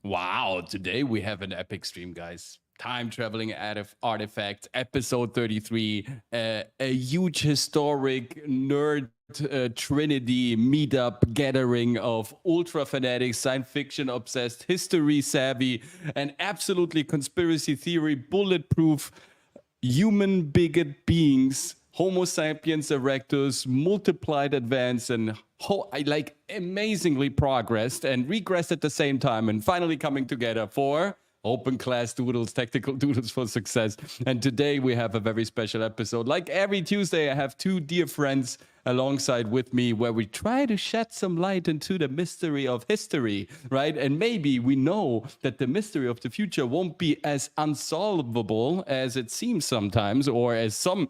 Wow, today we have an epic stream, guys. Time traveling artifact, episode 33, a huge historic nerd trinity meetup gathering of ultra fanatics, science fiction obsessed, history savvy, and absolutely conspiracy theory bulletproof human bigot beings, Homo sapiens erectus, multiplied, advanced, and like amazingly progressed and regressed at the same time, and finally coming together for Open Class Doodles, Tactical Doodles for Success. And today we have a very special episode. Like every Tuesday, I have two dear friends alongside with me where we try to shed some light into the mystery of history, right? And maybe we know that the mystery of the future won't be as unsolvable as it seems sometimes, or as some,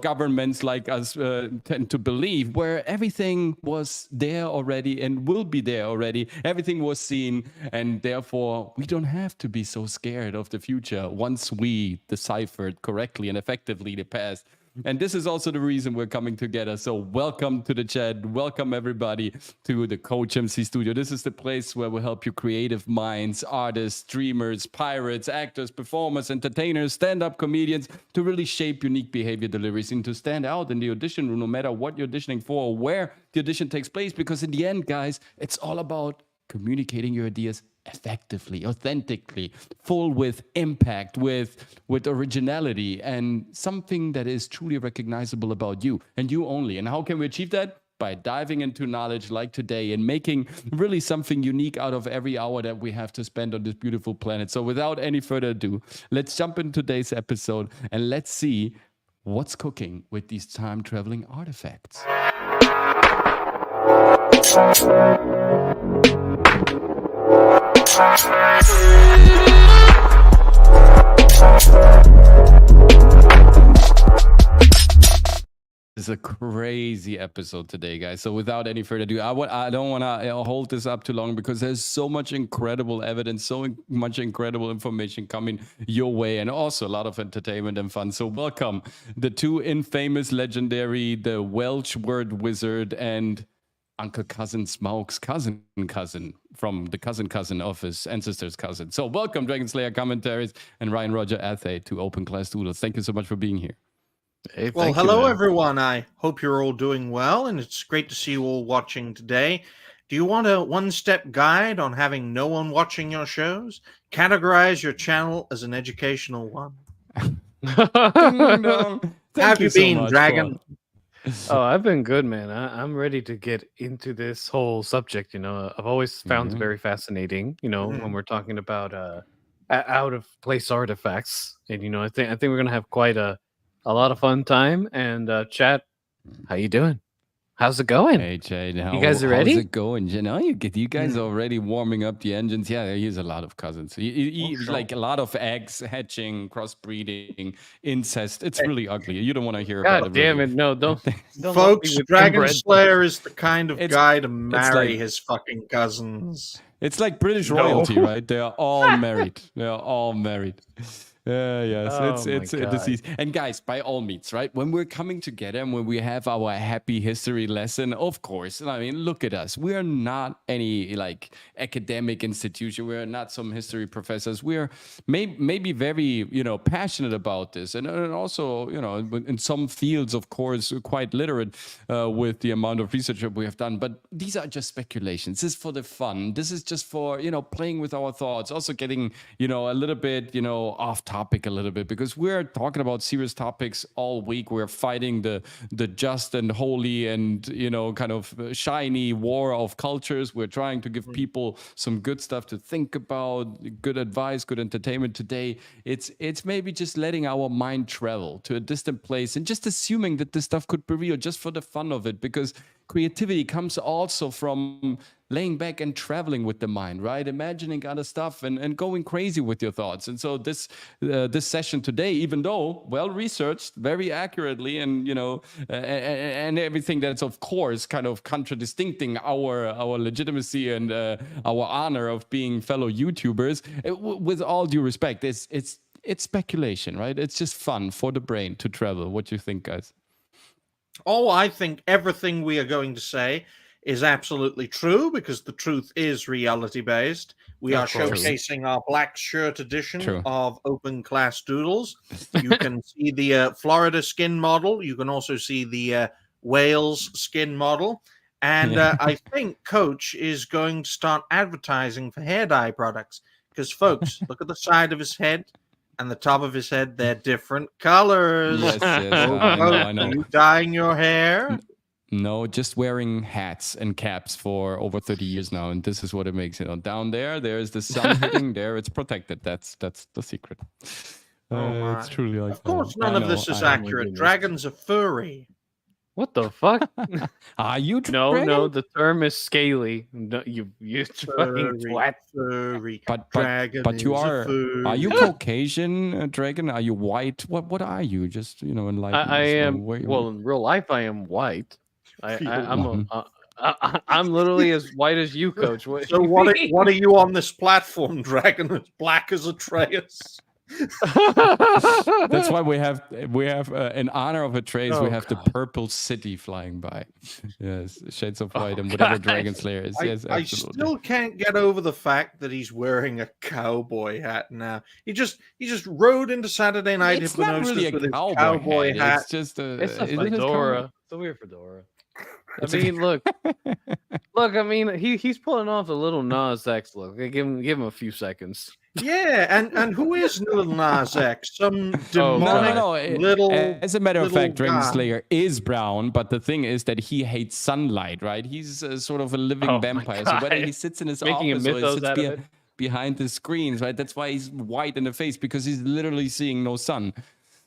governments like us tend to believe, where everything was there already and will be there already. Everything was seen, and therefore we don't have to be so scared of the future once we deciphered correctly and effectively the past. And this is also the reason we're coming together. So welcome to the chat. Welcome everybody to the COACHMC studio. This is the place where we help you creative minds, artists, streamers, pirates, actors, performers, entertainers, stand-up comedians to really shape unique behavior deliveries and to stand out in the audition room, no matter what you're auditioning for or where the audition takes place. Because in the end, guys, it's all about communicating your ideas effectively, authentically, full with impact, with originality, and something that is truly recognizable about you and you only. And how can we achieve that? By diving into knowledge like today and making really something unique out of every hour that we have to spend on this beautiful planet. So without any further ado, let's jump into today's episode and let's see what's cooking with these time-traveling artifacts. It's a crazy episode today, guys. So without any further ado, I don't want to hold this up too long because there's so much incredible evidence, so much incredible information coming your way, and also a lot of entertainment and fun. So welcome the two infamous, legendary, the Welsh word wizard and Uncle Cousin Smaug's cousin from the cousin of his ancestor's cousin. So welcome, Dragon Slayer Commentaries and Ryan Roger Athay to Open Class Doodles. Thank you so much for being here. Hey, well, hello, everyone. I hope you're all doing well, and it's great to see you all watching today. Do you want a one-step guide on having no one watching your shows? Categorize your channel as an educational one. How have you been, Dragon? Oh, I've been good, man. I'm ready to get into this whole subject. I've always found it very fascinating. When we're talking about out of place artifacts, and I think we're gonna have quite a lot of fun time. And chat, how you doing? How's it going? Hey, Jade, you guys are ready? How's it going? You guys are already warming up the engines. Yeah, he has a lot of cousins. Like a lot of eggs hatching, crossbreeding, incest. It's really ugly. You don't want to hear about it. God damn it. No, don't Folks, Dragon Slayer is the kind of guy to marry his fucking cousins. It's like British royalty, right? They are all married. They are all married. Yes, it's a disease. And guys, by all means, right? When we're coming together and when we have our happy history lesson, of course, I mean, look at us. We are not any like academic institution. We're not some history professors. We're maybe very, passionate about this. And also, in some fields, of course, quite literate with the amount of research that we have done. But these are just speculations. This is for the fun. This is just for, playing with our thoughts. Also getting, a little bit, off topic a little bit, because we're talking about serious topics all week. We're fighting the just and holy and kind of shiny war of cultures. We're trying to give people some good stuff to think about, good advice, good entertainment. Today it's maybe just letting our mind travel to a distant place and just assuming that this stuff could be real just for the fun of it, because creativity comes also from laying back and traveling with the mind, right? Imagining other stuff and going crazy with your thoughts. And so this session today, even though well researched, very accurately, and and everything that's of course kind of contradicting our legitimacy and our honor of being fellow YouTubers, with all due respect, it's speculation, right? It's just fun for the brain to travel. What do you think, guys? Oh, I think everything we are going to say is absolutely true, because the truth is reality-based. We are showcasing our black shirt edition of Open Class Doodles. You can see the Florida skin model. You can also see the Wales skin model. And I think Coach is going to start advertising for hair dye products, because, folks, look at the side of his head and the top of his head. They're different colors. Yes, I know. Are you dyeing your hair? No, just wearing hats and caps for over 30 years now, and this is what it makes. Down there's the sun hitting there. It's protected. That's the secret. It's truly like. Of course, none of this is accurate. Dragons are furry. What the fuck? Are you No, the term is scaly. No, you fucking flat. Furry. But you are you Caucasian, Dragon? Are you white? What are you? Just, in life. I am, well, in real life I am white. I'm literally as white as you, Coach. So what are you on this platform, Dragon? As black as Atreus? That's why we have in honor of Atreus, we have the purple city flying by. Yes, shades of white and whatever Dragon Slayer is. Yes, absolutely. I still can't get over the fact that he's wearing a cowboy hat now. He just rode into Saturday Night Hypnosis really with his cowboy hat. It's just it's a fedora. It's a weird fedora. I mean, look. I mean, he's pulling off the little Nas X look. Give him a few seconds. Yeah, and who is Lil Nas X? Some demonic little. As a matter of fact, Dragon Slayer is brown, but the thing is that he hates sunlight, right? He's sort of a living vampire. So whether he sits in his office or he sits behind the screens, right? That's why he's white in the face, because he's literally seeing no sun.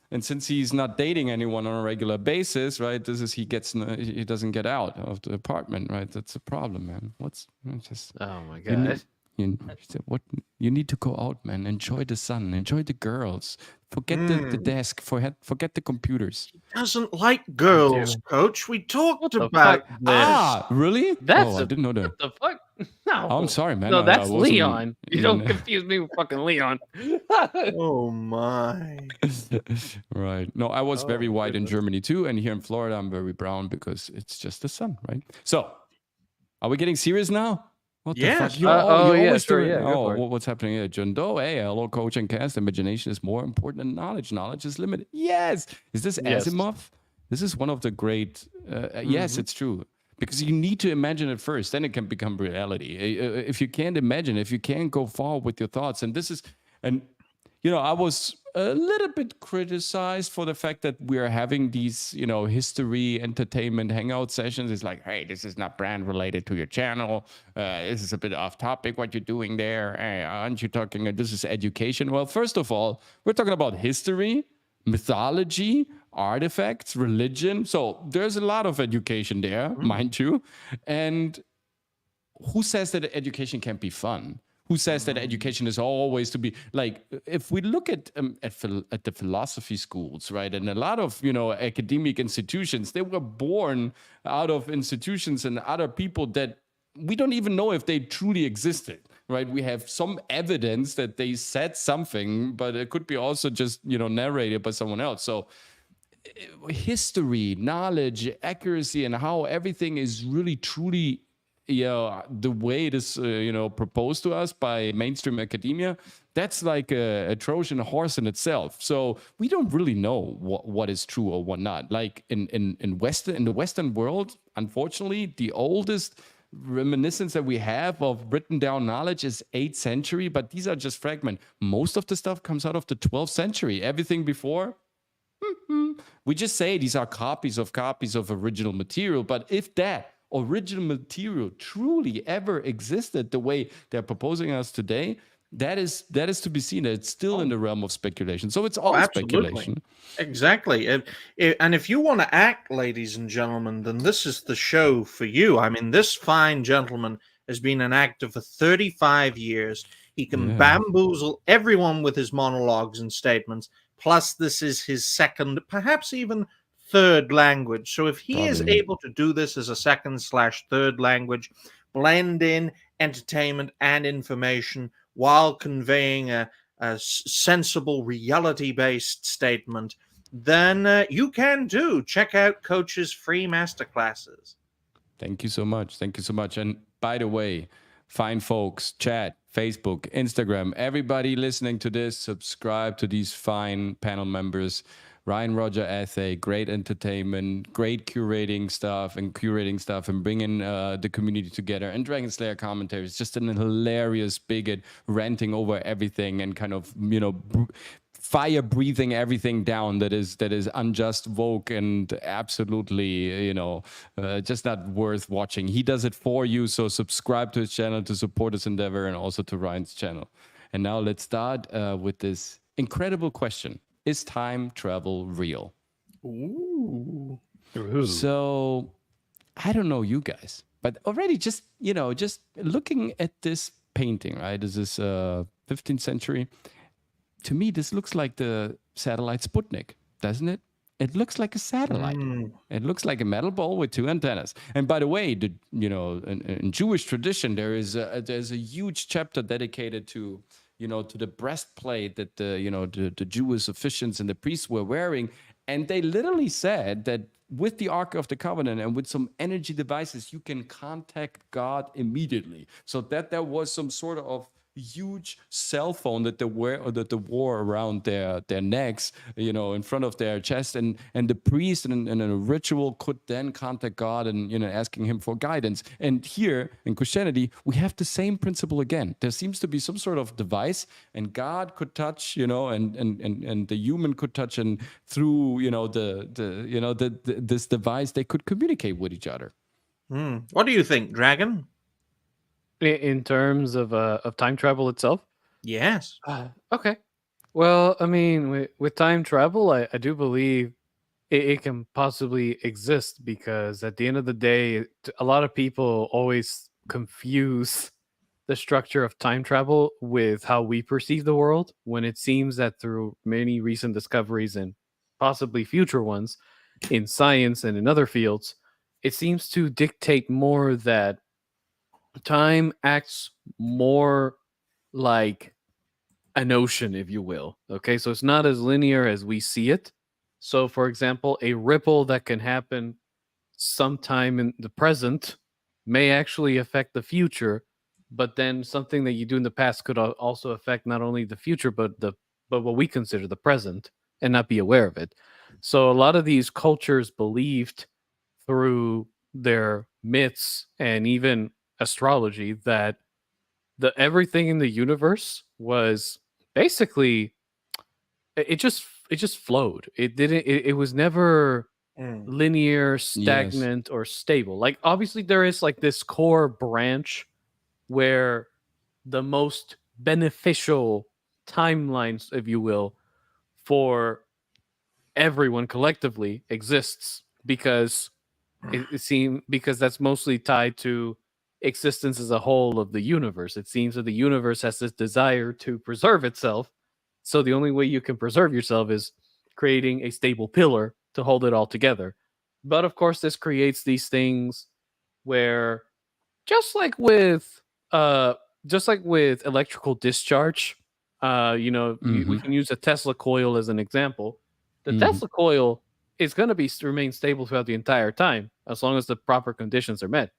And since he's not dating anyone on a regular basis, right? He doesn't get out of the apartment, right? That's a problem, man. Oh my god. You need to go out, man. Enjoy the sun. Enjoy the girls. Forget the desk. Forget the computers. He doesn't like girls, Coach. We talked about this. Really? I didn't know that. What the fuck? No. I'm sorry, man. No, that's Leon. You don't confuse me with fucking Leon. Oh my. Right. No, I was very white in Germany too, and here in Florida I'm very brown because it's just the sun, right? So, are we getting serious now? What the fuck? What's happening here? Jundo, hey, hello, Coach and Cast. Imagination is more important than knowledge. Knowledge is limited. Yes. Is this Asimov? This is one of the great. Yes, it's true. Because you need to imagine it first, then it can become reality. If you can't imagine, if you can't go far with your thoughts, I was a little bit criticized for the fact that we are having these, history, entertainment, hangout sessions. It's like, hey, this is not brand related to your channel. This is a bit off topic, what you're doing there. Hey, aren't you talking, this is education? Well, first of all, we're talking about history, mythology, artifacts, religion. So there's a lot of education there, mind you. And who says that education can't be fun? Who says that education is always to be like, if we look at the philosophy schools, right, and a lot of academic institutions, they were born out of institutions and other people that we don't even know if they truly existed, right? We have some evidence that they said something, but it could be also just narrated by someone else. So history, knowledge, accuracy, and how everything is really truly the way it is proposed to us by mainstream academia, that's like a Trojan horse in itself. So we don't really know what is true or what not. Like in the Western world, unfortunately, the oldest reminiscence that we have of written down knowledge is 8th century, but these are just fragments. Most of the stuff comes out of the 12th century. Everything before, we just say these are copies of original material. But if that original material truly ever existed the way they're proposing us today, that is to be seen. It's still in the realm of speculation. So it's all speculation. Exactly. And if you want to act, ladies and gentlemen, then this is the show for you. I mean, this fine gentleman has been an actor for 35 years. He can bamboozle everyone with his monologues and statements. Plus, this is his second, perhaps even third language. So if he is able to do this as a second/third language, blend in entertainment and information while conveying a sensible reality-based statement, then you can check out Coach's free masterclasses. Thank you so much. Thank you so much. And by the way, fine folks, chat, Facebook, Instagram, everybody listening to this, subscribe to these fine panel members. Ryan, Roger, Athe, great entertainment, great curating stuff and bringing the community together. And Dragon Slayer commentaries, just an hilarious bigot ranting over everything and kind of, fire breathing everything down that is unjust, woke, and absolutely, just not worth watching. He does it for you, so subscribe to his channel to support his endeavor and also to Ryan's channel. And now let's start with this incredible question. Is time travel real? Ooh. So, I don't know you guys, but already just looking at this painting, right? This is 15th century. To me, this looks like the satellite Sputnik, doesn't it? It looks like a satellite. It looks like a metal ball with two antennas. And by the way, in Jewish tradition, there's a huge chapter dedicated to to the breastplate that the Jewish officiants and the priests were wearing, and they literally said that with the Ark of the Covenant and with some energy devices, you can contact God immediately. So that there was some sort of huge cell phone that they wore around their necks, in front of their chest, and the priest and a ritual could then contact God and asking him for guidance. And here in Christianity, we have the same principle again. There seems to be some sort of device, and God could touch, and the human could touch, and through this device they could communicate with each other. What do you think, Dragon? In terms of time travel itself? Yes. Okay. Well, I mean, with time travel, I do believe it can possibly exist, because at the end of the day, a lot of people always confuse the structure of time travel with how we perceive the world, when it seems that through many recent discoveries and possibly future ones in science and in other fields, it seems to dictate more that time acts more like an ocean, if you will. Okay, so it's not as linear as we see it. So, for example, a ripple that can happen sometime in the present may actually affect the future, but then something that you do in the past could also affect not only the future, but what we consider the present, and not be aware of it. So, a lot of these cultures believed through their myths and even astrology that everything in the universe was basically it just flowed. It was never linear, stagnant, or stable. Like, obviously there is like this core branch where the most beneficial timelines, if you will, for everyone collectively exists, because it seems, because that's mostly tied to existence as a whole of the universe. It seems that the universe has this desire to preserve itself. So the only way you can preserve yourself is creating a stable pillar to hold it all together. But of course, this creates these things where, just like with electrical discharge, we can use a Tesla coil as an example. The Tesla coil is going to remain stable throughout the entire time, as long as the proper conditions are met.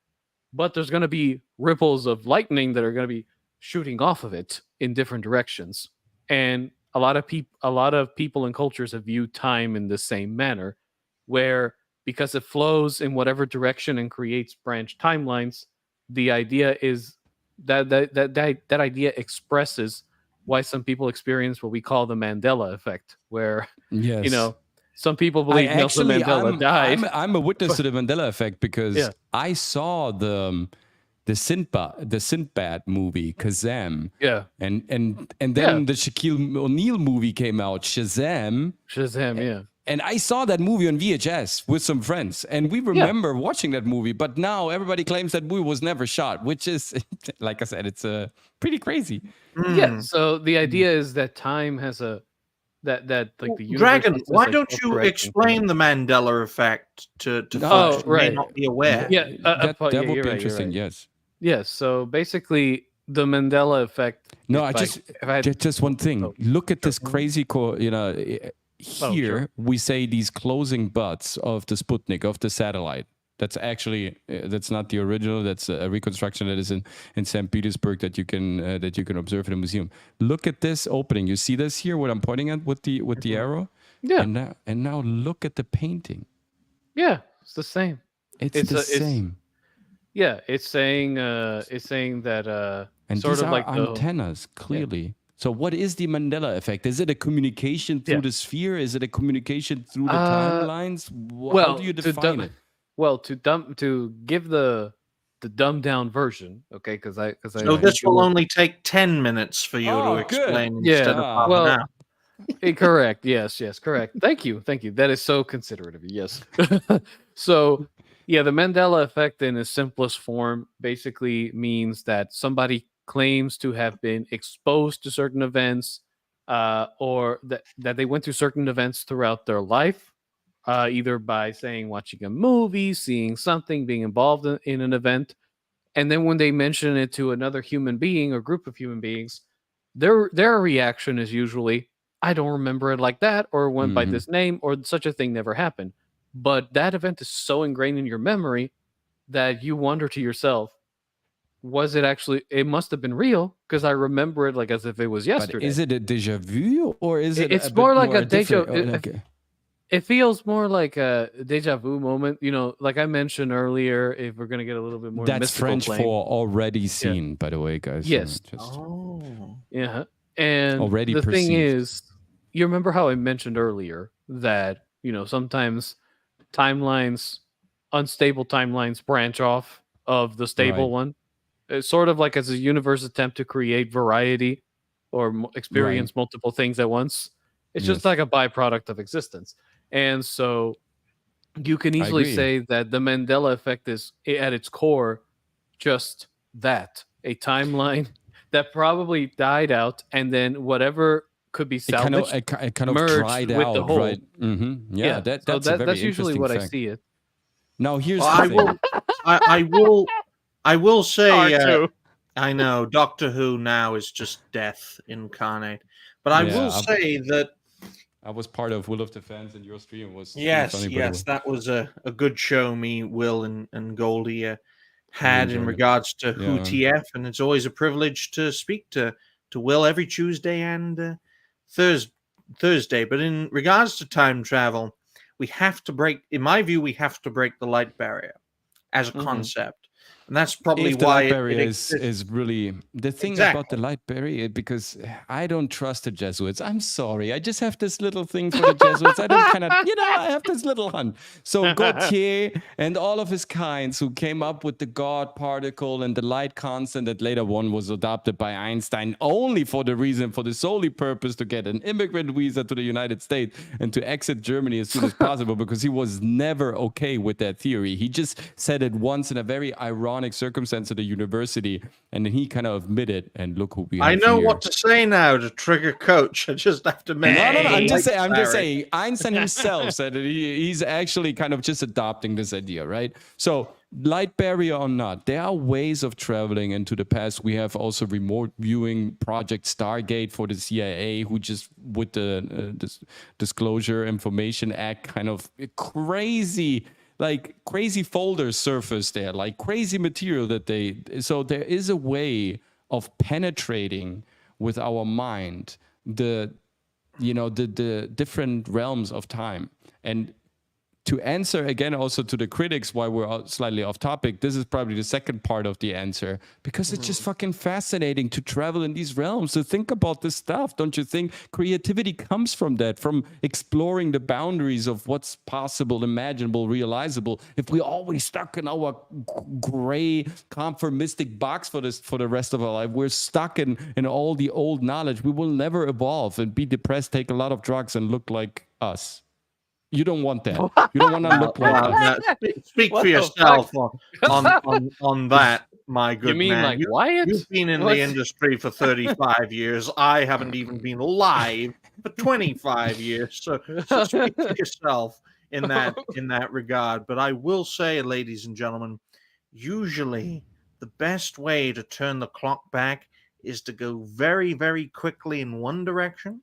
But there's going to be ripples of lightning that are going to be shooting off of it in different directions. And a lot of people and cultures have viewed time in the same manner, where, because it flows in whatever direction and creates branch timelines, the idea is that idea expresses why some people experience what we call the Mandela effect, where some people believe Nelson Mandela died. I'm a witness to the Mandela effect, because I saw the Sinbad movie, Kazam. Yeah. And then the Shaquille O'Neal movie came out, Shazam. Yeah. And I saw that movie on VHS with some friends, and we remember watching that movie. But now everybody claims that movie was never shot, which is, like I said, it's pretty crazy. Yeah. So the idea is that time has like the universe. Dragon, why don't you explain the Mandela effect to folks who may not be aware? Yeah, that would be interesting. Yes. Yes. So basically, the Mandela effect. No, just one thing. Look at this crazy here we say these closing butts of the Sputnik, of the satellite. That's actually that's not the original. That's a reconstruction that is in St. Petersburg that you can observe in a museum. Look at this opening. You see this here? What I'm pointing at with the arrow. Yeah. And now look at the painting. Yeah, it's the same. It's the same. Yeah, it's saying that and sort these of are like antennas, clearly. Yeah. So what is the Mandela effect? Is it a communication through the sphere? Is it a communication through the timelines? How do you define it? Well, to give the dumbed down version, okay? So this will only take 10 minutes for you to explain instead of half an hour. Correct. Yes, correct. Thank you. That is so considerate of you. Yes. So, yeah, the Mandela effect in its simplest form basically means that somebody claims to have been exposed to certain events, or that they went through certain events throughout their life, either by watching a movie, seeing something, being involved in an event, and then when they mention it to another human being or group of human beings, their reaction is usually, I don't remember it like that, or it went by this name, or such a thing never happened. But that event is so ingrained in your memory that you wonder to yourself, was it actually, it must have been real, because I remember it like as if it was yesterday. But is it a déjà vu, or is it it's more like a déjà vu? It feels more like a déjà vu moment, like I mentioned earlier. If we're gonna get a little bit more, that's French for already seen, by the way, guys. Yes. Yeah. And already the perceived. Thing is, you remember how I mentioned earlier that sometimes unstable timelines branch off of the stable one. It's sort of like as a universe attempt to create variety or experience multiple things at once. It's just like a byproduct of existence. And so you can easily say that the Mandela effect is at its core just that, a timeline that probably died out, and then whatever could be salvaged, it kind of merged dried with out, the whole. right? Yeah, that's usually what fact. I see it. Now here's the thing. I will say, I know Doctor Who now is just death incarnate, but I will say that I was part of Will of the Fans, and your stream was yes, that was a good show. Me, Will, and Goldie had in regards to Who TF, and it's always a privilege to speak to Will every Tuesday and Thursday. But in regards to time travel, we have to break. In my view, we have to break the light barrier as a concept. And that's probably if the why light barrier is really the thing about the light barrier, because I don't trust the Jesuits. I'm sorry. I just have this little thing for the Jesuits. I don't kind of, I have this little hunt. So Gautier and all of his kinds who came up with the God particle and the light constant that later one was adopted by Einstein only for the solely purpose to get an immigrant visa to the United States and to exit Germany as soon as possible, because he was never okay with that theory. He just said it once in a very ironic circumstance at the university, and then he kind of admitted, and look who we have. I know here. what to say now to trigger Coach. I just have to make no, I'm just saying Einstein himself said that he's actually kind of just adopting this idea, right? So light barrier or not, there are ways of traveling into the past. We have also remote viewing Project Stargate for the CIA, who just with the Disclosure Information Act kind of crazy folders surface there, like crazy material so there is a way of penetrating with our mind the different realms of time. And to answer again also to the critics why we're slightly off topic, this is probably the second part of the answer, because it's just fucking fascinating to travel in these realms, to think about this stuff. Don't you think creativity comes from that, from exploring the boundaries of what's possible, imaginable, realizable? If we're always stuck in our gray conformistic box for the rest of our life, we're stuck in all the old knowledge. We will never evolve and be depressed, take a lot of drugs, and look like us. You don't want that. You don't want to look like us. Speak for yourself on that, my good man. You mean like Wyatt? You've been in the industry for 35 years. I haven't even been live for 25 years. So speak for yourself in that regard. But I will say, ladies and gentlemen, usually the best way to turn the clock back is to go very, very quickly in one direction,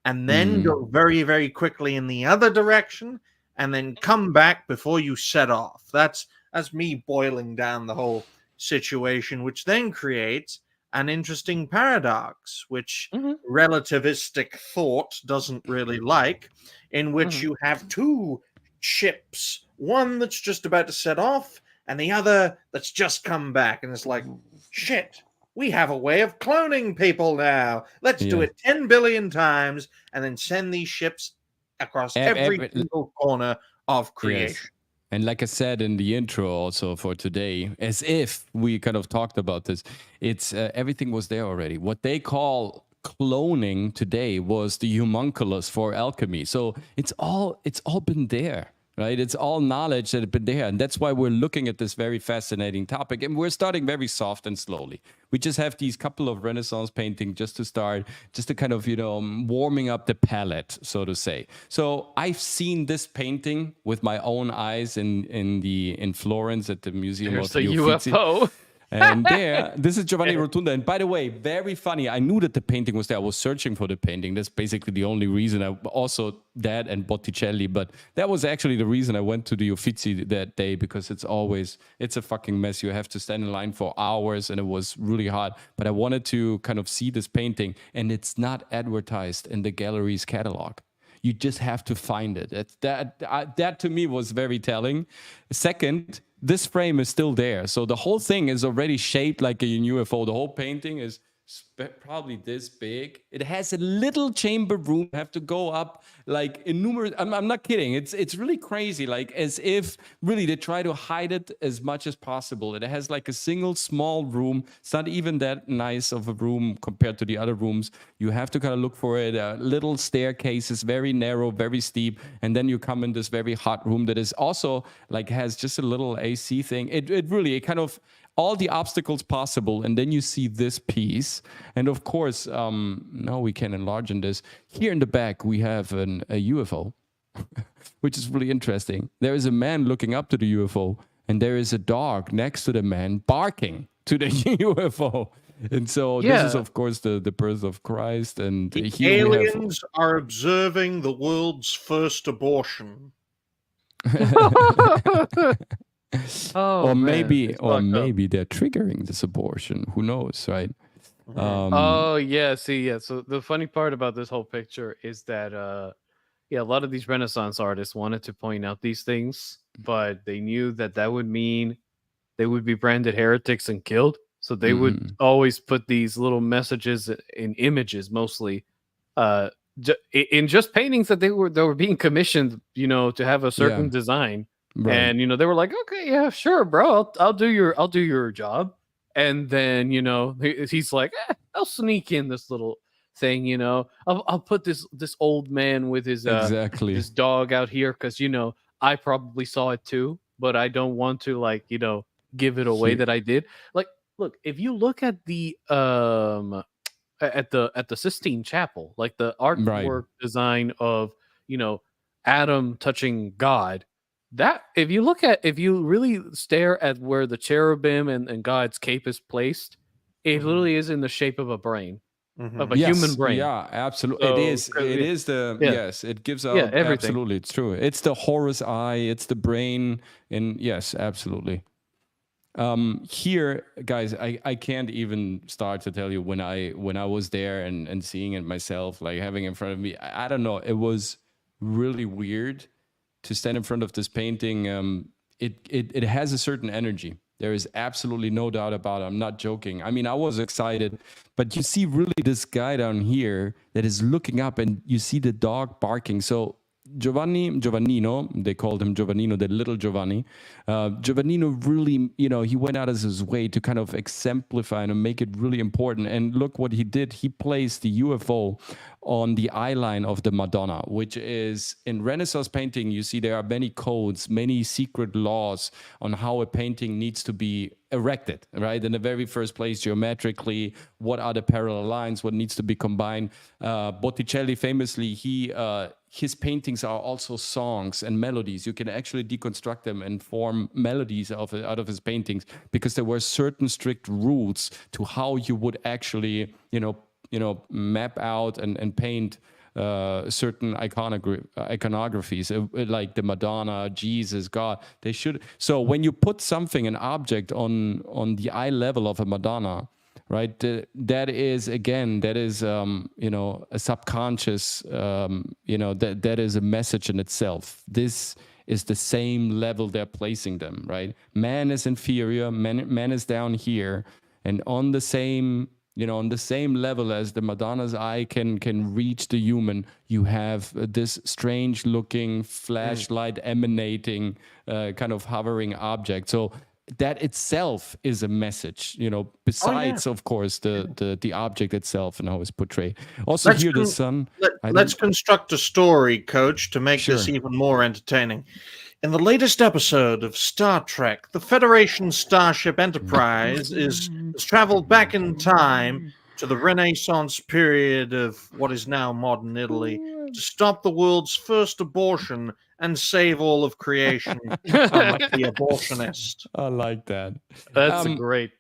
and then go very, very quickly in the other direction, and then come back before you set off. That's me boiling down the whole situation, which then creates an interesting paradox, which relativistic thought doesn't really like, in which you have two ships, one that's just about to set off and the other that's just come back. And it's like, shit, we have a way of cloning people now. Let's do it 10 billion times and then send these ships across every single corner of creation. Yes. And like I said in the intro also for today, as if we kind of talked about this, it's everything was there already. What they call cloning today was the homunculus for alchemy. So it's all been there, right? It's all knowledge that had been there. And that's why we're looking at this very fascinating topic. And we're starting very soft and slowly. We just have these couple of Renaissance paintings just to start, just to kind of, warming up the palette, so to say. So I've seen this painting with my own eyes in Florence at the Museum of the Uffizi. UFO. And this is Giovanni Rotunda. And by the way, very funny. I knew that the painting was there. I was searching for the painting. That's basically the only reason. That and Botticelli. But that was actually the reason I went to the Uffizi that day, because it's a fucking mess. You have to stand in line for hours and it was really hard. But I wanted to kind of see this painting, and it's not advertised in the gallery's catalog. You just have to find it. That to me was very telling. Second, this frame is still there. So the whole thing is already shaped like a UFO. The whole painting is probably this big. It has a little chamber room. You have to go up like innumerable. I'm not kidding. It's really crazy. Like as if really they try to hide it as much as possible. It has like a single small room. It's not even that nice of a room compared to the other rooms. You have to kind of look for it. Little staircases, very narrow, very steep. And then you come in this very hot room that is also like has just a little AC thing. It really kind of all the obstacles possible, and then you see this piece. And of course, now we can enlarge on this. Here in the back, we have a UFO, which is really interesting. There is a man looking up to the UFO, and there is a dog next to the man barking to the UFO. And so this is, of course, the birth of Christ. And the aliens are observing the world's first abortion. Or maybe they're triggering this abortion. Who knows, right? So the funny part about this whole picture is that a lot of these Renaissance artists wanted to point out these things, but they knew that would mean they would be branded heretics and killed. So they would always put these little messages in images, mostly in just paintings that they were being commissioned, to have a certain design. Right. And they were like, okay, yeah, sure, bro, I'll do your job. And then he's like, I'll sneak in this little thing, I'll put this old man with his his dog out here because I probably saw it too, but I don't want to give it away that I did. Like, look, if you look at the at the Sistine Chapel, like the artwork design of Adam touching God. That if you really stare at where the cherubim and God's cape is placed, it literally is in the shape of a brain, of a human brain. Yeah, absolutely. So, it is yes. It gives out everything. Absolutely, it's true. It's the Horus eye. It's the brain, and yes, absolutely. Here, guys, I can't even start to tell you when I was there and seeing it myself, like having it in front of me. I don't know. It was really weird to stand in front of this painting. It has a certain energy. There is absolutely no doubt about it. I'm not joking. I mean, I was excited, but you see really this guy down here that is looking up, and you see the dog barking. So Giovannino, they called him Giovannino, the little Giovanni. Giovannino really, he went out of his way to kind of exemplify and make it really important. And look what he did. He placed the UFO on the eye line of the Madonna, which is in Renaissance painting. You see there are many codes, many secret laws on how a painting needs to be erected, right? In the very first place, geometrically, what are the parallel lines, what needs to be combined. Botticelli famously, his paintings are also songs and melodies. You can actually deconstruct them and form melodies out of his paintings, because there were certain strict rules to how you would actually, map out and paint certain iconographies, like the Madonna, Jesus, God. They should. So when you put something, an object on the eye level of a Madonna, right? That is a subconscious, that is a message in itself. This is the same level they're placing them, right? Man is inferior, man is down here, and on the same level as the Madonna's eye can reach the human, you have this strange looking flashlight emanating kind of hovering object. So that itself is a message, besides, of course, the object itself and how it's portrayed. Also, here the sun. Let's construct a story, Coach, to make this even more entertaining. In the latest episode of Star Trek, the Federation Starship Enterprise has traveled back in time to the Renaissance period of what is now modern Italy to stop the world's first abortion and save all of creation from the abortionist. I like that. That's great.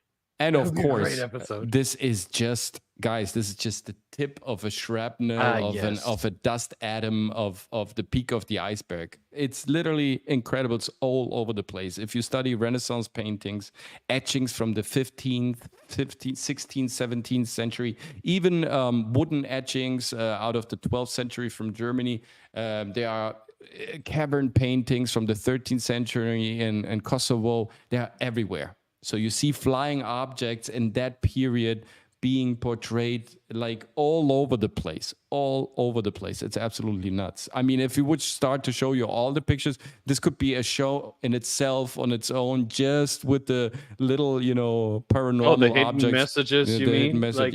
And of course, great episode. This is just the tip of a shrapnel of a dust atom of the peak of the iceberg. It's literally incredible. It's all over the place. If you study Renaissance paintings, etchings from the 15th, 16th, 17th century, even wooden etchings out of the 12th century from Germany, there are cavern paintings from the 13th century in Kosovo. They are everywhere. So you see flying objects in that period being portrayed like all over the place. It's absolutely nuts. I mean, if we would start to show you all the pictures, this could be a show in itself on its own, just with the little, paranormal the hidden objects. Messages, you mean? Like,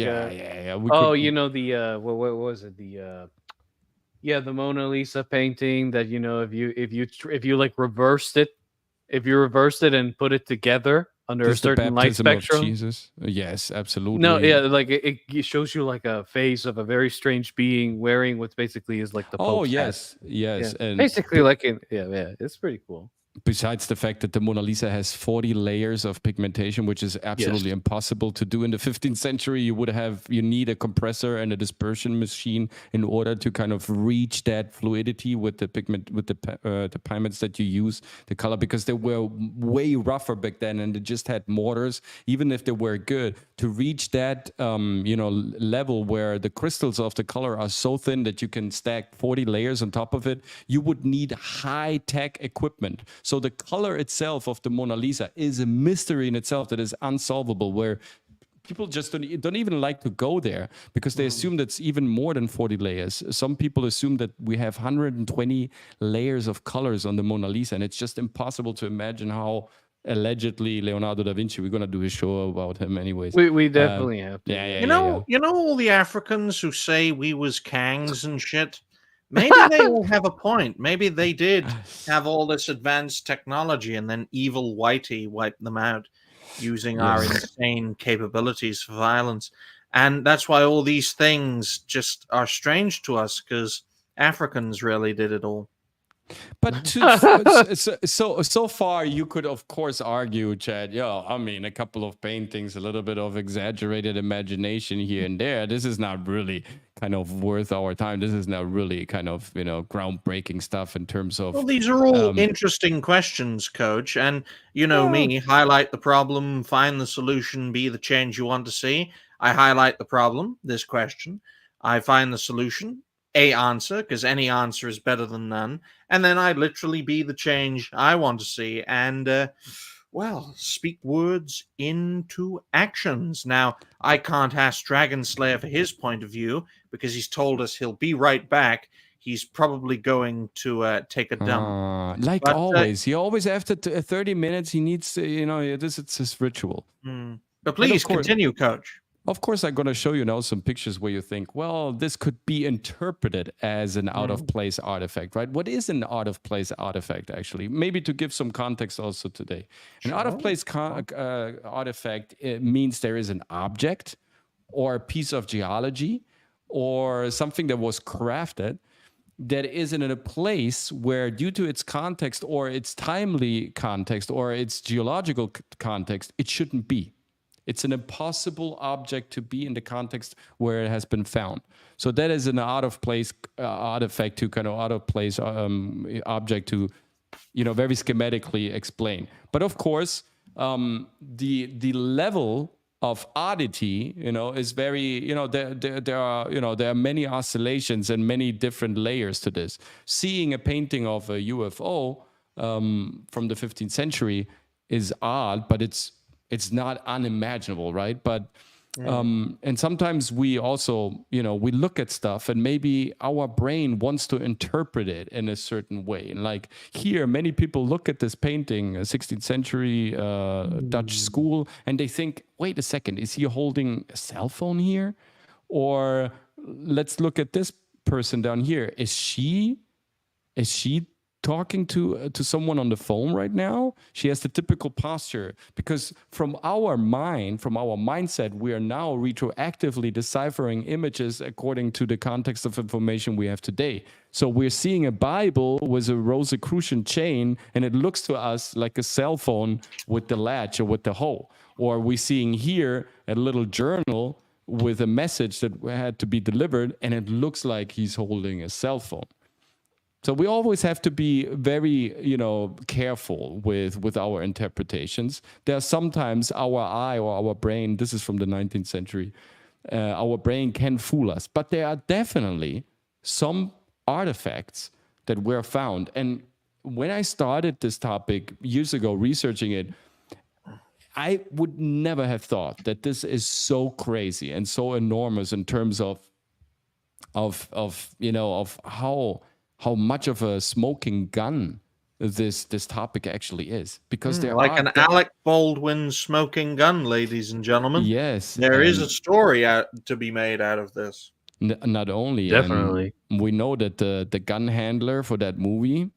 what was it? The Mona Lisa painting that, if you like reversed it, and put it together under a certain light spectrum. Of Jesus. Yes, absolutely. No, like it shows you like a face of a very strange being wearing what basically is like the Pope's head. Yes. And basically it's pretty cool. Besides the fact that the Mona Lisa has 40 layers of pigmentation, which is absolutely impossible to do in the 15th century. You need a compressor and a dispersion machine in order to kind of reach that fluidity with the pigment, with the pigments that you use, the color, because they were way rougher back then, and they just had mortars, even if they were good, to reach that level where the crystals of the color are so thin that you can stack 40 layers on top of it. You would need high-tech equipment. So the color itself of the Mona Lisa is a mystery in itself that is unsolvable, where people just don't even like to go there because they assume that's even more than 40 layers. Some people assume that we have 120 layers of colors on the Mona Lisa, and it's just impossible to imagine how allegedly Leonardo da Vinci, we're going to do a show about him anyways. We definitely have to. You know all the Africans who say we was kangs and shit? Maybe they will have a point. Maybe they did have all this advanced technology, and then evil Whitey wiped them out using our insane capabilities for violence. And that's why all these things just are strange to us, because Africans really did it all. But so far, you could, of course, argue, Chad, a couple of paintings, a little bit of exaggerated imagination here and there. This is not really kind of worth our time. This is not really kind of, groundbreaking stuff in terms of... Well, these are all interesting questions, Coach. And me, highlight the problem, find the solution, be the change you want to see. I highlight the problem, this question. I find the solution, a answer, because any answer is better than none, and then I literally be the change I want to see, and speak words into actions. Now, I can't ask Dragon Slayer for his point of view, because he's told us he'll be right back. He's probably going to take a dump. Always. He always, after 30 minutes, he needs to, it's his ritual. But please continue, Coach. Of course, I'm going to show you now some pictures where you think, well, this could be interpreted as an out-of-place artifact, right? What is an out-of-place artifact, actually? Maybe to give some context also today. An out-of-place artifact, it means there is an object or a piece of geology or something that was crafted that is in a place where, due to its context or its timely context or its geological context, it shouldn't be. It's an impossible object to be in the context where it has been found. So that is an out of place artifact to kind of out of place object to, very schematically explain. But of course, the level of oddity, is very, there are many oscillations and many different layers to this. Seeing a painting of a UFO from the 15th century is odd, but it's not unimaginable, right? But and sometimes we also, we look at stuff and maybe our brain wants to interpret it in a certain way. And like here, many people look at this painting, a 16th century Dutch school, and they think, wait a second, is he holding a cell phone here? Or let's look at this person down here. Is she talking to someone on the phone right now? She has the typical posture, because from our mindset, we are now retroactively deciphering images according to the context of information we have today. So we're seeing a Bible with a Rosicrucian chain, and it looks to us like a cell phone with the latch or with the hole. Or we're seeing here a little journal with a message that had to be delivered, and it looks like he's holding a cell phone. So we always have to be very, careful with our interpretations. There are sometimes our eye or our brain, this is from the 19th century, our brain can fool us. But there are definitely some artifacts that were found. And when I started this topic years ago, researching it, I would never have thought that this is so crazy and so enormous in terms of how much of a smoking gun this topic actually is, because there like an Alec Baldwin smoking gun, ladies and gentlemen. Yes, there is a story to be made out of this. Not only, definitely, we know that the gun handler for that movie,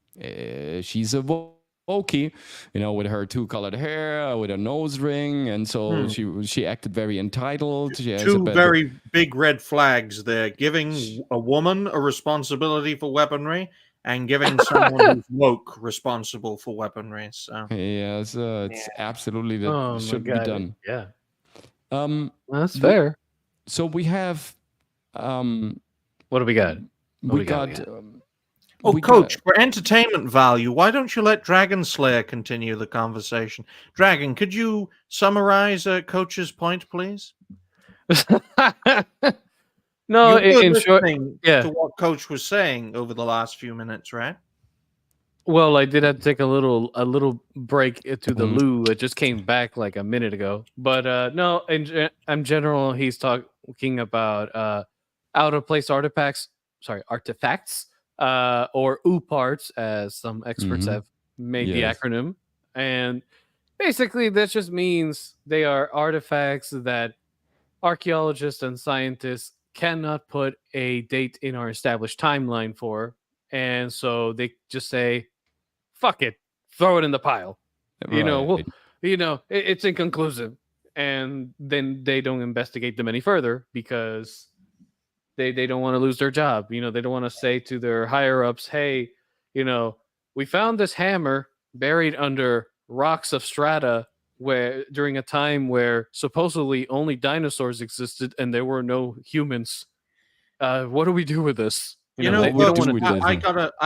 she's a Wokey, with her two-colored hair, with a nose ring, and so she acted very entitled. She has two very big red flags there: giving a woman a responsibility for weaponry, and giving someone who's woke responsible for weaponry. So it's absolutely that should be done. Yeah, that's fair. So we have, what do we got? We got. Coach, for entertainment value, why don't you let Dragon Slayer continue the conversation? Dragon, could you summarize Coach's point, please? No, in short, to what Coach was saying over the last few minutes, right? Well, I did have to take a little break to the loo. It just came back like a minute ago. But no, in general, he's talking about out of place artifacts. Or OOPARTs, as some experts have made the acronym. And basically, that just means they are artifacts that archaeologists and scientists cannot put a date in our established timeline for. And so they just say, fuck it, throw it in the pile. Right. It's inconclusive. And then they don't investigate them any further because they don't want to lose their job. They don't want to say to their higher ups, hey, we found this hammer buried under rocks of strata where during a time where supposedly only dinosaurs existed and there were no humans. What do we do with this? I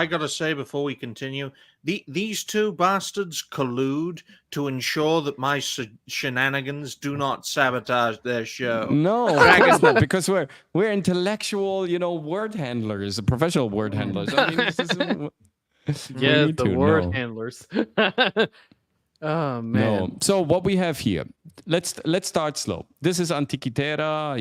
gotta say before we continue, these two bastards collude to ensure that my shenanigans do not sabotage their show. No, because we're intellectual, word handlers, professional word handlers. I mean, this is the word handlers. Oh man. No. So what we have here, let's start slow. This is Antikythera,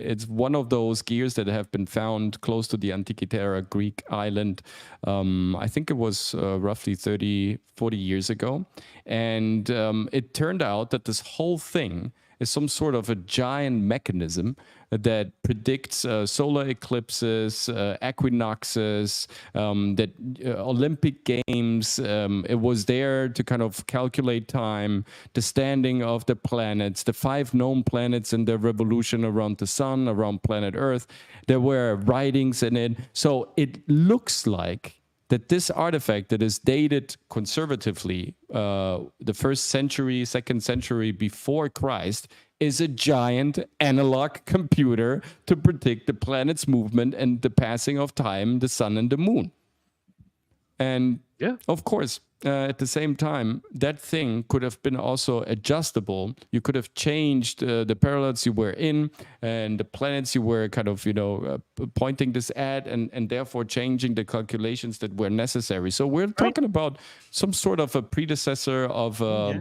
it's one of those gears that have been found close to the Antikythera Greek island. I think it was roughly 30-40 years ago. And it turned out that this whole thing is some sort of a giant mechanism that predicts solar eclipses, equinoxes, that Olympic Games. It was there to kind of calculate time, the standing of the planets, the 5 known planets and their revolution around the sun, around planet Earth. There were writings in it. So it looks like that this artifact that is dated conservatively the 1st century, 2nd century before Christ is a giant analog computer to predict the planet's movement and the passing of time, the sun and the moon. And of course, at the same time, that thing could have been also adjustable. You could have changed the parallels you were in and the planets you were kind of, pointing this at, and therefore changing the calculations that were necessary. So we're talking about some sort of a predecessor of, of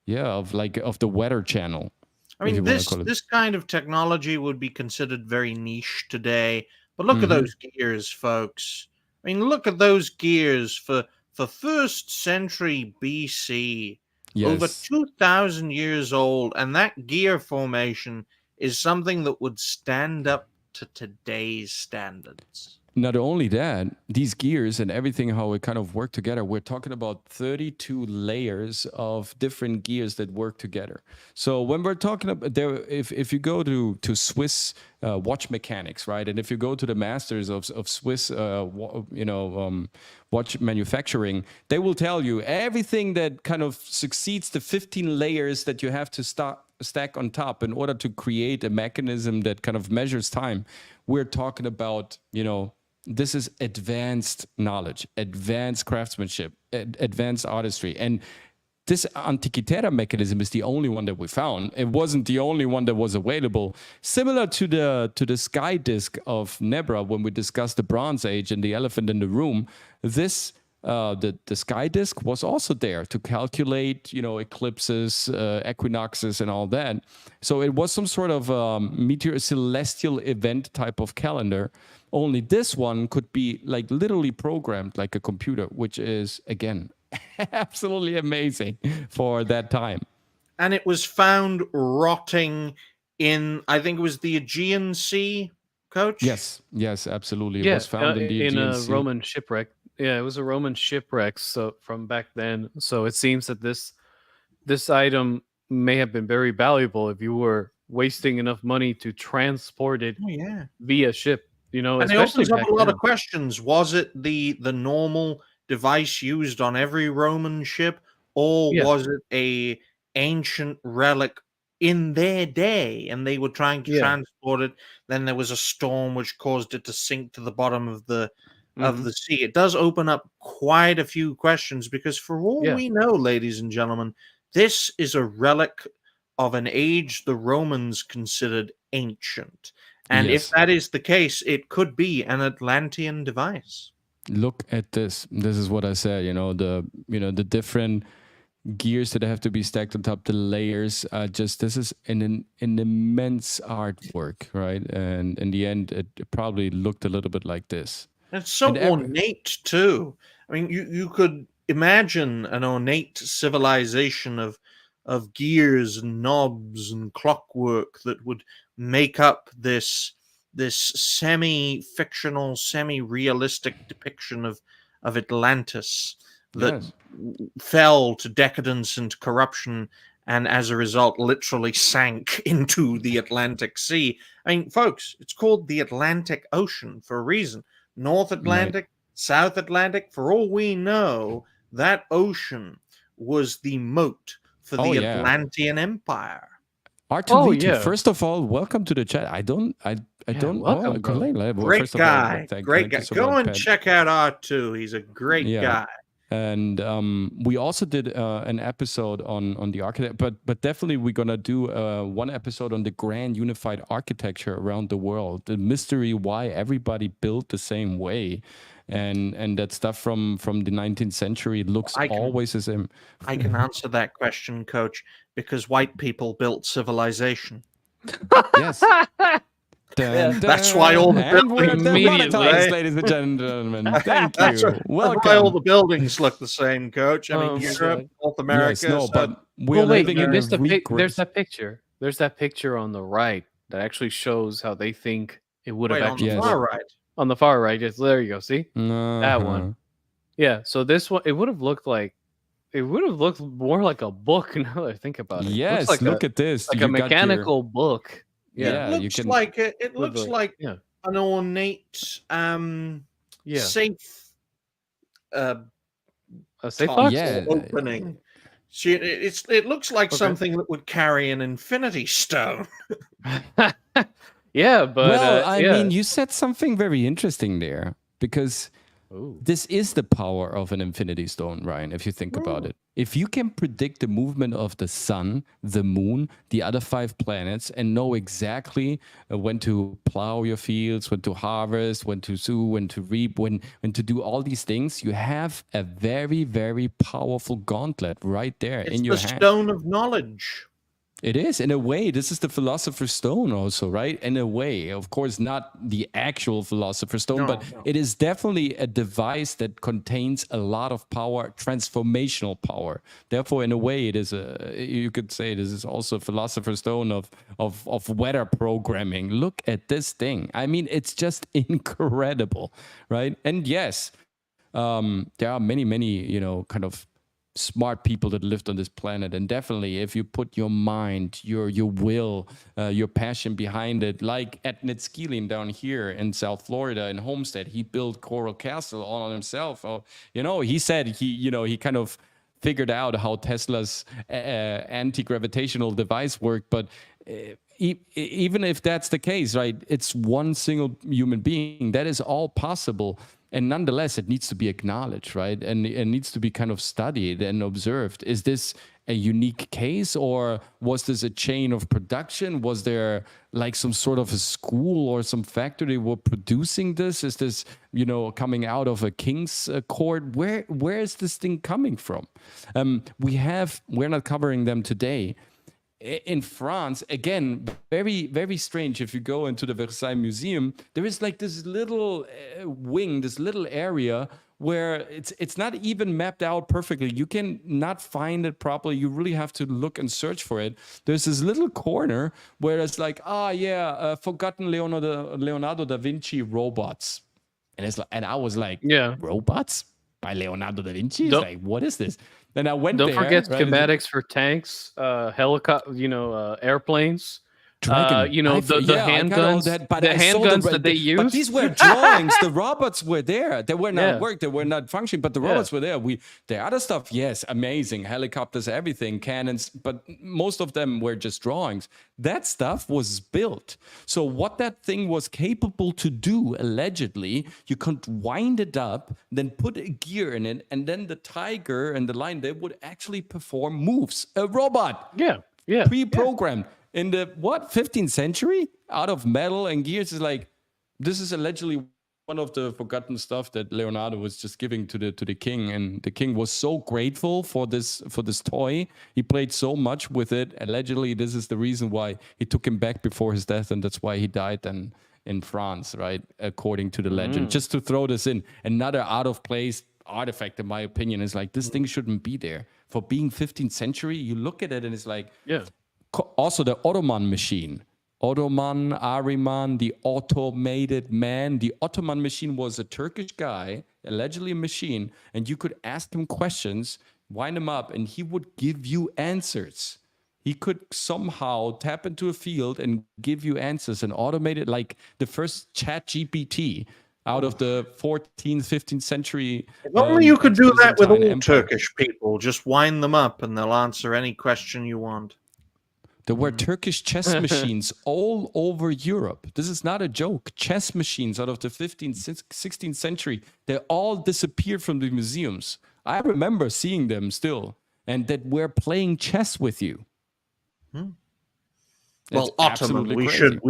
the Weather Channel. I mean, this kind of technology would be considered very niche today. But look at those gears, folks. I mean, look at those gears for 1st century BC, over 2,000 years old, and that gear formation is something that would stand up to today's standards. Not only that, these gears and everything, how it kind of work together, we're talking about 32 layers of different gears that work together. So when we're talking about there, if you go to Swiss watch mechanics, right, and if you go to the masters of Swiss, watch manufacturing, they will tell you everything that kind of succeeds the 15 layers that you have to stack on top in order to create a mechanism that kind of measures time. We're talking about, this is advanced knowledge, advanced craftsmanship, advanced artistry. And this Antikythera mechanism is the only one that we found. It wasn't the only one that was available. Similar to the sky disk of Nebra, when we discussed the Bronze Age and the elephant in the room, this the sky disk was also there to calculate, eclipses, equinoxes, and all that. So it was some sort of celestial event type of calendar. Only this one could be like literally programmed like a computer, which is, again, absolutely amazing for that time. And it was found rotting in, I think it was the Aegean Sea, Coach? Yes, absolutely. It was found in the Aegean Sea. Roman shipwreck. Yeah, it was a Roman shipwreck from back then. So it seems that this item may have been very valuable if you were wasting enough money to transport it via ship. And it opens up a lot of questions. Was it the normal device used on every Roman ship, or was it a ancient relic in their day, and they were trying to transport it? Then there was a storm which caused it to sink to the bottom of the sea. It does open up quite a few questions, because for all we know, ladies and gentlemen, this is a relic of an age the Romans considered ancient. And if that is the case, it could be an Atlantean device. Look at this. This is what I said, the different gears that have to be stacked on top, the layers. This is an immense artwork, right? And in the end, it probably looked a little bit like this. It's so ornate too. I mean, you could imagine an ornate civilization of gears and knobs and clockwork that would make up this semi-fictional, semi-realistic depiction of Atlantis that fell to decadence and corruption, and as a result literally sank into the Atlantic Sea. I mean, folks, it's called the Atlantic Ocean for a reason. North Atlantic, South Atlantic, for all we know, that ocean was the moat for the Atlantean Empire. R2V2, first of all, welcome to the chat. I don't welcome, great guy. Great guy. Go and check out R2. He's a great guy. And we also did an episode on the architect, but definitely we're gonna do one episode on the grand unified architecture around the world, the mystery why everybody built the same way, and that stuff from the 19th century looks always the same. I can answer that question, Coach, because white people built civilization. Yes. That's why all the buildings immediately, ladies and gentlemen. Thank you. That's why all the buildings look the same, Coach. I mean, Europe, North America. But we're living in there's that picture. There's that picture on the right that actually shows how they think it would have actually. On the far right. On the far right, yes. There you go. See that one. Yeah. So this one, it would have looked more like a book. Now that I think about it. Yes. Look at this. Like a mechanical book. Yeah, it looks like it looks like an ornate, safe Say top Fox? Yeah. opening. It looks like Okay. something that would carry an infinity stone. Yeah, but Well, I yeah. mean, you said something very interesting there because Ooh. this is the power of an infinity stone, Ryan, if you think about it. If you can predict the movement of the sun, the moon, the other 5 planets, and know exactly when to plow your fields, when to harvest, when to sow, when to reap, when to do all these things, you have a very, very powerful gauntlet right there It's in your the hand. stone of knowledge. It is, in a way. This is the Philosopher's Stone also, right? In a way. Of course, not the actual Philosopher's Stone, but it is definitely a device that contains a lot of power, transformational power. Therefore, in a way, it is you could say this is also a Philosopher's Stone of weather programming. Look at this thing. I mean, it's just incredible, right? And yes, there are many, kind of smart people that lived on this planet, and definitely if you put your mind, your will, your passion behind it, like Ednit Skeeling down here in South Florida in Homestead, he built Coral Castle all on himself. He said he kind of figured out how Tesla's anti-gravitational device worked, but even if that's the case, right, it's one single human being. That is all possible. And nonetheless, it needs to be acknowledged, right? And it needs to be kind of studied and observed. Is this a unique case, or was this a chain of production? Was there like some sort of a school or some factory were producing this? Is this, coming out of a king's court? Where is this thing coming from? We're not covering them today. In France, again, very, very strange. If you go into the Versailles Museum, there is like this little wing, this little area where it's not even mapped out perfectly. You can not find it properly. You really have to look and search for it. There's this little corner where it's like, forgotten Leonardo da Vinci robots. And I was like, Yeah. robots by Leonardo da Vinci? It's like, what is this? Then I went Don't there. forget right? schematics for tanks, helicopter, airplanes. Dragon. The handguns, that they use. But these were drawings. The robots were there. They were not worked. They were not functioning. But the robots were there. The other stuff, yes, amazing. Helicopters, everything, cannons. But most of them were just drawings. That stuff was built. So what that thing was capable to do, allegedly, you could wind it up, then put a gear in it, and then the tiger and the lion, they would actually perform moves. A robot. Yeah. Pre-programmed. In the 15th century, out of metal and gears, is like, this is allegedly one of the forgotten stuff that Leonardo was just giving to the king, and the king was so grateful for this toy. He played so much with it. Allegedly, this is the reason why he took him back before his death, and that's why he died then in France, right? According to the legend. Just to throw this in, another out of place artifact, in my opinion, is like, this thing shouldn't be there. For being 15th century, you look at it and it's like, also the Ottoman machine. Ahriman, the automated man. The Ottoman machine was a Turkish guy, allegedly a machine, and you could ask him questions, wind him up, and he would give you answers. He could somehow tap into a field and give you answers, and automated, like the first chat GPT out of the 14th, 15th century. If only you could do that with all Turkish people. Just wind them up and they'll answer any question you want. There were Turkish chess machines all over Europe. This is not a joke. Chess machines out of the 15th, 16th century, they all disappeared from the museums. I remember seeing them still, and that were playing chess with you. Well, Ottoman, we should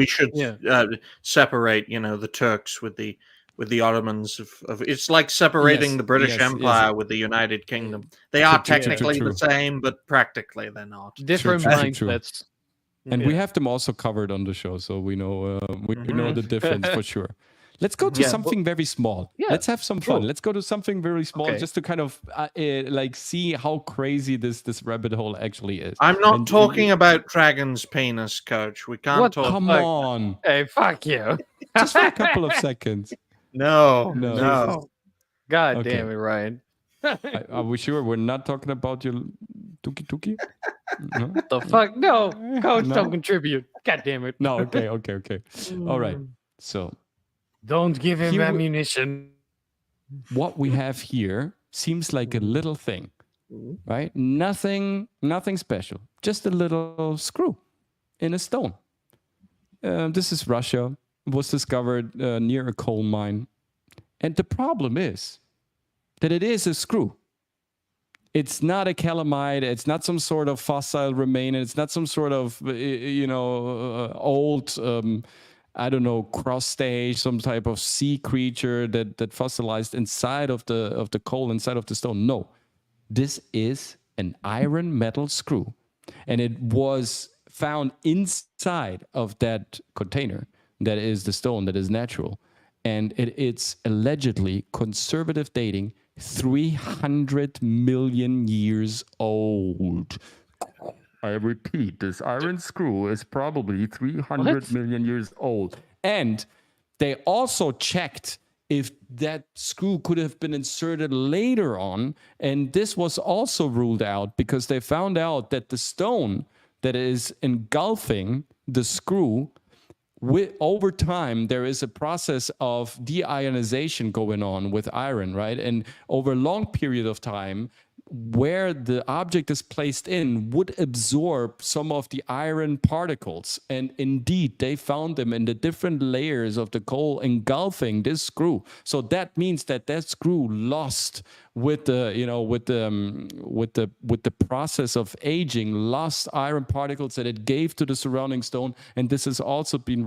separate, the Turks with the Ottomans. It's like separating the British Empire with the United Kingdom. They are technically the same, but practically they're not. Different mindsets. And we have them also covered on the show, so we know we know the difference for sure. Let's go to something very small. Let's have some fun. Let's go to something very small, just to kind of see how crazy this rabbit hole actually is. I'm not talking about Dragon's penis, Coach. We can't talk. Come on. Hey, fuck you. Just for a couple of seconds. No. God damn it, Ryan. Are we sure we're not talking about your Tuki? No? What the fuck? No. Coach, don't contribute. God damn it. No, okay. All right. So don't give him ammunition. what we have here seems like a little thing, right? Nothing special, just a little screw in a stone. This is Russia. It was discovered near a coal mine. And the problem is that it is a screw. It's not a calamite. It's not some sort of fossil remain. It's not some sort of, old, I don't know, cross-stage, some type of sea creature that fossilized inside of the coal, inside of the stone. No, this is an iron metal screw. And it was found inside of that container that is the stone, that is natural. And it's allegedly, conservative dating, 300 million years old. I repeat, this iron screw is probably 300 million years old. And they also checked if that screw could have been inserted later on. And this was also ruled out because they found out that the stone that is engulfing the screw, over time, there is a process of deionization going on with iron, right? And over a long period of time, where the object is placed in would absorb some of the iron particles. And indeed, they found them in the different layers of the coal engulfing this screw. So that means that screw lost with the, with the process of aging, lost iron particles that it gave to the surrounding stone. And this has also been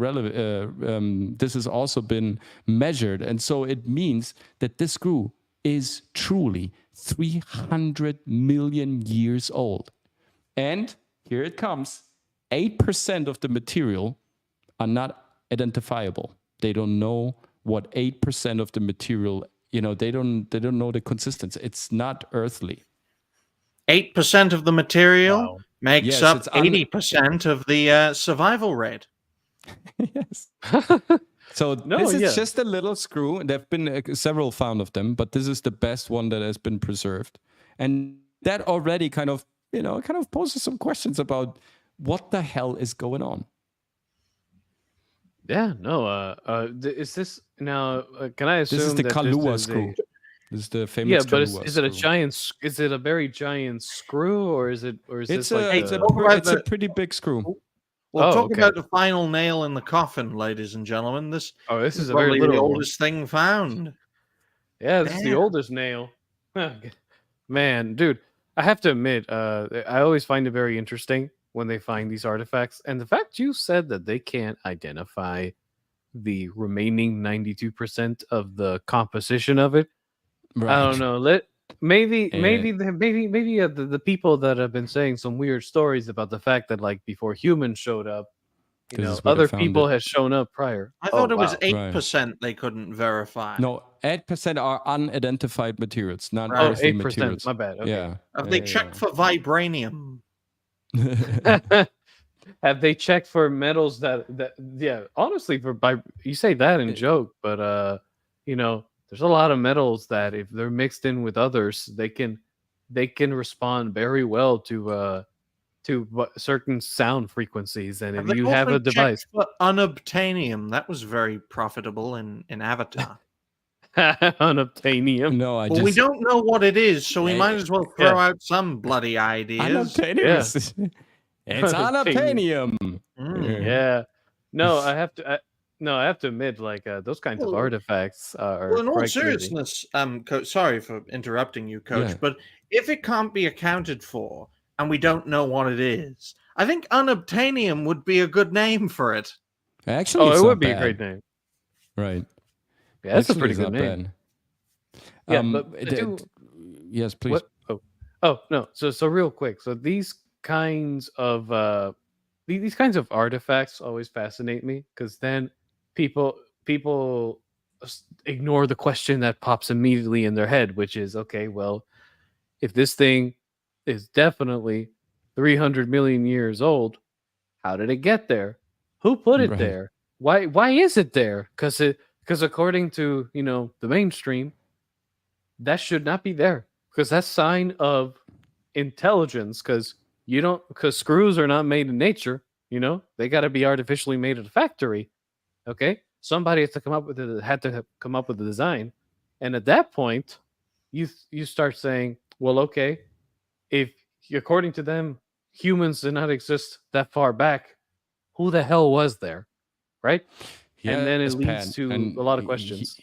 this has also been measured. And so it means that this screw is truly 300 million years old. And here it comes. 8% of the material are not identifiable. They don't know what 8% of the material, they don't know the consistency. It's not earthly. 8% of the material makes up 80% of the survival rate. Yes. So this is just a little screw. There have been several found of them, but this is the best one that has been preserved. And that already kind of poses some questions about what the hell is going on. Yeah, no. Is this now? Can I assume this is the Kahlua screw? This is the famous. Yeah, but is it a giant? Is it a very giant screw, or is it? Or is it's this it's a pretty big screw. We'll talk about the final nail in the coffin, ladies and gentlemen. This is probably the oldest thing found. Yeah, this is the oldest nail. Man, dude, I have to admit, I always find it very interesting when they find these artifacts. And the fact you said that they can't identify the remaining 92% of the composition of it, right. I don't know. Maybe the people that have been saying some weird stories about the fact that like before humans showed up, other people had shown up prior. I thought it was 8% they couldn't verify. No, 8% are unidentified materials, not earthly 8%. Materials. My bad. Okay. Yeah. Have they checked for vibranium? Have they checked for metals that honestly, you say that in joke, but there's a lot of metals that if they're mixed in with others, they can respond very well to certain sound frequencies. And if you have a device for unobtainium, that was very profitable in Avatar. Unobtainium. No, we don't know what it is, so we might as well throw out some bloody ideas. Unobtainium. Yeah. It's unobtainium. Yeah. No, I have to admit, like those kinds of artifacts are. Well, in all seriousness, Coach, sorry for interrupting you, Coach, but if it can't be accounted for and we don't know what it is, I think unobtainium would be a good name for it. Actually, it would be a great name. Right. Yeah, that's a pretty good name. Yes, please. What? Oh no. So real quick. So these kinds of artifacts always fascinate me because then people ignore the question that pops immediately in their head, which is, okay, well, if this thing is definitely 300 million years old, how did it get there? Who put it there? Why is it there? Because according to the mainstream, that should not be there because that's sign of intelligence. Because screws are not made in nature. They got to be artificially made at a factory. Okay, somebody had to come up with a design. And at that point, you start saying, well, okay, if according to them, humans did not exist that far back, who the hell was there, right? And then it Yes, leads Pat. to And a lot of questions.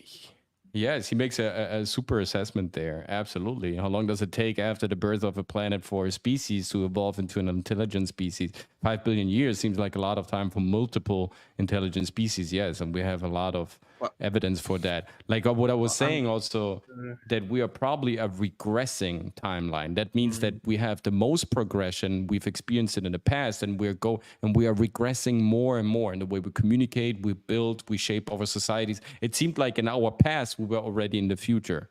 yes, he makes a super assessment there. Absolutely. How long does it take after the birth of a planet for a species to evolve into an intelligent species? 5 billion years seems like a lot of time for multiple intelligent species. Yes, and we have a lot of evidence for that. Like what I was saying also, that we are probably a regressing timeline. That means that we have the most progression we've experienced it in the past, and we are regressing more and more in the way we communicate, we build, we shape our societies. It seemed like in our past we were already in the future.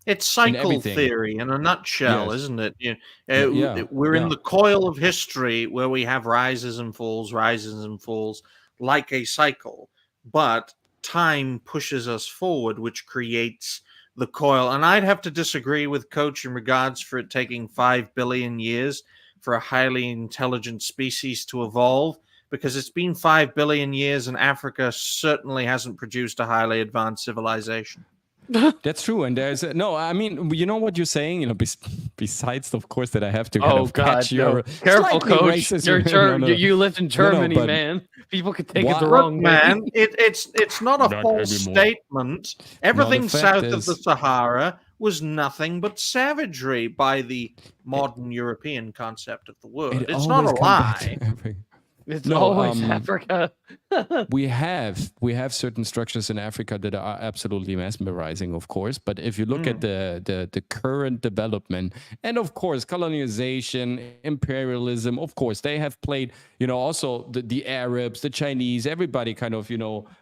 It's cycle everything. theory in a nutshell, Yes. isn't it? Yeah, We're in yeah. the coil of history where we have rises and falls, like a cycle. But time pushes us forward, which creates the coil. And I'd have to disagree with Coach in regards for it taking 5 billion years for a highly intelligent species to evolve, because it's been 5 billion years and Africa certainly hasn't produced a highly advanced civilization. That's true, and there's no. I mean, you know what you're saying. You know, besides, of course, that I have to kind of catch your careful, Coach. racist, you lived in Germany, man. People could take it the Look, wrong man, way. It's not a false statement. Everything south of the Sahara was nothing but savagery by the modern European concept of the word. It's not a lie. It's always Africa. we have certain structures in Africa that are absolutely mesmerizing, of course. But if you look at the current development, and of course colonization, imperialism, of course they have played. You know, also the Arabs, the Chinese, everybody kind of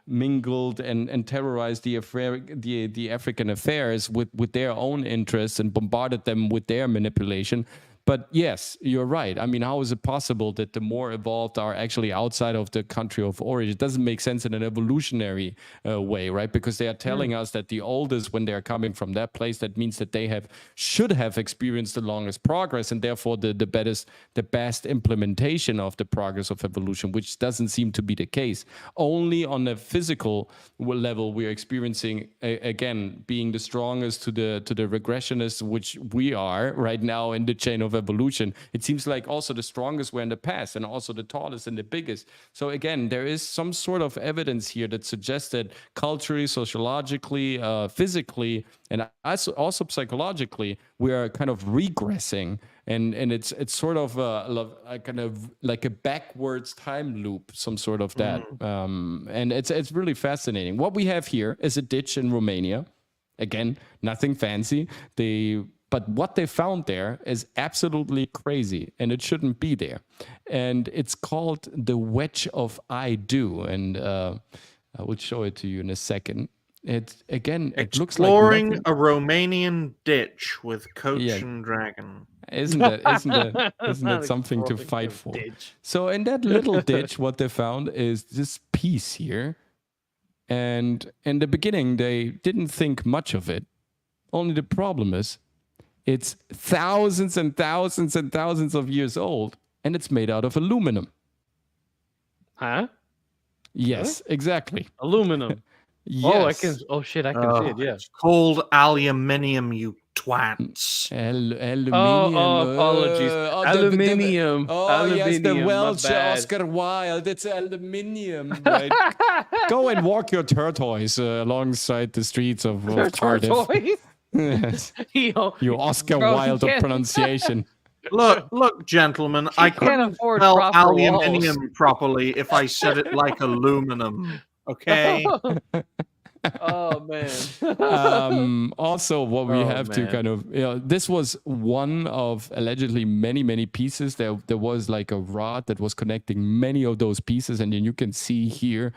mingled and terrorized the African affairs with their own interests and bombarded them with their manipulation. But yes, you're right. I mean, how is it possible that the more evolved are actually outside of the country of origin? It doesn't make sense in an evolutionary way, right? Because they are telling us that the oldest, when they're coming from that place, that means that they should have experienced the longest progress, and therefore the best implementation of the progress of evolution, which doesn't seem to be the case. Only on a physical level, we are experiencing again being the strongest to the regressionists, which we are right now in the chain of evolution. It seems like also the strongest were in the past, and also the tallest and the biggest. So again, there is some sort of evidence here that suggests that culturally, sociologically, physically, and also psychologically, we are kind of regressing, and it's sort of kind of like a backwards time loop, some sort of that. And it's really fascinating. What we have here is a ditch in Romania. Again, nothing fancy. But what they found there is absolutely crazy, and it shouldn't be there. And it's called the Wedge of I Do, and I will show it to you in a second. It looks like exploring a Romanian ditch with Coach and Dragon. Isn't that something to fight for? Ditch. So in that little ditch, what they found is this piece here. And in the beginning, they didn't think much of it. Only the problem is, it's thousands and thousands and thousands of years old, and it's made out of aluminum. Huh? Yes, exactly. Aluminum. Yes. I can see it, yeah. It's called aluminium, you twats. Aluminium. Apologies. Aluminium. Yes, the Aluminium, Welsh Oscar Wilde. It's aluminium, right? Go and walk your tortoise alongside the streets of Cardiff. Tortoise? Yes. You Oscar Wilde of pronunciation. Look, gentlemen, I couldn't spell aluminium properly if I said it like aluminum. Okay. Oh man. Also, what we have to kind of, this was one of allegedly many pieces. There was like a rod that was connecting many of those pieces, and then you can see here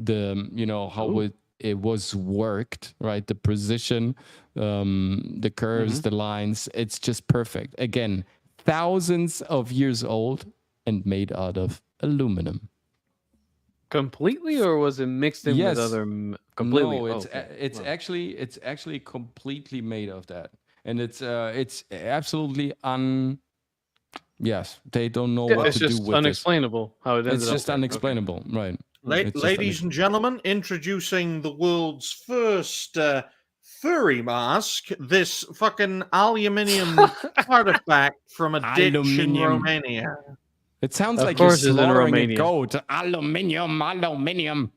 how it was worked, right? The precision, the curves, the lines. It's just perfect. Again, thousands of years old and made out of aluminum. Completely, or was it mixed in with other? Completely. No, it's actually completely made of that, and it's absolutely Yes, they don't know what to do with it. It's just unexplainable how it ended up. It's just unexplainable, right? Ladies and gentlemen, introducing the world's first furry mask, this fucking aluminium artifact from a ditch in Aluminium. Romania. It sounds Of like you're course it's in slaughtering a Romania. goat. Aluminium.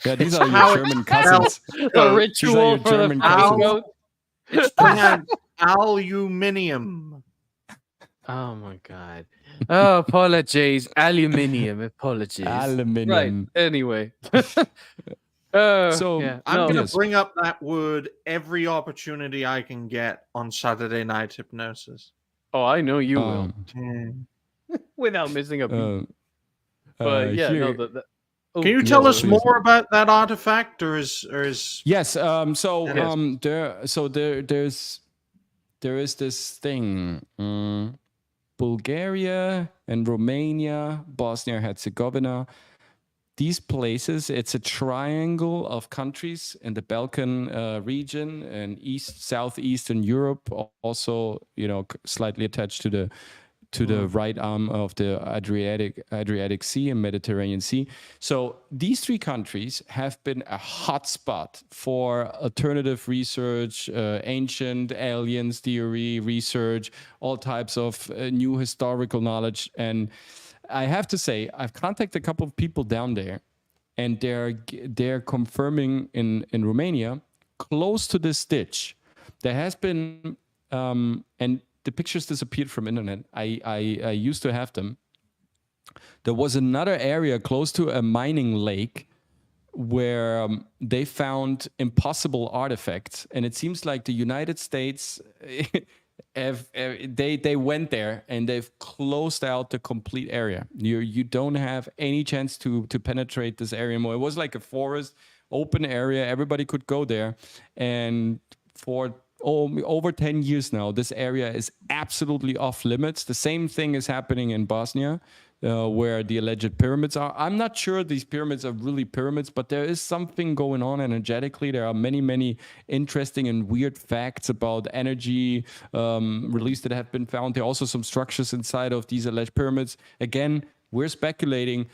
Yeah, these It's are how your it's German spelled. cousins. The So, your ritual for the German fucking cousins. goat. It's pronounced aluminium. Oh my god. Oh, apologies. Aluminium. Apologies. Aluminium. Right. Anyway. So, yeah. I'm No. going Yes. to bring up that word every opportunity I can get on Saturday Night Hypnosis. Oh, I know you will. Without missing a beat. But yeah, here- no. Oh, Can you tell no, us please. more about that artifact, or is Yes. There is this thing. Bulgaria and Romania, Bosnia Herzegovina. These places, it's a triangle of countries in the Balkan region and southeastern Europe, also, slightly attached to the right arm of the Adriatic Sea and Mediterranean Sea. So these three countries have been a hotspot for alternative research, ancient aliens theory research, all types of new historical knowledge. And I have to say, I've contacted a couple of people down there, and they're confirming in Romania, close to this ditch, there has been and the pictures disappeared from internet. I used to have them. There was another area close to a mining lake where they found impossible artifacts, and it seems like the United States they went there and they've closed out the complete area. You don't have any chance to penetrate this area more. It was like a forest, open area. Everybody could go there, and for over 10 years now, this area is absolutely off limits. The same thing is happening in Bosnia, where the alleged pyramids are. I'm not sure these pyramids are really pyramids, but there is something going on energetically. There are many, many interesting and weird facts about energy release that have been found. There are also some structures inside of these alleged pyramids. Again, we're speculating,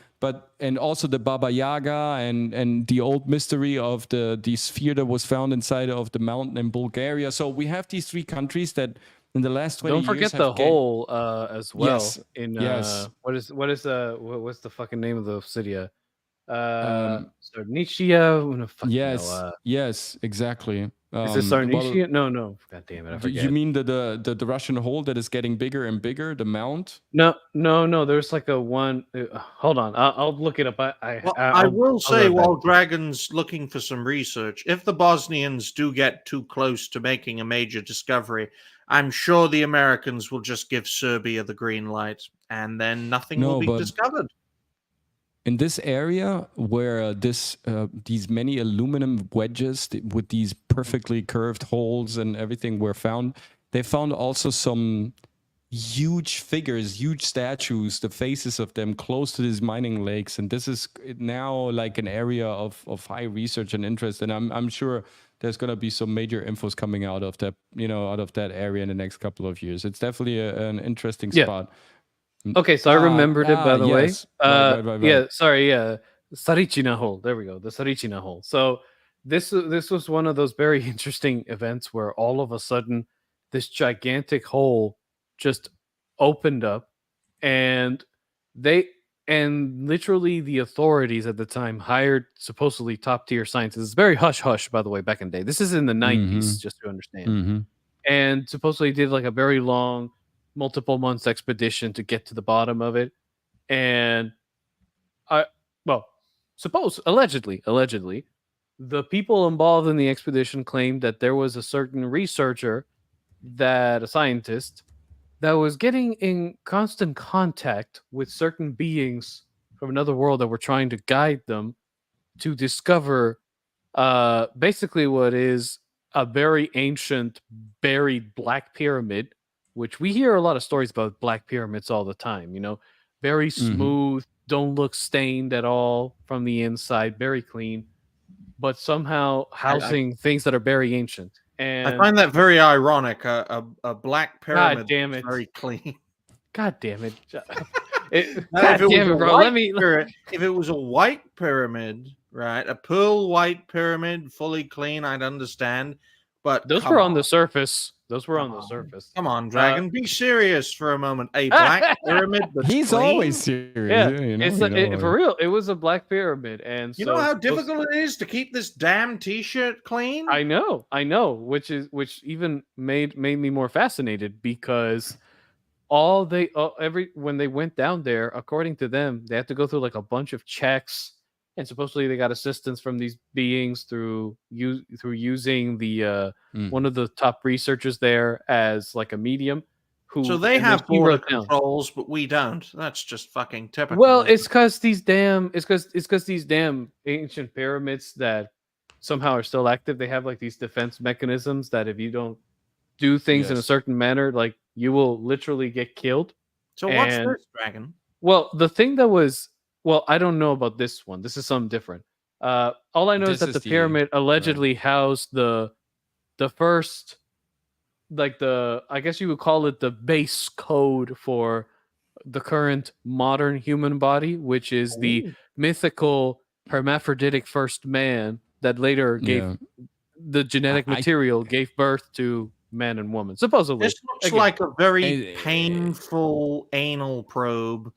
and also the Baba Yaga and the old mystery of the sphere that was found inside of the mountain in Bulgaria. So we have these three countries that in the last 20 Don't years forget have the hole as well. Yes. In Yes. what's the fucking name of the city? Sarnicia. Yes, exactly. Is it Sarnicia? No. God damn it, I forget. You mean the Russian hole that is getting bigger and bigger, the mount? No. There's like a one. Hold on, I'll look it up. I will say, while Dragon's looking for some research, if the Bosnians do get too close to making a major discovery, I'm sure the Americans will just give Serbia the green light, and then nothing will be discovered. In this area where these many aluminum wedges with these perfectly curved holes and everything were found, they found also some huge figures, huge statues, the faces of them close to these mining lakes. And this is now like an area of high research and interest. And I'm sure there's going to be some major infos coming out of that, out of that area in the next couple of years. It's definitely an interesting spot. Okay, so I remembered it, by the way. Right. Yeah, sorry, Saricina hole. There we go, the Saricina hole. So this was one of those very interesting events where all of a sudden this gigantic hole just opened up, and literally the authorities at the time hired supposedly top tier scientists. It's very hush hush, by the way, back in the day. This is in the 90s, just to understand. And supposedly did like a very long, multiple months expedition to get to the bottom of it. And allegedly, the people involved in the expedition claimed that there was a certain researcher, a scientist, that was getting in constant contact with certain beings from another world that were trying to guide them to discover basically what is a very ancient buried black pyramid, which we hear a lot of stories about black pyramids all the time, very smooth, don't look stained at all from the inside, very clean, but somehow housing things that are very ancient. And I find that very ironic. A black pyramid, God damn it, very clean. God damn it! If it was a white pyramid, right, a pearl white pyramid, fully clean, I'd understand. But those were on the surface. Those were on the surface. Come on, Dragon. Be serious for a moment. A black pyramid that's He's clean? always serious. Yeah, for real. It was a black pyramid, and you know how difficult it is to keep this damn T-shirt clean. I know, which even made me more fascinated because when they went down there, according to them, they had to go through like a bunch of checks, and supposedly they got assistance from these beings through using the one of the top researchers there as like a medium. So they have border controls, but we don't. That's just fucking typical. Well, it's because these damn ancient pyramids that somehow are still active. They have like these defense mechanisms that if you don't do things in a certain manner, like you will literally get killed. So what's this, Dragon? Well, the thing that was I don't know about this one. This is something different. All I know is that the pyramid allegedly housed the first, like I guess you would call it the base code for the current modern human body, which is the mythical hermaphroditic first man that later gave the genetic material, gave birth to man and woman, supposedly. This looks like a very painful anal probe.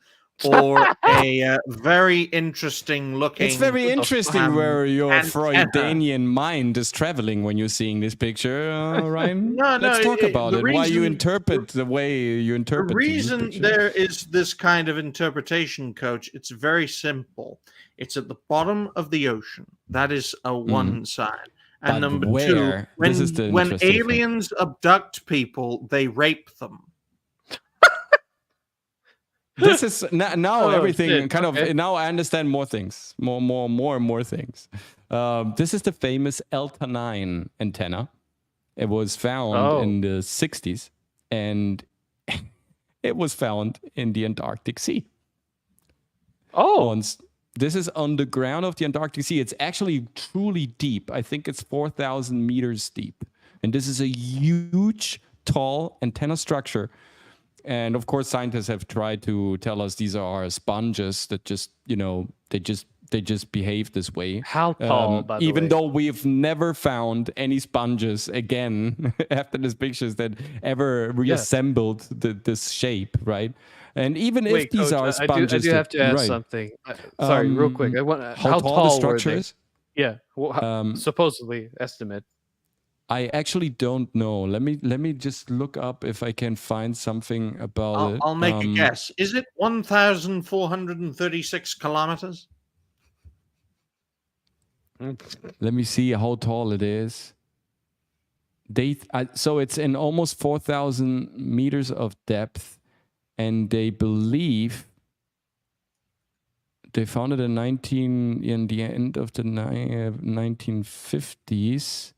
Or a very interesting looking. It's very interesting where your Freudian mind is traveling when you're seeing this picture, Ryan. Let's talk about it. Why you interpret the way you interpret. The reason there is this kind of interpretation, Coach, it's very simple. It's at the bottom of the ocean. That is one side. And but number two, when aliens abduct people, they rape them. This is now everything kind of now I understand more things, more things. This is the famous PATANè antenna. It was found in the 60s, and it was found in the Antarctic Sea. This is on the ground of the Antarctic Sea. It's actually truly deep. I think it's 4,000 meters deep, and this is a huge, tall antenna structure. And of course, scientists have tried to tell us these are sponges that just, they just behave this way. How tall, by the way? Even though we've never found any sponges again after these pictures that ever reassembled this shape, right? And even if these are sponges, I do have to ask something. Sorry, real quick. How tall the structure is? Yeah, supposedly estimate. I actually don't know. Let me just look up if I can find something about it. I'll make a guess. Is it 1,436 kilometers? Let me see how tall it is. So it's in almost 4,000 meters of depth, and they believe they found it in the end of the 1950s.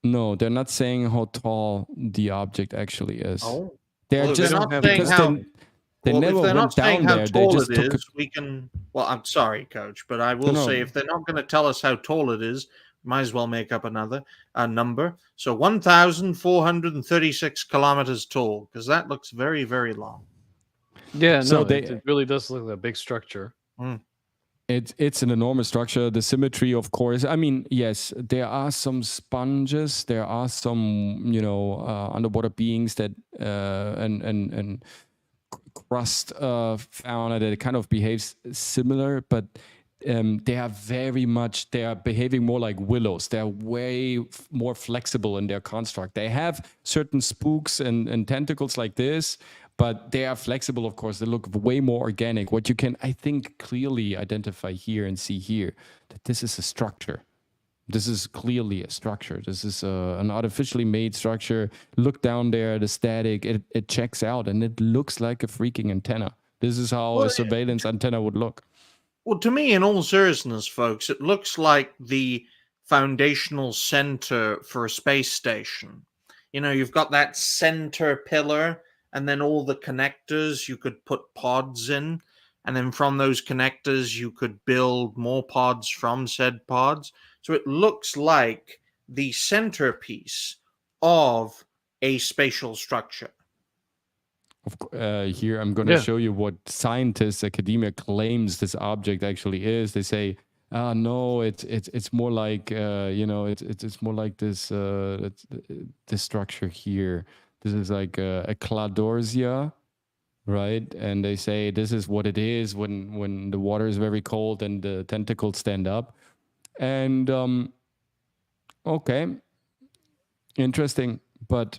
No, they're not saying how tall the object actually is. Oh, they're just not saying how. They never went down there. They just took it. We can. Well, I'm sorry, Coach, but I will say if they're not going to tell us how tall it is, might as well make up a number. So 1,436 kilometers tall, because that looks very, very long. Yeah, so it really does look like a big structure. It's an enormous structure. The symmetry, of course. I mean, yes, there are some sponges. There are some, underwater beings that and crust fauna that kind of behaves similar, but they are behaving more like willows. They're way more flexible in their construct. They have certain spooks and tentacles like this, but they are flexible, of course. They look way more organic. What you can, I think, clearly identify here and see here, that this is a structure. This is clearly a structure. This is an artificially made structure. Look down there, the static, it checks out, and it looks like a freaking antenna. This is how a surveillance antenna would look. Well, to me, in all seriousness, folks, it looks like the foundational center for a space station. You've got that center pillar, and then all the connectors you could put pods in. And then from those connectors, you could build more pods from said pods. So it looks like the centerpiece of a spatial structure. Here, I'm going to show you what scientists, academia claims this object actually is. They say No, it's more like it's more like this structure here. This is like a cladorsia, right? And they say this is what it is when the water is very cold and the tentacles stand up. And okay, interesting. But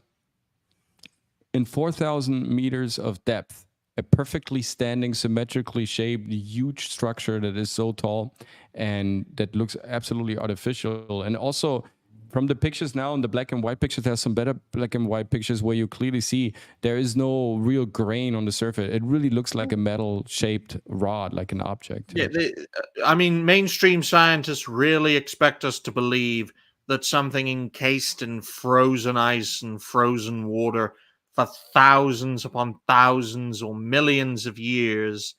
in 4,000 meters of depth, a perfectly standing, symmetrically shaped, huge structure that is so tall and that looks absolutely artificial. And also, from the pictures now, in the black and white pictures, there's some better black and white pictures where you clearly see there is no real grain on the surface. It really looks like a metal-shaped rod, like an object. Yeah, I mean, mainstream scientists really expect us to believe that something encased in frozen ice and frozen water for thousands upon thousands or millions of years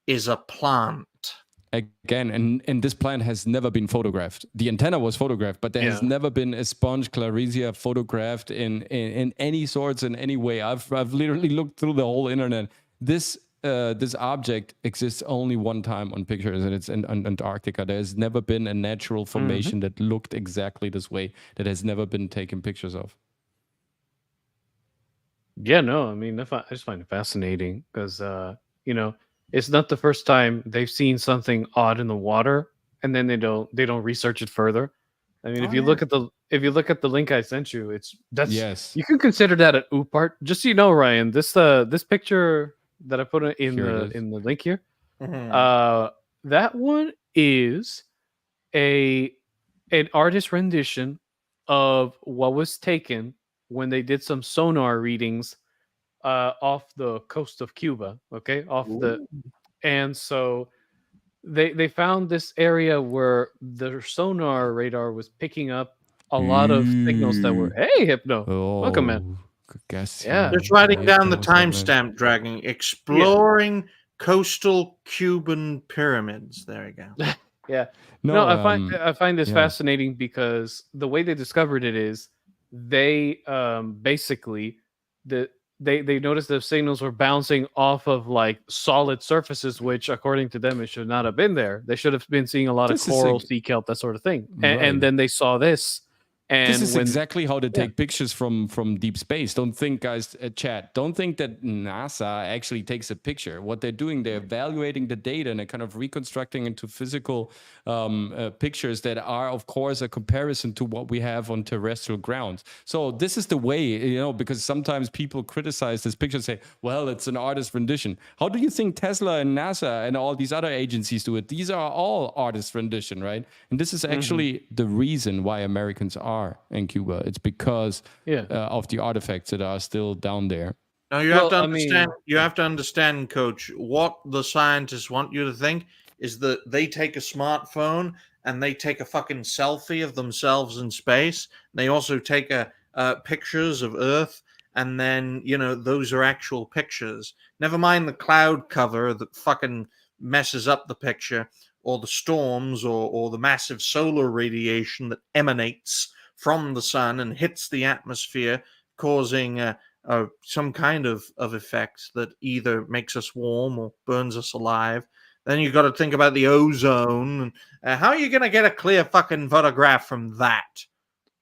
is a plant. Again, and this plant has never been photographed. The antenna was photographed, but there has never been a sponge clarisia photographed in any sorts, in any way. I've literally looked through the whole internet. This object exists only one time on pictures, and it's in Antarctica. There's never been a natural formation that looked exactly this way, that has never been taken pictures of. Yeah, no, I mean, I just find it fascinating because, it's not the first time they've seen something odd in the water, and then they don't research it further. I mean, if you look at the link I sent you, Yes. You can consider that an OOP art. Just so you know, Ryan, this picture that I put in the link here, that one is an artist rendition of what was taken when they did some sonar readings off the coast of Cuba. Okay, and so they found this area where the sonar radar was picking up a lot of signals that were, hey, Hypno, welcome, man. Just writing down the timestamp, Dragon, exploring coastal Cuban pyramids. There you go. Yeah. No, I find this fascinating because the way they discovered it is they basically they noticed the signals were bouncing off of like solid surfaces, which according to them it should not have been there. They should have been seeing a lot of coral, sea kelp, that sort of thing. And then they saw this. And this is exactly how they take pictures from deep space. Don't think, guys, chat, don't think that NASA actually takes a picture. What they're doing, they're evaluating the data and they're kind of reconstructing into physical pictures that are, of course, a comparison to what we have on terrestrial grounds. So this is the way, because sometimes people criticize this picture and say, well, it's an artist rendition. How do you think Tesla and NASA and all these other agencies do it? These are all artist rendition, right? And this is actually the reason why Americans are in Cuba. It's because of the artifacts that are still down there. Now you have to understand. You have to understand, Coach. What the scientists want you to think is that they take a smartphone and they take a fucking selfie of themselves in space. They also take pictures of Earth, and then those are actual pictures. Never mind the cloud cover that fucking messes up the picture, or the storms, or the massive solar radiation that emanates from the sun and hits the atmosphere, causing some kind of effect that either makes us warm or burns us alive. Then you've got to think about the ozone. How are you going to get a clear fucking photograph from that?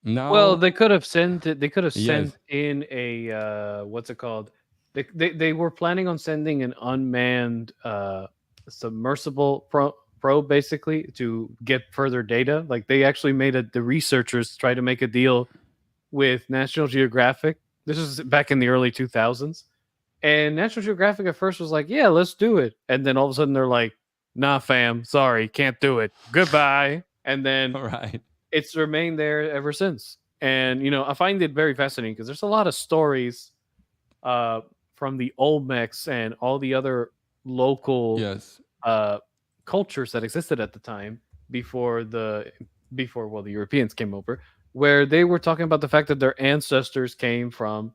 No. Well, they could have sent it. They could have sent in a what's it called? They were planning on sending an unmanned submersible probe basically to get further data. Like they actually made the researchers try to make a deal with National Geographic. This was back in the early 2000s, and National Geographic at first was like, "Yeah, let's do it," and then all of a sudden they're like, "Nah, fam, sorry, can't do it. Goodbye." And then it's remained there ever since. And I find it very fascinating because there's a lot of stories from the Olmecs and all the other local cultures that existed at the time before the Europeans came over, where they were talking about the fact that their ancestors came from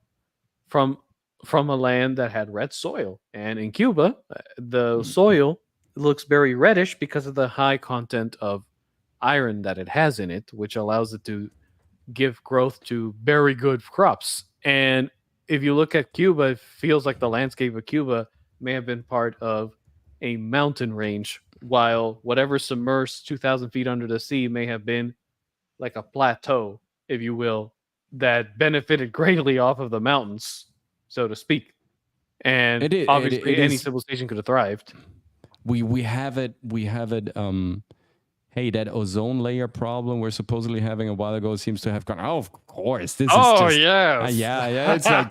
a land that had red soil. And in Cuba, the soil looks very reddish because of the high content of iron that it has in it, which allows it to give growth to very good crops. And if you look at Cuba, it feels like the landscape of Cuba may have been part of a mountain range while whatever submersed 2,000 feet under the sea may have been like a plateau, if you will, that benefited greatly off of the mountains, so to speak. And obviously, any civilization could have thrived. We have it. Hey, that ozone layer problem we're supposedly having a while ago seems to have gone. Oh, of course. This is just. Yes. Yeah. It's like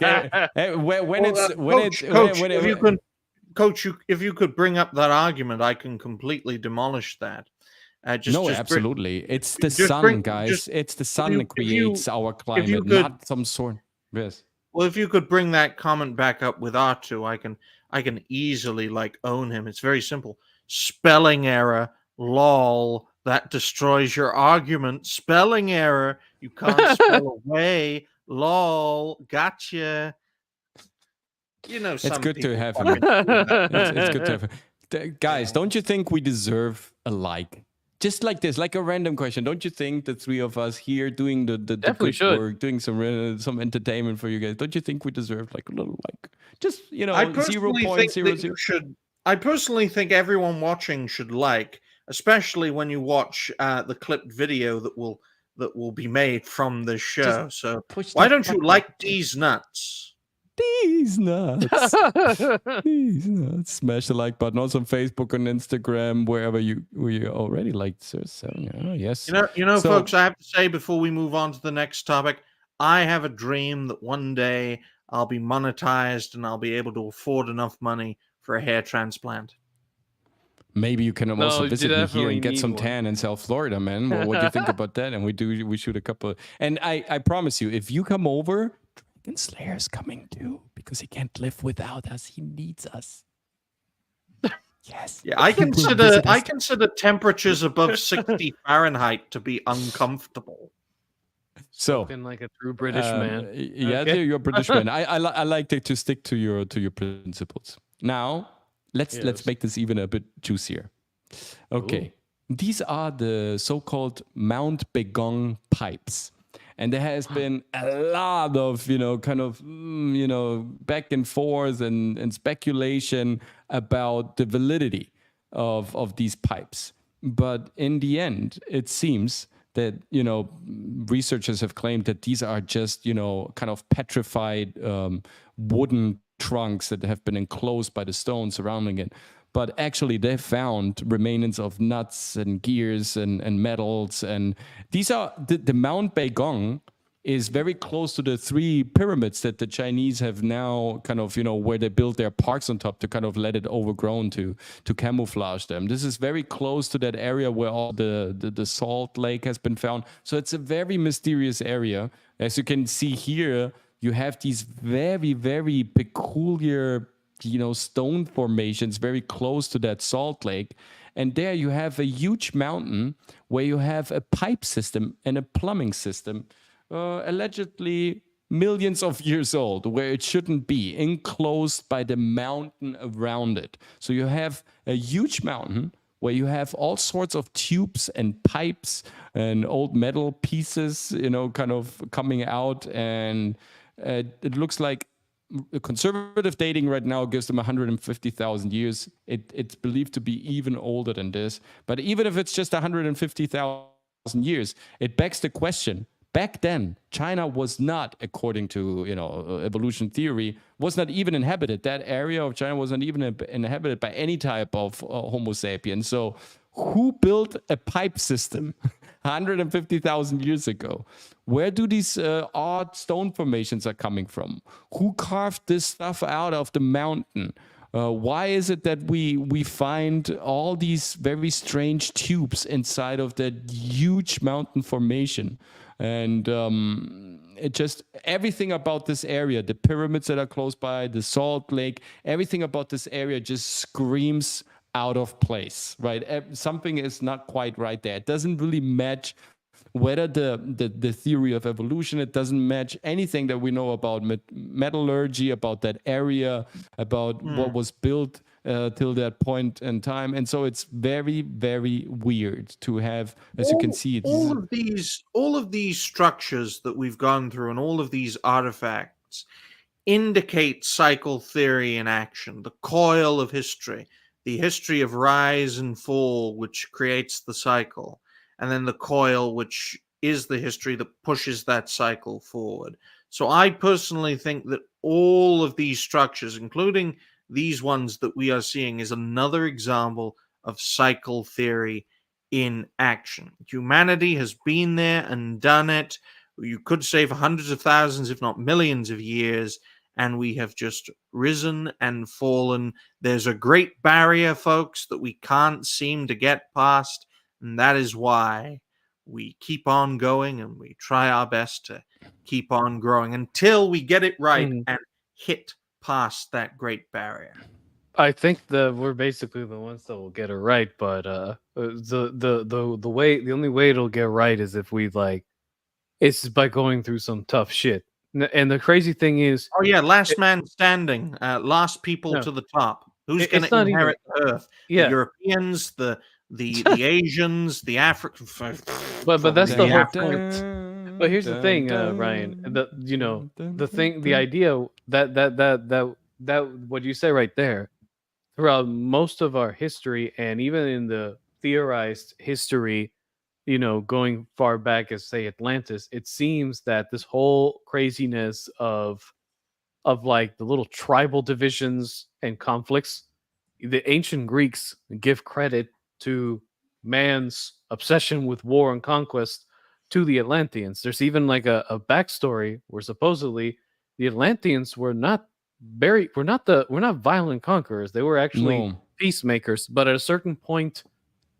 Coach, if you could bring up that argument, I can completely demolish that. Absolutely. It's the sun, guys. It's the sun that creates our climate, not some sort. Yes. Well, if you could bring that comment back up with R2, I can easily own him. It's very simple. Spelling error. Lol, that destroys your argument. Spelling error. You can't spell away. Lol, gotcha. It's good to have him. It's good to have him. Guys, don't you think we deserve a like? Just like this, like a random question. Don't you think the three of us here doing the good work, doing some entertainment for you guys, don't you think we deserve like a little like? Just, 0.00. I personally think everyone watching should like, especially when you watch the clipped video that will be made from this show. So why don't you like these nuts? These nuts. These nuts. Smash the like button also on Facebook and Instagram, wherever we already liked. So yes. Folks, I have to say before we move on to the next topic, I have a dream that one day I'll be monetized and I'll be able to afford enough money for a hair transplant. Maybe you can also visit me here and get some tan in South Florida, man. Well, what do you think about that? And we shoot a couple. And I promise you, if you come over, Dragon Slayer's coming too, because he can't live without us. He needs us. Yes. Yeah, I consider temperatures above 60 Fahrenheit to be uncomfortable. So, like a true British man. Yeah, okay. You're a British man. I like to stick to your principles. Now, let's make this even a bit juicier. Okay. Ooh. These are the so-called Mount Begong pipes. And there has been a lot of, back and forth and speculation about the validity of these pipes. But in the end, it seems that, researchers have claimed that these are just, kind of petrified wooden trunks that have been enclosed by the stone surrounding it. But actually, they found remains of nuts and gears and metals. And these are the Mount Begong is very close to the 3 pyramids that the Chinese have now kind of, where they built their parks on top to kind of let it overgrown to camouflage them. This is very close to that area where all the salt lake has been found. So it's a very mysterious area. As you can see here, you have these very, very peculiar stone formations very close to that salt lake. And there you have a huge mountain where you have a pipe system and a plumbing system, allegedly millions of years old, where it shouldn't be, enclosed by the mountain around it. So you have a huge mountain where you have all sorts of tubes and pipes and old metal pieces, kind of coming out. And it looks like conservative dating right now gives them 150,000 years. It's believed to be even older than this. But even if it's just 150,000 years, it begs the question. Back then, China was not, according to evolution theory, was not even inhabited. That area of China was not even inhabited by any type of Homo sapiens. So who built a pipe system 150,000 years ago? Where do these odd stone formations are coming from? Who carved this stuff out of the mountain? Why is it that we find all these very strange tubes inside of that huge mountain formation? And it just, everything about this area, the pyramids that are close by, the salt lake, everything about this area just screams out of place, right? Something is not quite right there. It doesn't really match whether the theory of evolution, it doesn't match anything that we know about metallurgy, about that area, about what was built till that point in time. And so it's very, very weird to have, as you can see, all of these structures that we've gone through and all of these artifacts indicate cycle theory in action, the coil of history. the history of rise and fall, which creates the cycle, and then the coil, which is the history that pushes that cycle forward. So I personally think that all of these structures, including these ones that we are seeing, is another example of cycle theory in action. Humanity has been there and done it. You could say for hundreds of thousands, if not millions of years, and we have just risen and fallen. There's a great barrier, folks, that we can't seem to get past, and that is why we keep on going and we try our best to keep on growing until we get it right and hit past that great barrier. I think that we're basically the ones that will get it right, but the only way it'll get right is if we it's by going through some tough shit. And the crazy thing is, oh yeah, last man standing, last people to the top. Who's going to inherit the earth? Yeah. The Europeans, the Asians, the Africans. But that's the whole point. But here's the thing, Ryan. The idea that what you say right there, throughout most of our history, and even in the theorized history, going far back as say Atlantis, it seems that this whole craziness of like the little tribal divisions and conflicts, the ancient Greeks give credit to man's obsession with war and conquest to the Atlanteans. There's even like a backstory where supposedly the Atlanteans were not violent conquerors. They were actually peacemakers, but at a certain point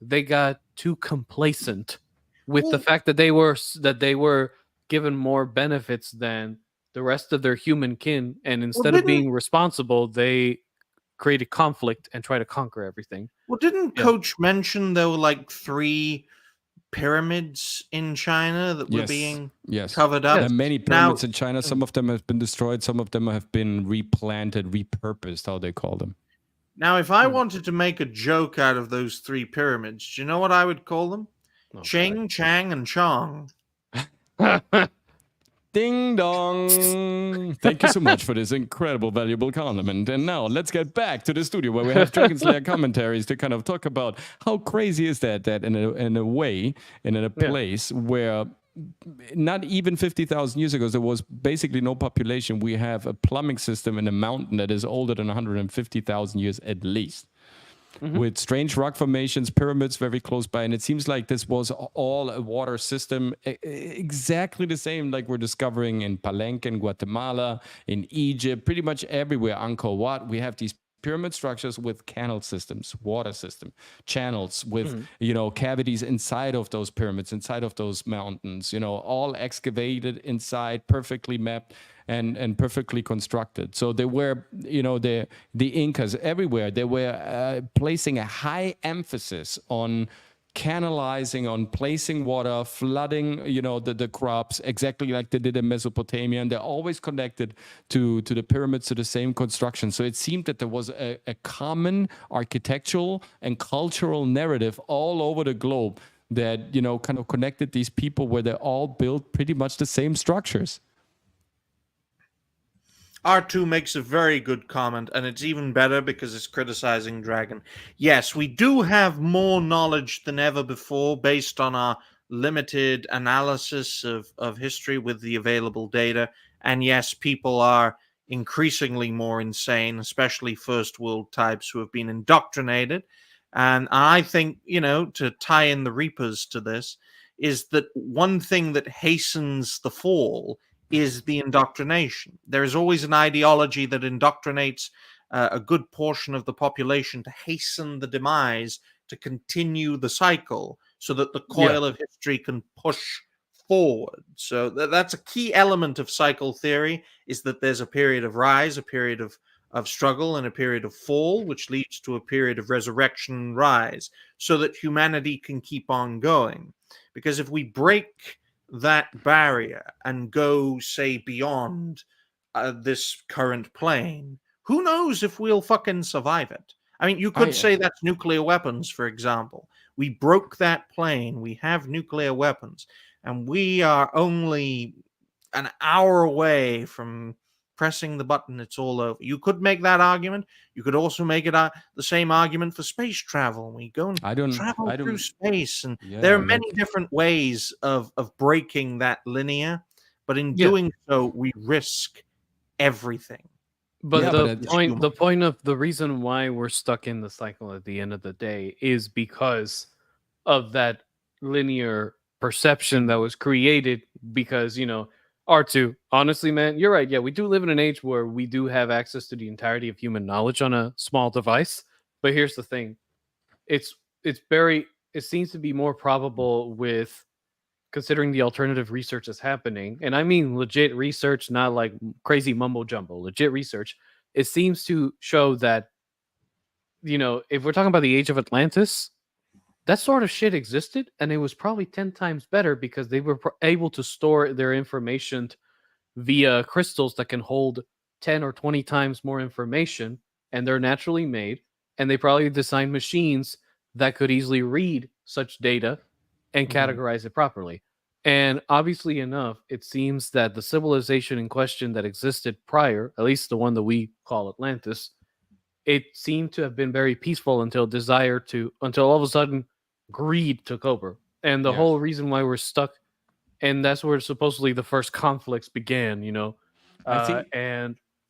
they got too complacent with the fact that they were given more benefits than the rest of their human kin, and instead of being responsible, they created conflict and try to conquer everything. Well, didn't Coach mention there were like 3 pyramids in China that were being covered up? There are many pyramids in China. Some of them have been destroyed. Some of them have been replanted, repurposed, how they call them. Now, if I wanted to make a joke out of those 3 pyramids, do you know what I would call them? Ching, Chang, and Chong. Ding dong. Thank you so much for this incredible, valuable compliment. And now let's get back to the studio where we have Dragon Slayer commentaries to kind of talk about how crazy is that in a way and in a place where not even 50,000 years ago, there was basically no population. We have a plumbing system in a mountain that is older than 150,000 years at least. With strange rock formations, pyramids very close by. And it seems like this was all a water system, exactly the same like we're discovering in Palenque, in Guatemala, in Egypt, pretty much everywhere. Angkor Wat, we have these pyramid structures with canal systems, water system, channels with, cavities inside of those pyramids, inside of those mountains, all excavated inside, perfectly mapped and perfectly constructed. So they were, the Incas everywhere, they were placing a high emphasis on canalizing, on placing water, flooding, the crops, exactly like they did in Mesopotamia. And they're always connected to the pyramids, to the same construction. So it seemed that there was a common architectural and cultural narrative all over the globe that, kind of connected these people where they all built pretty much the same structures. R2 makes a very good comment, and it's even better because it's criticizing Dragon. Yes, we do have more knowledge than ever before based on our limited analysis of history with the available data. And yes, people are increasingly more insane, especially first world types who have been indoctrinated. And I think, to tie in the Reapers to this, is that one thing that hastens the fall is the indoctrination. There is always an ideology that indoctrinates a good portion of the population to hasten the demise, to continue the cycle, so that the coil of history can push forward. So that's a key element of cycle theory, is that there's a period of rise, a period of struggle, and a period of fall, which leads to a period of resurrection and rise, so that humanity can keep on going. Because if we break that barrier and go, say, beyond this current plane, who knows if we'll fucking survive it? I mean, you could say that's nuclear weapons, for example. We broke that plane. We have nuclear weapons, and we are only an hour away from pressing the button, it's all over. You could make that argument. You could also make it the same argument for space travel. We go and travel through space, and there are many different ways of breaking that linear. But in doing so, we risk everything. But the point of the reason why we're stuck in the cycle at the end of the day is because of that linear perception that was created because, R2, honestly, man, you're right. Yeah, we do live in an age where we do have access to the entirety of human knowledge on a small device. But here's the thing. It seems to be more probable with considering the alternative research that's happening, and I mean legit research, not like crazy mumbo jumbo, legit research. It seems to show that, if we're talking about the age of Atlantis, that sort of shit existed, and it was probably 10 times better because they were able to store their information via crystals that can hold 10 or 20 times more information, and they're naturally made, and they probably designed machines that could easily read such data and categorize it properly. And obviously enough, it seems that the civilization in question that existed prior, at least the one that we call Atlantis, it seemed to have been very peaceful until all of a sudden greed took over. And the whole reason why we're stuck, and that's where supposedly the first conflicts began,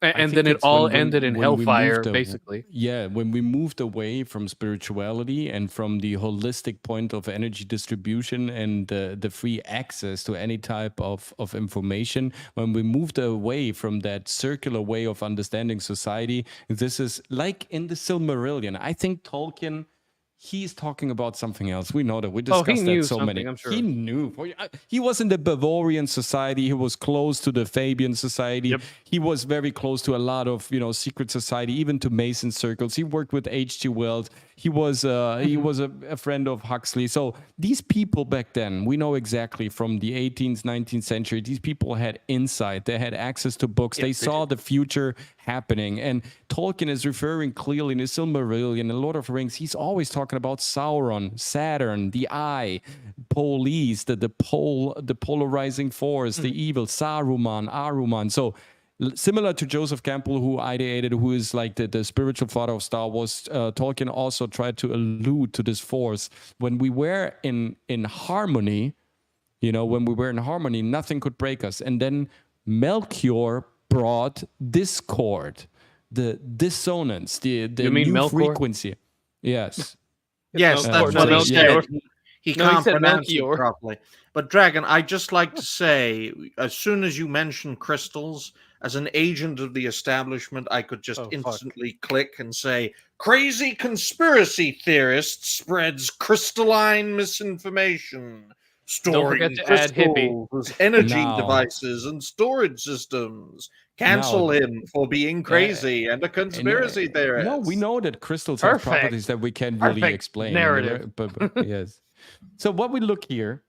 and then it all ended in hellfire, basically. Yeah, when we moved away from spirituality and from the holistic point of energy distribution and the free access to any type of information, when we moved away from that circular way of understanding society, this is like in the Silmarillion. I think Tolkien... He's talking about something else. We know that. We discussed that so many. I'm sure. He knew. He was in the Bavarian society. He was close to the Fabian society. Yep. He was very close to a lot of, secret society, even to Mason circles. He worked with H.G. Wells. He was a friend of Huxley. So these people back then, we know exactly from the 18th, 19th century, these people had insight. They had access to books. They saw the future happening. And Tolkien is referring clearly in the Silmarillion and Lord of the Rings. He's always talking about Sauron, Saturn, the Eye, police, the polarizing force, the evil, Saruman, Aruman. So similar to Joseph Campbell, who ideated, who is like the spiritual father of Star Wars, Tolkien also tried to allude to this force. When we were in harmony, nothing could break us. And then Melchior brought discord, the dissonance, the new Melkor? frequency. Yes. Yes, that's what he said. He can't pronounce it properly. But Dragon, I'd just like to say, as soon as you mentioned crystals, as an agent of the establishment, I could just instantly click and say, crazy conspiracy theorist spreads crystalline misinformation. Storing crystals, energy devices, and storage systems. Cancel him for being crazy and a conspiracy theorist. No, we know that crystals have properties that we can't really explain. Narrative. But yes. So what we look here,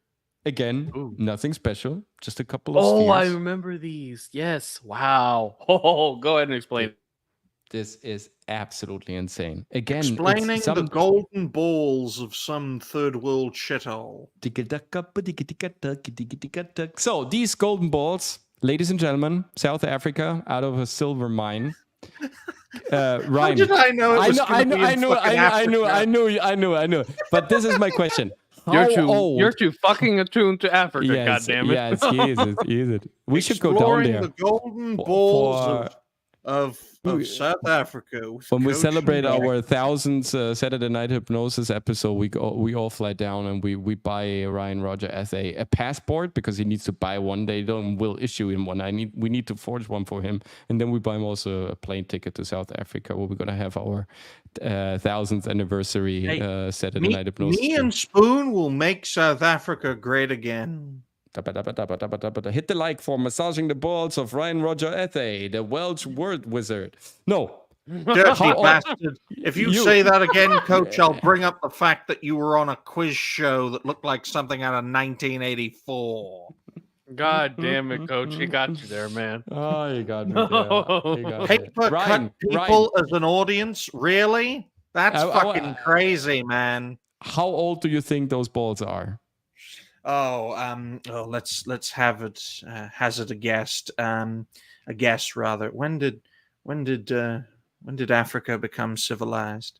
again, nothing special, just a couple of spheres. I remember these. Yes. Wow. Oh, go ahead and explain. This is absolutely insane. Again, explaining the golden balls of some third world shithole. So these golden balls, ladies and gentlemen, South Africa, out of a silver mine. Ryan, how did I know? I knew. But this is my question. You're too fucking attuned to Africa. Yes, goddammit. Yes, he is. We should go down there. The golden balls of South Africa. When we celebrate our 1000th Saturday Night Hypnosis episode, we all fly down and we buy Ryan Roger as a passport because he needs to buy one. We'll issue him one. We need to forge one for him, and then we buy him also a plane ticket to South Africa where we're gonna have our 1000th anniversary Saturday Night Hypnosis. Me and Spoon will make South Africa great again. Hit the like for massaging the balls of Ryan Roger Ethe, the Welsh word wizard. No. Dirty bastard. If you say that again, Coach, I'll bring up the fact that you were on a quiz show that looked like something out of 1984. God damn it, Coach. He got you there, man. Oh, you got me there. Paper cut people as an audience? Really? That's fucking crazy, man. How old do you think those balls are? Let's have it hazard a guess. A guess rather. When did Africa become civilized?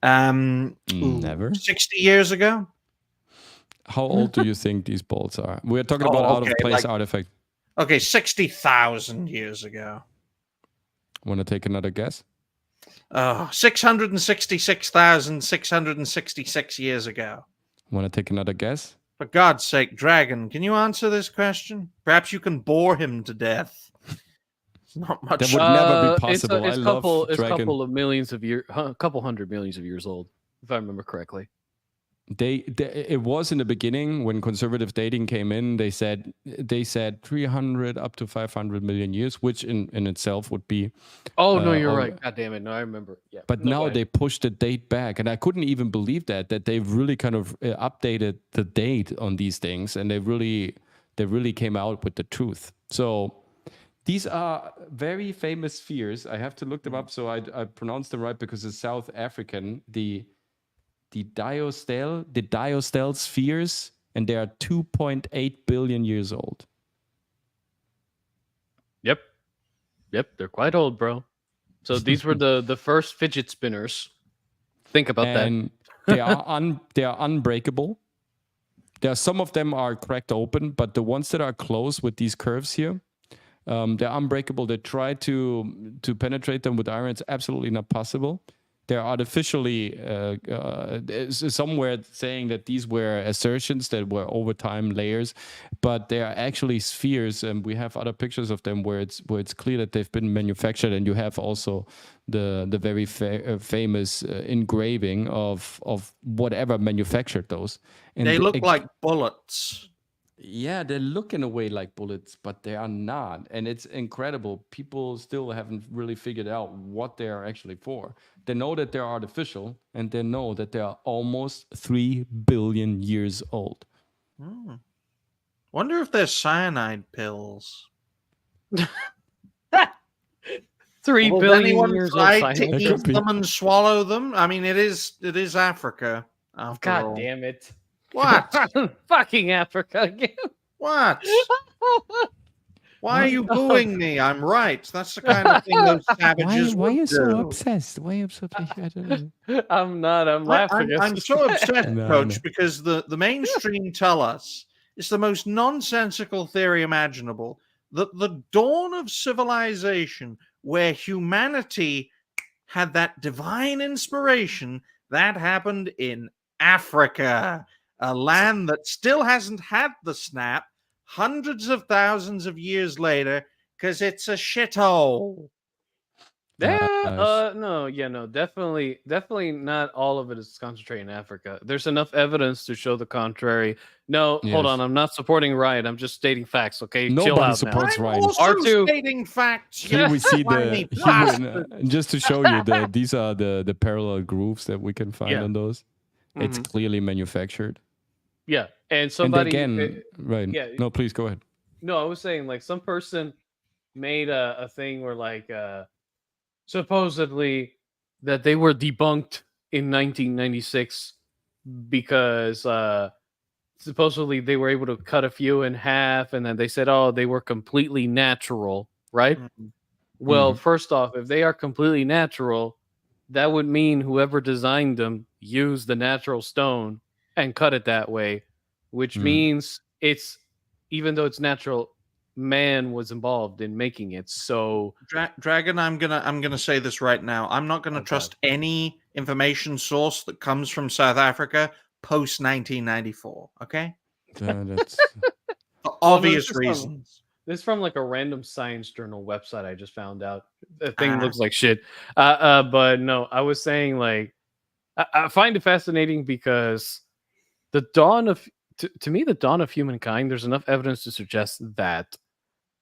Never. 60 years ago. How old do you think these bolts are? We're talking about out of place artifact. Okay, 60,000 years ago. Want to take another guess? 666,666 years ago. Want to take another guess? For God's sake, Dragon, can you answer this question? Perhaps you can bore him to death. It's not much. That would never be possible. It's I a love Dragon. couple of millions of years, a couple hundred millions of years old, if I remember correctly. It was in the beginning when conservative dating came in. They said 300 up to 500 million years, which in itself would be. Oh no, you're right. God damn it! No, I remember. Yeah. But now they pushed the date back, and I couldn't even believe that they've really kind of updated the date on these things, and they really came out with the truth. So these are very famous spheres. I have to look them up so I pronounce them right because it's South African. The diastole spheres, and they are 2.8 billion years old. Yep, they're quite old, bro. So these were the first fidget spinners. Think about that. they are unbreakable. Some of them are cracked open, but the ones that are closed with these curves here, they're unbreakable. They try to penetrate them with iron. It's absolutely not possible. They're artificially somewhere saying that these were assertions that were over time layers, but they are actually spheres, and we have other pictures of them where it's clear that they've been manufactured, and you have also the very famous engraving of whatever manufactured those. And they look like bullets. Yeah, they look in a way like bullets, but they are not. And it's incredible. People still haven't really figured out what they are actually for. They know that they're artificial, and they know that they are almost 3 billion years old. Wonder if they're cyanide pills. 3 billion years old. To eat them and swallow them? I mean, it is Africa. God damn it. What? Fucking Africa again. What? Why are you booing me? I'm right. That's the kind of thing those savages Why are you do. so obsessed? Why are you so I don't know. I'm not. I'm laughing. I'm so obsessed, Coach, because the mainstream tell us it's the most nonsensical theory imaginable. That the dawn of civilization, where humanity had that divine inspiration, that happened in Africa. A land that still hasn't had the snap hundreds of thousands of years later because it's a shithole. Definitely not all of it is concentrated in Africa. There's enough evidence to show the contrary. No, hold on, I'm not supporting Riot. I'm just stating facts. Okay, nobody supports Riot. I'm also stating facts. Here we see just to show you that these are the parallel grooves that we can find on those. It's clearly manufactured. Yeah, and somebody right? Yeah. No, please go ahead. No, I was saying like some person made a thing where like supposedly that they were debunked in 1996 because supposedly they were able to cut a few in half, and then they said, oh, they were completely natural, right? Well, first off, if they are completely natural, that would mean whoever designed them used the natural stone and cut it that way, which means it's, even though it's natural, man was involved in making it. So Dragon, I'm gonna say this right now. I'm not gonna trust any information source that comes from South Africa post 1994. Okay, that's for obvious reasons. This is from like a random science journal website I just found out. The thing looks like shit. But no, I was saying like I find it fascinating because the dawn of to me, the dawn of humankind, there's enough evidence to suggest that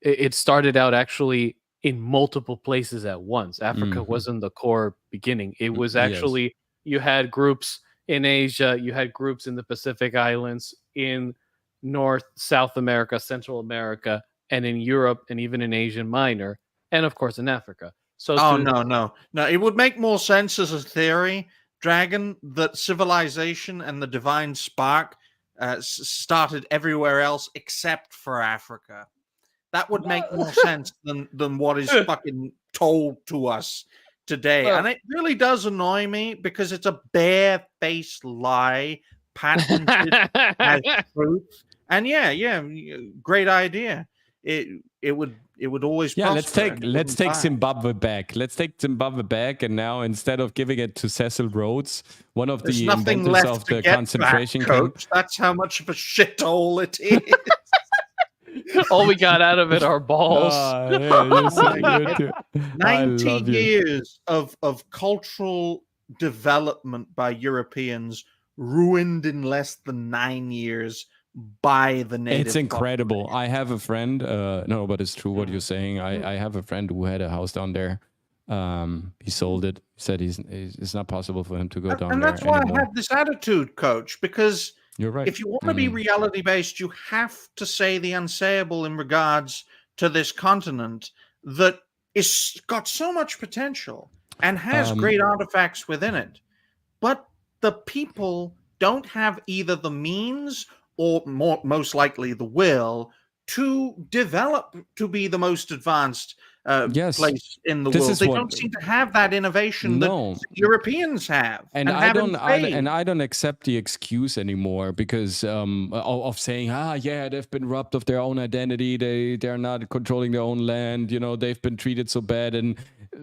it started out actually in multiple places at once. Africa wasn't the core beginning. It was actually, you had groups in Asia, you had groups in the Pacific Islands, in North, South America, Central America, and in Europe, and even in Asia Minor, and of course in Africa. So no. It would make more sense as a theory, Dragon, that civilization and the divine spark started everywhere else except for Africa. That would make more sense than what is fucking told to us today. And it really does annoy me because it's a bare-faced lie, patented as truth. And yeah, great idea. It would always prosper. Let's take Zimbabwe back. Let's take Zimbabwe back, and now instead of giving it to Cecil Rhodes, one of the inventors of the concentration camp. That's how much of a shithole it is. All we got out of it are balls. 90 years of cultural development by Europeans ruined in less than 9 years by the native. It's incredible. I have a friend. No, but it's true what you're saying. I have a friend who had a house down there. He sold it. He said it's not possible for him to go down there. And that's why I have this attitude, Coach, because you're right. If you want to be reality-based, you have to say the unsayable in regards to this continent that is got so much potential and has great artifacts within it. But the people don't have either the means or most likely the will to develop to be the most advanced place in the world. They don't seem to have that innovation that Europeans have. And I don't accept the excuse anymore because of saying, they've been robbed of their own identity. They're not controlling their own land. You know, they've been treated so bad and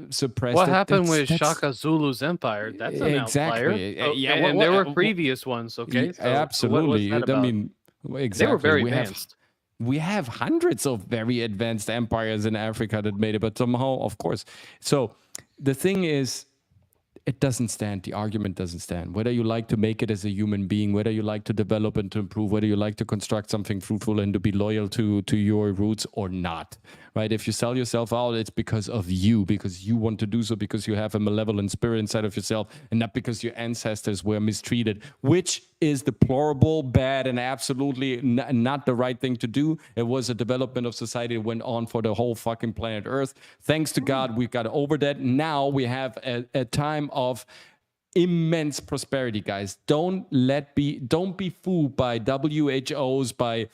suppressed. What happened with Shaka Zulu's empire? That's an outlier. And there were previous ones. Okay, so absolutely. I mean, exactly. They were very advanced. We have hundreds of very advanced empires in Africa that made it, but somehow, of course. So the thing is, it doesn't stand. The argument doesn't stand. Whether you like to make it as a human being, whether you like to develop and to improve, whether you like to construct something fruitful and to be loyal to your roots or not, right? If you sell yourself out, it's because of you, because you want to do so, because you have a malevolent spirit inside of yourself, and not because your ancestors were mistreated, which is deplorable, bad, and absolutely not the right thing to do. It was a development of society that went on for the whole fucking planet Earth. Thanks to God, we got over that. Now we have a time of immense prosperity, guys. Don't be fooled by WHOs, by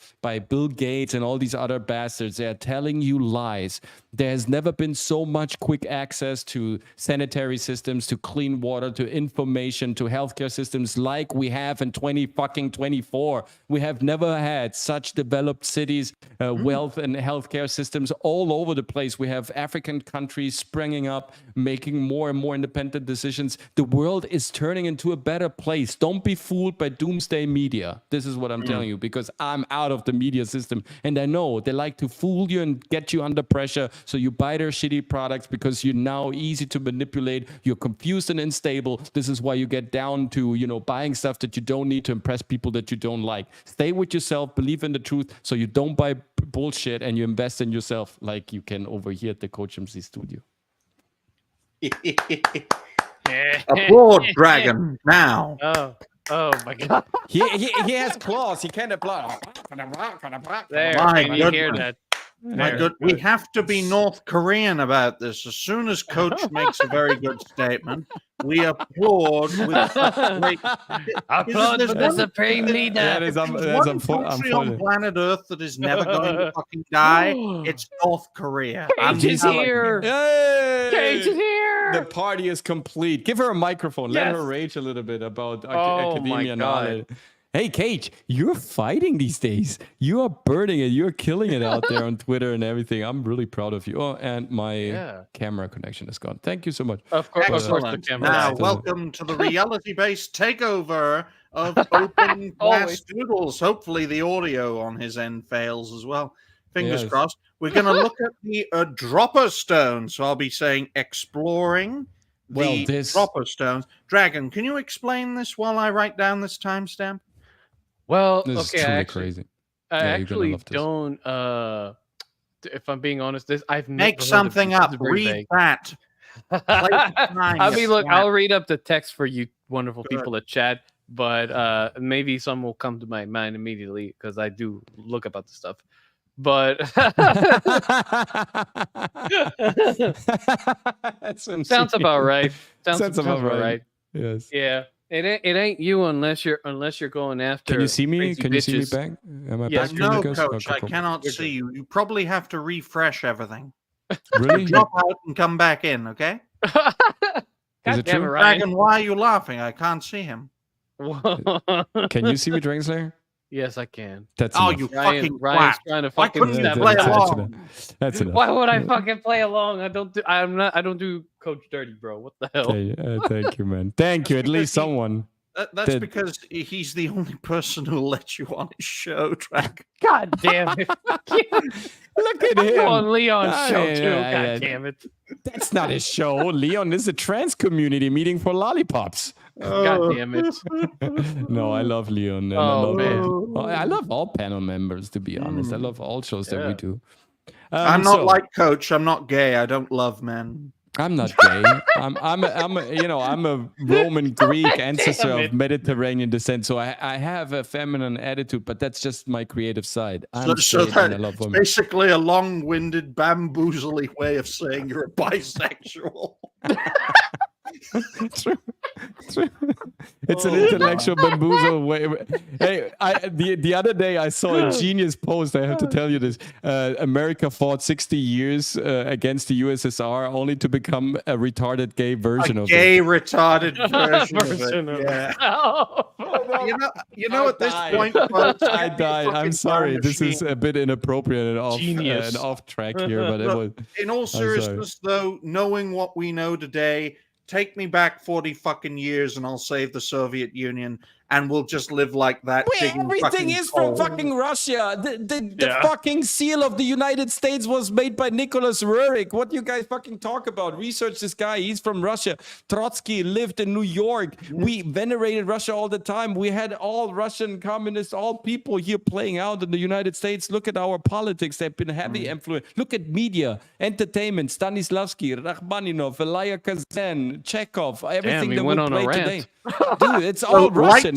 Bill Gates and all these other bastards. They are telling you lies. There has never been so much quick access to sanitary systems, to clean water, to information, to healthcare systems like we have in 2024. We have never had such developed cities, wealth and healthcare systems all over the place. We have African countries springing up, making more and more independent decisions. The world is turning into a better place. Don't be fooled by doomsday media. This is what I'm telling you, because I'm out of the media system, and I know they like to fool you and get you under pressure. So you buy their shitty products because you're now easy to manipulate. You're confused and unstable. This is why you get down to, buying stuff that you don't need to impress people that you don't like. Stay with yourself, believe in the truth, so you don't buy bullshit and you invest in yourself like you can over here at the COACHMC studio. Applaud, Dragon, now. Oh my God. He has claws. He can't applaud. There, can you hear that? We have to be North Korean about this. As soon as Coach makes a very good statement, we applaud with applaud for the supreme leader. There's one country on planet Earth that is never going to fucking die. It's North Korea. Cage is here. Cage is here. The party is complete. Give her a microphone. Let her rage a little bit about academia knowledge. Hey, Cage, you're fighting these days. You are burning it. You're killing it out there on Twitter and everything. I'm really proud of you. Oh, and my camera connection is gone. Thank you so much. Of course, the camera. Now, welcome to the reality-based takeover of Open CLASS Doodles. Hopefully, the audio on his end fails as well. Fingers crossed. We're going to look at the dropper stone. So I'll be saying exploring the dropper stones. Dragon, can you explain this while I write down this timestamp? Well, this is truly crazy. I actually don't. If I'm being honest, I've never make something up. Read that. I mean, look, I'll read up the text for you, wonderful people at chat. But maybe some will come to my mind immediately because I do look about the stuff. But sounds about right. Sounds about right. Yes. Yeah. It ain't you unless you're going after. Can you see me? crazy Can you see me bitches. back? Am I Yes, back? you're No, good. Coach, Okay, I cool. cannot You're see good. you. You probably have to refresh everything. Really? Drop out and come back in, okay? Is God it damn it, true? Ryan. Dragon, why are you laughing? I can't see him. Can you see me, Dragon Slayer? Yes, I can. That's Oh, enough. you Ryan's fucking trying twat. to Why fucking couldn't you stab play us. along? That's enough. Why would I fucking play along? I don't do Coach dirty, bro. What the hell? Thank you, man. Thank you. At least someone. That's Did- because he's the only person who'll let you on his show, Dragon. God damn it. Look at I'm him. on Leon's I show mean, too. I- God damn it. That's not his show. Leon is a trans community meeting for lollipops. God damn it. No, I love Leon. And Oh, I love all panel members, to be honest. I love all shows that we Yeah. do. I'm not so- like Coach. I'm not gay. I don't love men. I'm not gay. I'm a Roman Greek ancestor Damn of it. Mediterranean descent, so I have a feminine attitude, but that's just my creative side. I'm So straight and I love women. basically a long-winded, bamboozly way of saying you're a bisexual. True. It's an intellectual bamboozle way. Hey, the other day I saw a genius post. I have to tell you this. America fought 60 years against the USSR only to become a retarded gay version of Gay, it. retarded version Version of of it. Yeah. Oh. You know, at this died. point, folks, I died. I'm fucking sorry. time This is machine. a bit inappropriate and off, Genius. and off track here, but it was. Look, in all sorry. seriousness, though, knowing what we know today, take me back 40 fucking years and I'll save the Soviet Union and we'll just live like that. digging Everything fucking is from coal. fucking Russia. The Yeah. fucking seal of the United States was made by Nicholas Rurik. What you guys fucking talk about? Research this guy. He's from Russia. Trotsky lived in New York. We venerated Russia all the time. We had all Russian communists, all people here playing out in the United States. Look at our politics. They've been heavy influence. Look at media, entertainment, Stanislavski, Rachmaninoff, Elia Kazan, Chekhov, everything he that went we on a play rant. today. Dude, it's So all Russian.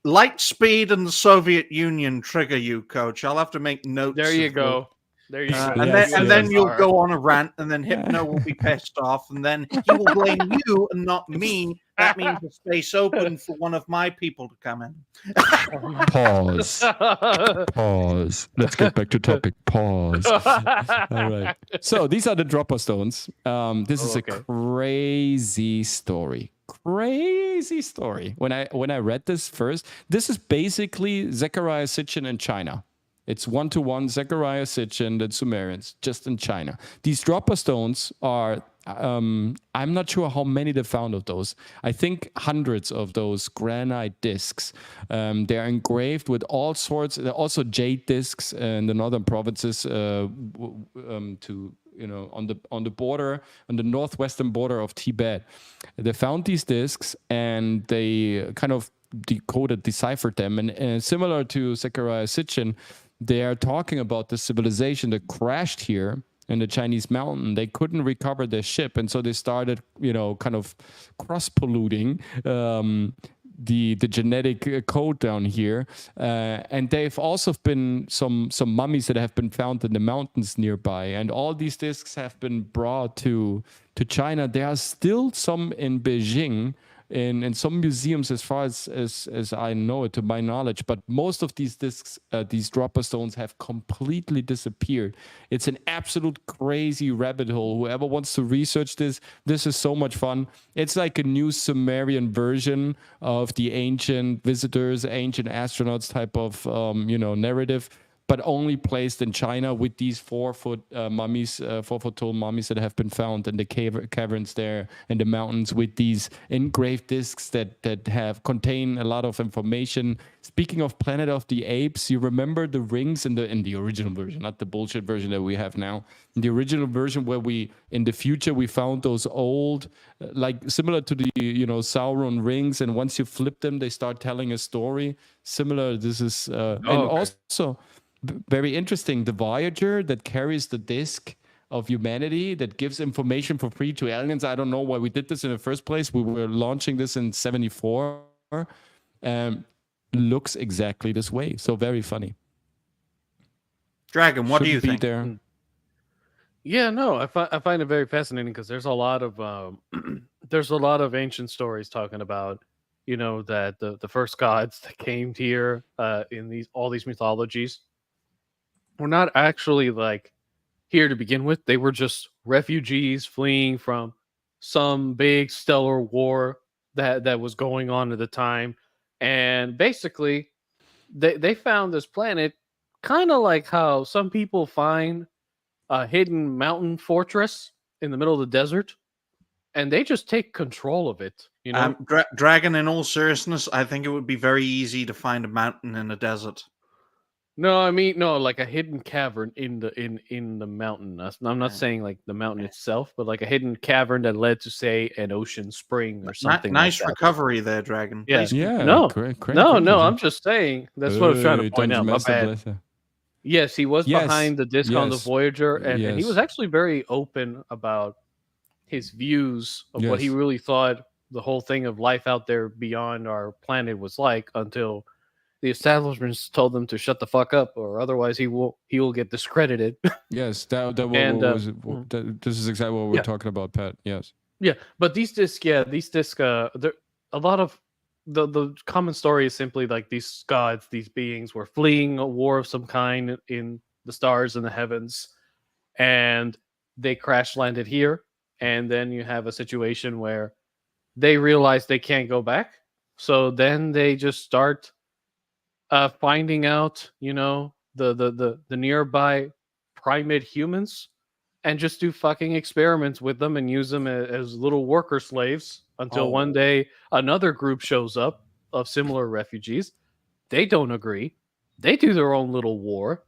light speed and the Soviet Union trigger you, Coach. I'll have to make notes. There you of go. There you go. and then you'll go on a rant, and then Hypno will be pissed off, and then he will blame you and not me. That means the space open for one of my people to come in. Pause. Pause. Let's get back to topic. Pause. All right. So these are the dropper stones. This is a crazy story. Crazy story. When I read this first, this is basically Zechariah Sitchin in China. It's 1-to-1 Zechariah Sitchin, the Sumerians, just in China. These dropper stones are, I'm not sure how many they found of those. I think hundreds of those granite discs. They're engraved with all sorts, they're also jade discs in the northern provinces on the border, on the northwestern border of Tibet. They found these discs and they kind of deciphered them. And similar to Zechariah Sitchin, they are talking about the civilization that crashed here in the Chinese mountain. They couldn't recover their ship, and so they started, kind of cross-polluting the genetic code down here. And they've also been some mummies that have been found in the mountains nearby. And all these discs have been brought to China. There are still some in Beijing, in some museums, as far as I know it, to my knowledge, but most of these discs, these dropper stones, have completely disappeared. It's an absolute crazy rabbit hole. Whoever wants to research this is so much fun. It's like a new Sumerian version of the ancient visitors, ancient astronauts type of narrative, but only placed in China with these 4-foot mummies, 4-foot tall mummies that have been found in the caverns there in the mountains, with these engraved discs that contain a lot of information. Speaking of Planet of the Apes, you remember the rings in the original version, not the bullshit version that we have now. In the original version, where in the future we found those old, like similar to the Sauron rings, and once you flip them, they start telling a story. Similar. This is also very interesting. The Voyager that carries the disc of humanity that gives information for free to aliens. I don't know why we did this in the first place. We were launching this in 1974. Looks exactly this way. So very funny. Dragon, what do you think? There. Yeah, no, I find it very fascinating because there's a lot of ancient stories talking about that the first gods that came here in all these mythologies were not actually like here to begin with. They were just refugees fleeing from some big stellar war that was going on at the time. And basically they found this planet kind of like how some people find a hidden mountain fortress in the middle of the desert, and they just take control of it. Dragon, in all seriousness, I think it would be very easy to find a mountain in a desert. No, I mean no, like a hidden cavern in the mountain. I'm not saying like the mountain itself, but like a hidden cavern that led to, say, an ocean spring or something. Nice like that. recovery there, Dragon. Yeah. Please Yeah. No, Great, no. I'm just saying. That's what I was trying to point out. My bad. Master. Yes, he was Yes, behind the disc on the yes, Voyager, and he was yes. actually very open about his views of what he Yes. really thought the whole thing of life out there beyond our planet was like, until the establishments told them to shut the fuck up, or otherwise he will get discredited. Yes, that And, was this is exactly what we're yeah. talking about, Pat. Yes. Yeah, but these discs, a lot of the common story is simply like these gods, these beings were fleeing a war of some kind in the stars and the heavens, and they crash landed here. And then you have a situation where they realize they can't go back, so then they just start finding out, the nearby primate humans, and just do fucking experiments with them and use them as little worker slaves until one day another group shows up of similar refugees. They don't agree. They do their own little war.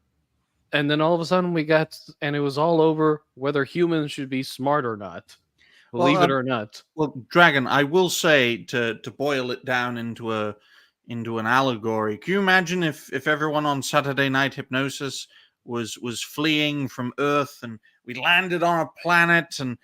And then all of a sudden and it was all over whether humans should be smart or not. Believe it or not. Well, Dragon, I will say, to boil it down into an allegory, can you imagine if everyone on Saturday Night Hypnosis was fleeing from Earth, and we landed on a planet, and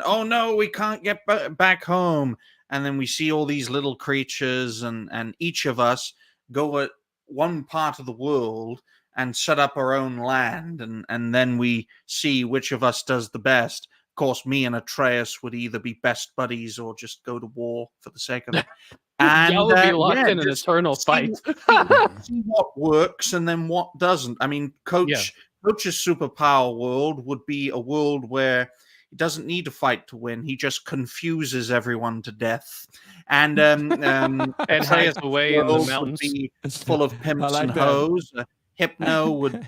oh no, we can't get back home, and then we see all these little creatures, and each of us go at one part of the world and set up our own land, and then we see which of us does the best. Of course, me and Atreus would either be best buddies or just go to war for the sake of it. And y'all would be locked in an eternal fight. See what works and then what doesn't. I mean, Coach's superpower world would be a world where he doesn't need to fight to win. He just confuses everyone to death. And and hides away in the mountains. Would be full of pimps and hoes. Hypno would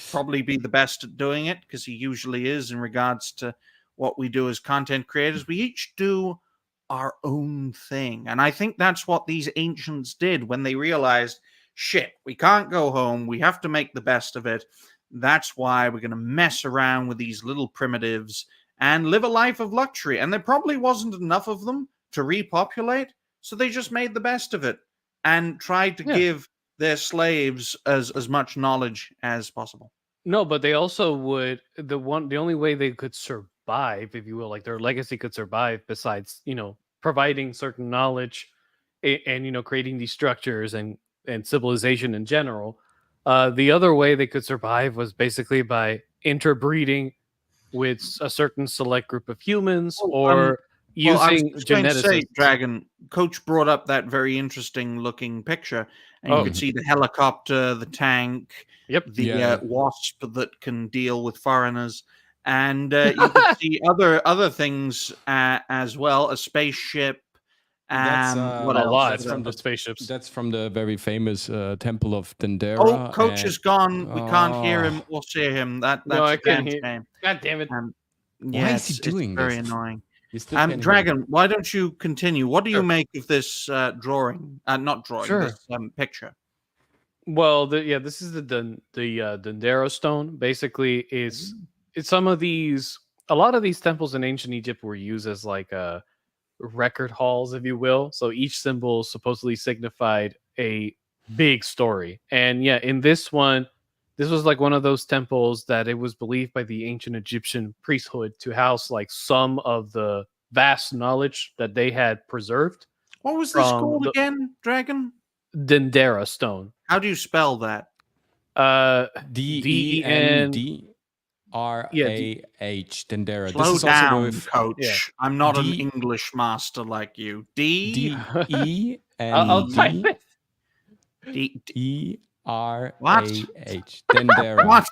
probably be the best at doing it, because he usually is in regards to what we do as content creators. We each do our own thing. And I think that's what these ancients did when they realized, shit, we can't go home. We have to make the best of it. That's why we're going to mess around with these little primitives and live a life of luxury. And there probably wasn't enough of them to repopulate, so they just made the best of it and tried to give their slaves as much knowledge as possible. No, but they also would, the only way they could survive, if you will, like their legacy could survive, besides providing certain knowledge and creating these structures and civilization in general, the other way they could survive was basically by interbreeding with a certain select group of humans, or using geneticists. Dragon, Coach brought up that very interesting looking picture, and you could see the helicopter, the tank, the wasp that can deal with foreigners, and you could see other things as well, a spaceship. That's what else? A lot from the spaceships. That's from the very famous Temple of Dendera. Oh, Coach is gone. We can't hear him or see him. That's I can't hear him. God damn it. Why is he doing this? Very this? annoying. Dragon, why don't you continue? What do you make of this drawing? Not drawing, this picture. Well, this is the Dendera stone. Basically, it's a lot of these temples in ancient Egypt were used as like record halls, if you will. So each symbol supposedly signified a big story. And in this one, this was like one of those temples that it was believed by the ancient Egyptian priesthood to house like some of the vast knowledge that they had preserved. What was this called again, Dragon? Dendera stone. How do you spell that? Dendrah. Dendera. Slow down, Coach. I'm not an English master like you. Dendrah. I'll type it. D-E-R-A-H. Dendera. What?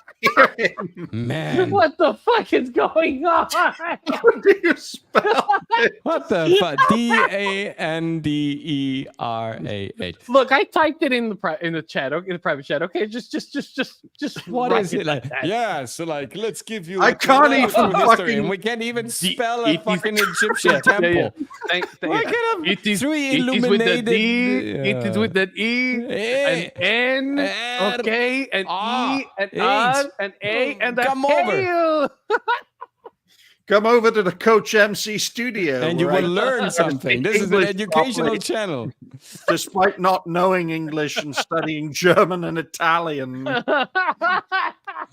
Man. What the fuck is going on? How do you spell it? What the fuck? D-A-N-D-E-R-A-H. Look, I typed it in the chat, okay, in the private chat. Okay, just What write is it like? that. Yeah, so like, let's give you. I can't even history, fucking- and we can't even spell it a is- fucking Egyptian temple. Yeah. Why can't It is three with the illuminated? D. It is with the E, Eh, an N, R, okay, an R, E, an H. R, an A, and a Come over. hail. Come over to the Coach MC studio. and you right? will learn something. This is an English educational properly. channel. Despite not knowing English and studying German and Italian. Do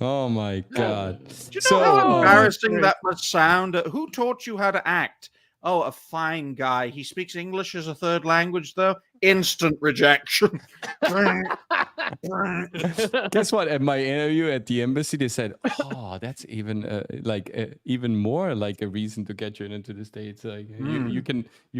Oh my god. you know how oh, embarrassing great. that must sound? Who taught you how to act? Oh, a fine guy. He speaks English as a third language, though. Instant rejection. guess what? At my interview at the embassy, they said, "Oh, that's even even more like a reason to get you into the States. Like you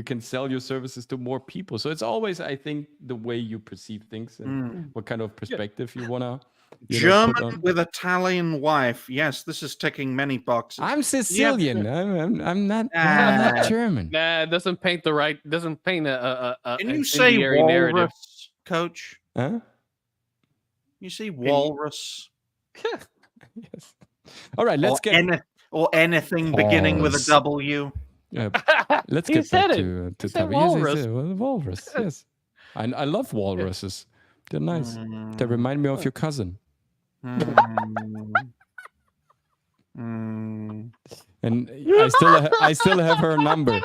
can sell your services to more people. So it's always, I think, the way you perceive things and what kind of perspective you wanna." German with Italian wife. Yes, this is ticking many boxes. I'm Sicilian. I'm not German. Nah, it doesn't paint a Can you an say incendiary narrative. walrus, Coach? Huh? You say walrus? Yes. All right, let's get or anything beginning with a W. let's He get said back it. to He said Tavi. Yes, he walrus. said, well, walrus. Yes, I love walruses. They're nice. They remind me of your cousin. And I still have her number.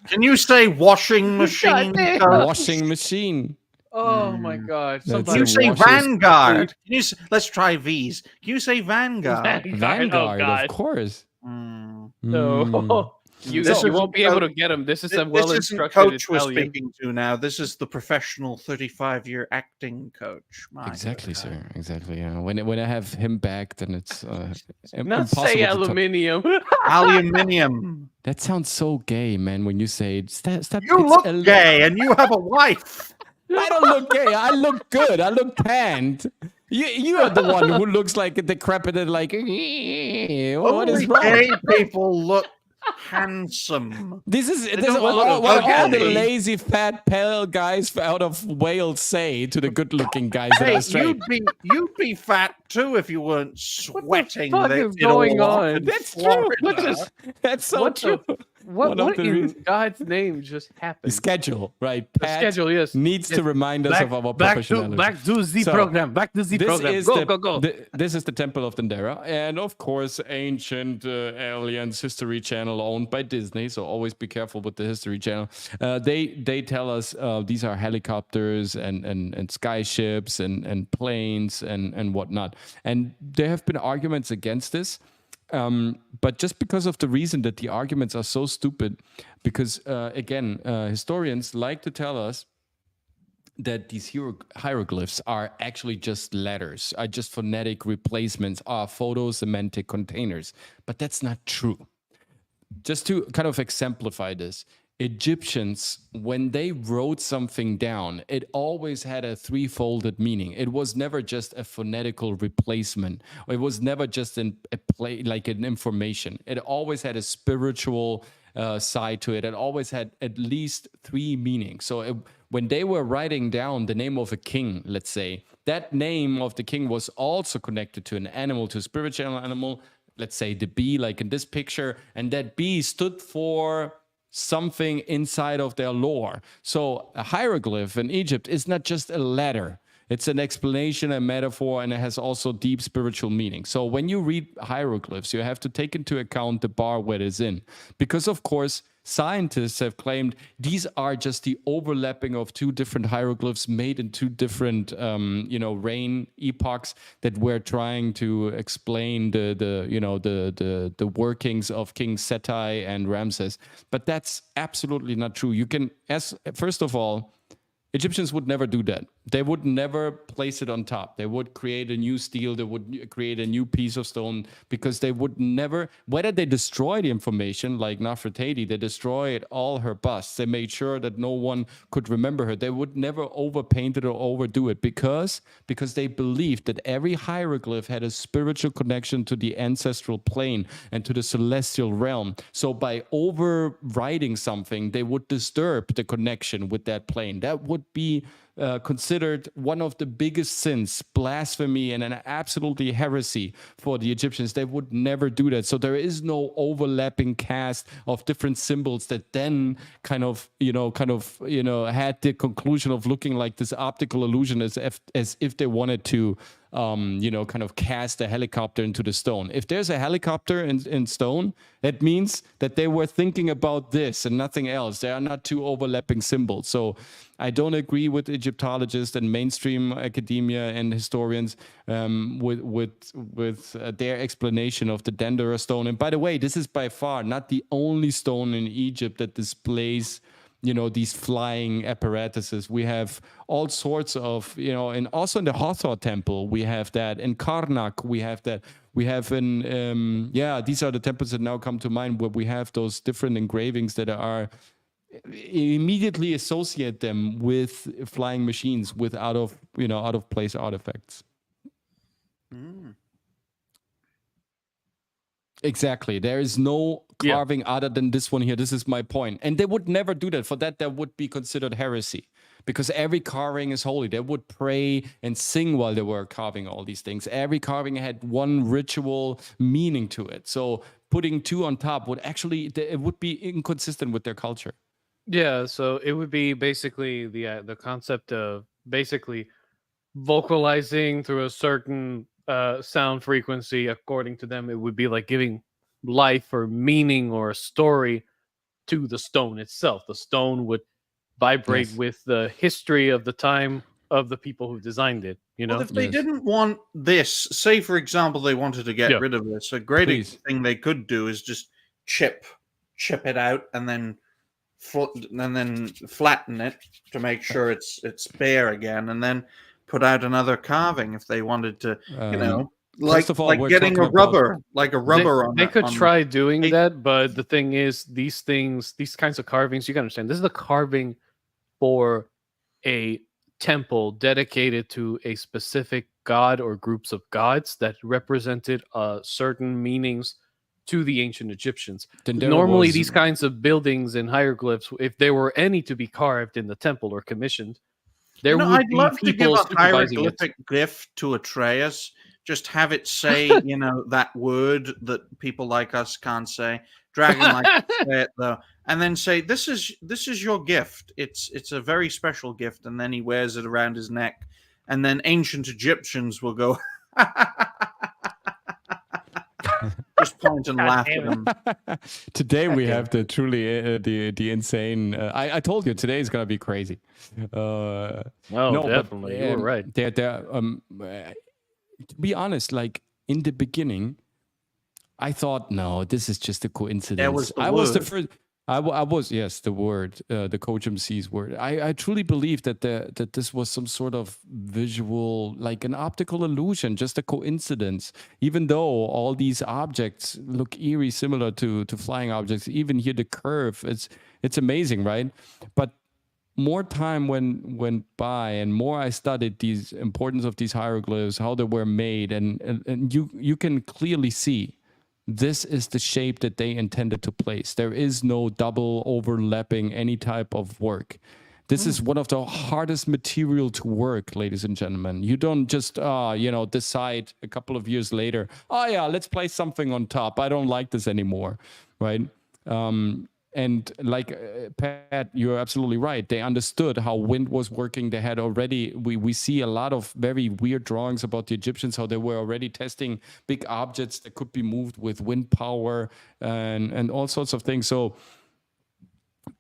Can you say washing machine? Goddamn. Coach? Washing machine. Oh my god! That's Can you a say washes- Vanguard? Can you let's try V's. Can you say Vanguard? Vanguard, Oh, God. of course. Mm. No, you This won't be isn't able to get him. This is a This isn't well-instructed coach we're Italian. speaking to now. This is the professional 35-year acting coach. My Exactly, God. sir. Exactly. Yeah. When I have him back, then it's Not impossible say to talk. aluminium. Aluminium. That sounds so gay, man. When you say stop, You it's look a- gay and you have a wife. I don't look gay. I look good. I look tanned. You are the one who looks like a decrepit, like what is Only wrong? gay people look handsome. This is don't what look all the ugly. lazy, fat, pale guys out of Wales say to the good-looking guys that Hey, are straight. you'd be fat too if you weren't sweating. fuck that is it all going off on? in That's true. Florida. What just That's so what the- true. what One of the in reasons- God's name just The happened? schedule, right? The Pat schedule, yes. needs to Yes. remind us of our back to professionalism. the So, program. Back to the This program. is Go. this is the Temple of Dendera, and of course, ancient aliens History Channel owned by Disney. So always be careful with the History Channel. They tell us these are helicopters and sky ships and planes and whatnot. And there have been arguments against this. But just because of the reason that the arguments are so stupid, because again, historians like to tell us that these hieroglyphs are actually just letters, are just phonetic replacements, are photo-semantic containers. But that's not true. Just to kind of exemplify this, Egyptians, when they wrote something down, it always had a threefolded meaning. It was never just a phonetical replacement. It was never just an information. It always had a spiritual side to it. It always had at least three meanings. So when they were writing down the name of a king, let's say, that name of the king was also connected to an animal, to a spiritual animal, let's say the bee, like in this picture, and that bee stood for something inside of their lore. So a hieroglyph in Egypt is not just a letter. It's an explanation, a metaphor, and it has also deep spiritual meaning. So when you read hieroglyphs, you have to take into account the bar where it is in. Because, of course, scientists have claimed these are just the overlapping of two different hieroglyphs made in two different, reign epochs that were trying to explain the workings of King Seti and Ramses. But that's absolutely not true. First of all, Egyptians would never do that. They would never place it on top. They would create a new steel. They would create a new piece of stone, because they would never, whether they destroy the information like Nefertiti, they destroyed all her busts. They made sure that no one could remember her. They would never overpaint it or overdo it, because they believed that every hieroglyph had a spiritual connection to the ancestral plane and to the celestial realm. So by overwriting something, they would disturb the connection with that plane. That would be considered one of the biggest sins, blasphemy, and an absolutely heresy for the Egyptians. They would never do that. So there is no overlapping cast of different symbols that then kind of had the conclusion of looking like this optical illusion, as if they wanted to kind of cast a helicopter into the stone. If there's a helicopter in stone, that means that they were thinking about this and nothing else. They are not two overlapping symbols. So I don't agree with Egyptologists and mainstream academia and historians with their explanation of the Dendera stone. And by the way, this is by far not the only stone in Egypt that displays these flying apparatuses. We have all sorts of, and also in the Hathor temple, we have that. In Karnak, we have that. We have these are the temples that now come to mind, where we have those different engravings that are immediately associate them with flying machines, with out of place artifacts. Exactly. There is no carving other than this one here. This is my point. And they would never do that. For that would be considered heresy, because every carving is holy. They would pray and sing while they were carving all these things. Every carving had one ritual meaning to it. So putting two on top it would be inconsistent with their culture. Yeah, so it would be basically the concept of basically vocalizing through a certain sound frequency. According to them, it would be like giving life or meaning or a story to the stone itself. The stone would vibrate with the history of the time of the people who designed it. Well, if they didn't want this, say for example, they wanted to get rid of this, a great thing they could do is just chip it out and then flatten it to make sure it's bare again, and then put out another carving if they wanted to, like getting a rubber, on. They could try doing that, but the thing is, these kinds of carvings, you gotta understand, this is a carving for a temple dedicated to a specific god or groups of gods that represented certain meanings to the ancient Egyptians. Normally, these kinds of buildings and hieroglyphs, if there were any to be carved in the temple or commissioned, there would I'd be love to give people a hieroglyphic glyph to Atreus. Just have it say, that word that people like us can't say. Dragon likes to say it though, and then say, "This is your gift. It's a very special gift." And then he wears it around his neck, and then ancient Egyptians will go. Just point and laugh at them. Today we have the truly the insane. I told you today is gonna be crazy. No, definitely, you were right. To be honest, like in the beginning, I thought, no, this is just a coincidence. I was the first. I was, yes, the word, the COACHMC's word. I truly believe that this was some sort of visual, like an optical illusion, just a coincidence. Even though all these objects look eerie, similar to flying objects, even here the curve, it's amazing, right? But more time went by, and more I studied these importance of these hieroglyphs, how they were made, and you can clearly see. This is the shape that they intended to place. There is no double overlapping any type of work. This is one of the hardest material to work, ladies and gentlemen. You don't just, decide a couple of years later, oh yeah, let's place something on top. I don't like this anymore, right? And like Pat, you're absolutely right. They understood how wind was working. They had already, we see a lot of very weird drawings about the Egyptians, how they were already testing big objects that could be moved with wind power and all sorts of things. So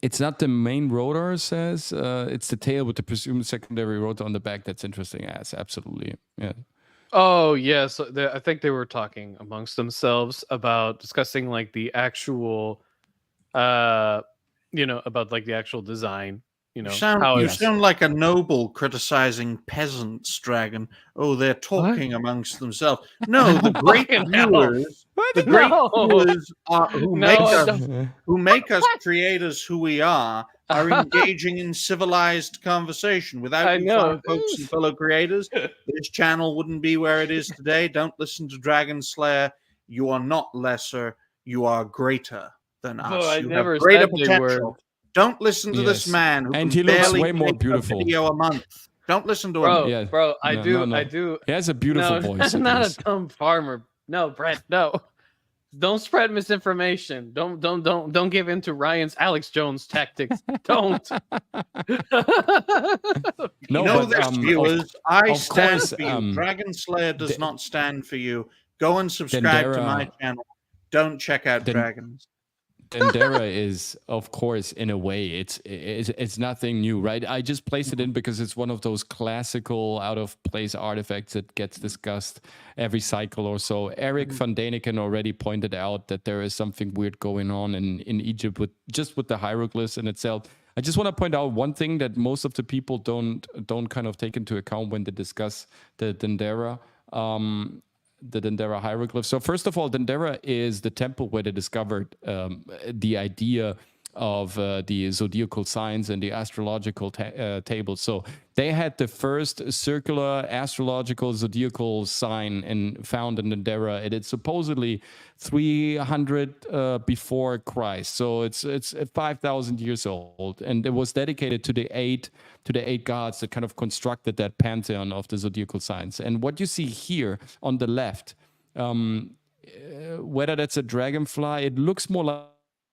it's not the main rotor, says, it's the tail with the presumed secondary rotor on the back. That's interesting. Yes, absolutely. Yeah. Oh, yes. I think they were talking amongst themselves about discussing like the actual... about like the actual design you know, You sound like a noble criticizing peasants, Dragon. Oh, they're talking amongst themselves. No, the great viewers, who make us creators who we are engaging in civilized conversation. Without you fine folks and fellow creators, this channel wouldn't be where it is today. Don't listen to Dragon Slayer. You are not lesser. You are greater than us. You have greater potential. Don't listen to this man who and can he looks barely way more make beautiful. a video a month. Don't listen to him. Bro, I do. He has a beautiful voice. Not a dumb farmer. No, Brett, no. Don't spread misinformation. Don't give in to Ryan's Alex Jones tactics. Don't. Viewers, I stand for you. Dragon Slayer does not stand for you. Go and subscribe to my channel. Don't check out Dragons. Dendera is, of course, in a way, it's nothing new, right? I just placed it in because it's one of those classical out-of-place artifacts that gets discussed every cycle or so. Eric van Daniken already pointed out that there is something weird going on in Egypt with the hieroglyphs in itself. I just want to point out one thing that most of the people don't kind of take into account when they discuss the Dendera. The Dendera hieroglyph. So first of all, Dendera is the temple where they discovered the idea of the zodiacal signs and the astrological tables. So they had the first circular astrological zodiacal sign found in Dendera. It is supposedly 300 before Christ. So it's 5,000 years old, and it was dedicated to the eight gods that kind of constructed that pantheon of the zodiacal signs. And what you see here on the left, whether that's a dragonfly, it looks more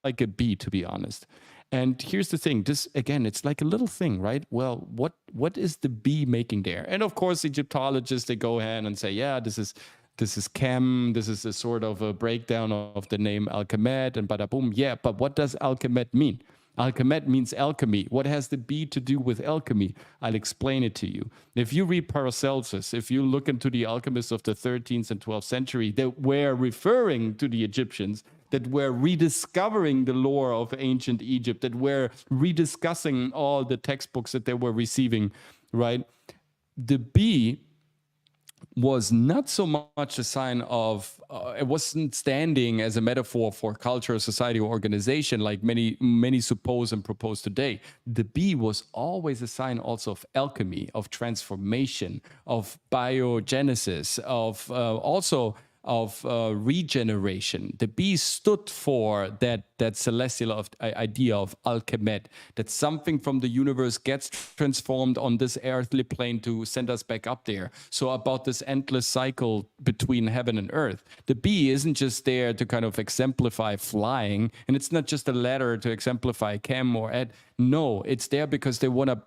like a bee, to be honest. And here's the thing, this again, it's like a little thing, right? Well, what is the bee making there? And of course, Egyptologists, they go ahead and say, yeah, this is chem, this is a sort of a breakdown of the name Alchemet and bada boom. Yeah, but what does Alchemet mean? Alchemet means alchemy. What has the bee to do with alchemy? I'll explain it to you. If you read Paracelsus, if you look into the alchemists of the 13th and 12th century, they were referring to the Egyptians, that were rediscovering the lore of ancient Egypt, that were rediscussing all the textbooks that they were receiving, right? The bee was not so much a sign of, it wasn't standing as a metaphor for culture, society, or organization like many suppose and propose today. The bee was always a sign also of alchemy, of transformation, of biogenesis, of also of regeneration. The bee stood for that celestial idea of alchemet, that something from the universe gets transformed on this earthly plane to send us back up there. So about this endless cycle between heaven and earth. The bee isn't just there to kind of exemplify flying, and it's not just a ladder to exemplify chem or ed. No, it's there because they want to,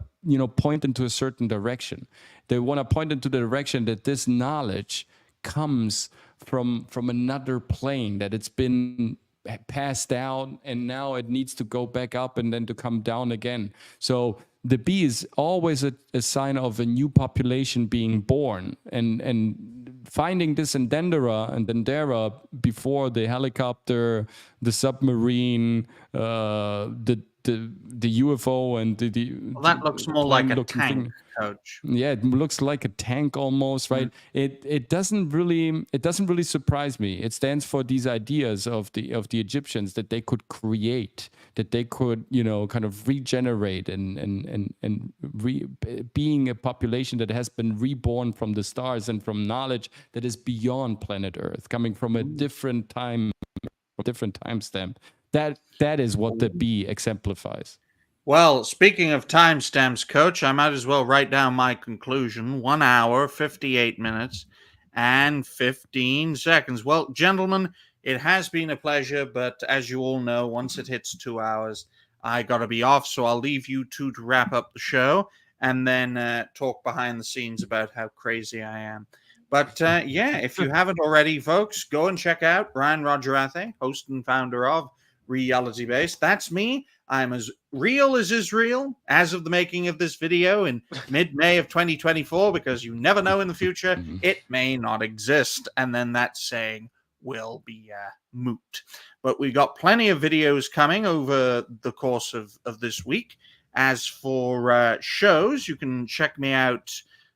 point into a certain direction. They want to point into the direction that this knowledge comes from another plane, that it's been passed down and now it needs to go back up and then to come down again. So the bee is always a sign of a new population being born, and finding this in Dendera before the helicopter, the submarine, the UFO and that looks more like a tank, Coach. Yeah, it looks like a tank almost, right? It doesn't really surprise me. It stands for these ideas of the Egyptians, that they could create, that they could kind of regenerate and being a population that has been reborn from the stars and from knowledge that is beyond planet Earth, coming from a different timestamp. That is what the bee exemplifies. Well, speaking of timestamps, Coach, I might as well write down my conclusion. 1 hour, 58 minutes, and 15 seconds. Well, gentlemen, it has been a pleasure, but as you all know, once it hits 2 hours, I got to be off, so I'll leave you two to wrap up the show and then talk behind the scenes about how crazy I am. But yeah, if you haven't already, folks, go and check out Ryan Rogerathe, host and founder of Reality Based. That's me. I'm as real as Israel as of the making of this video in mid-May of 2024, because you never know in the future, it may not exist. And then that saying will be moot. But we got plenty of videos coming over the course of this week. As for shows, you can check me out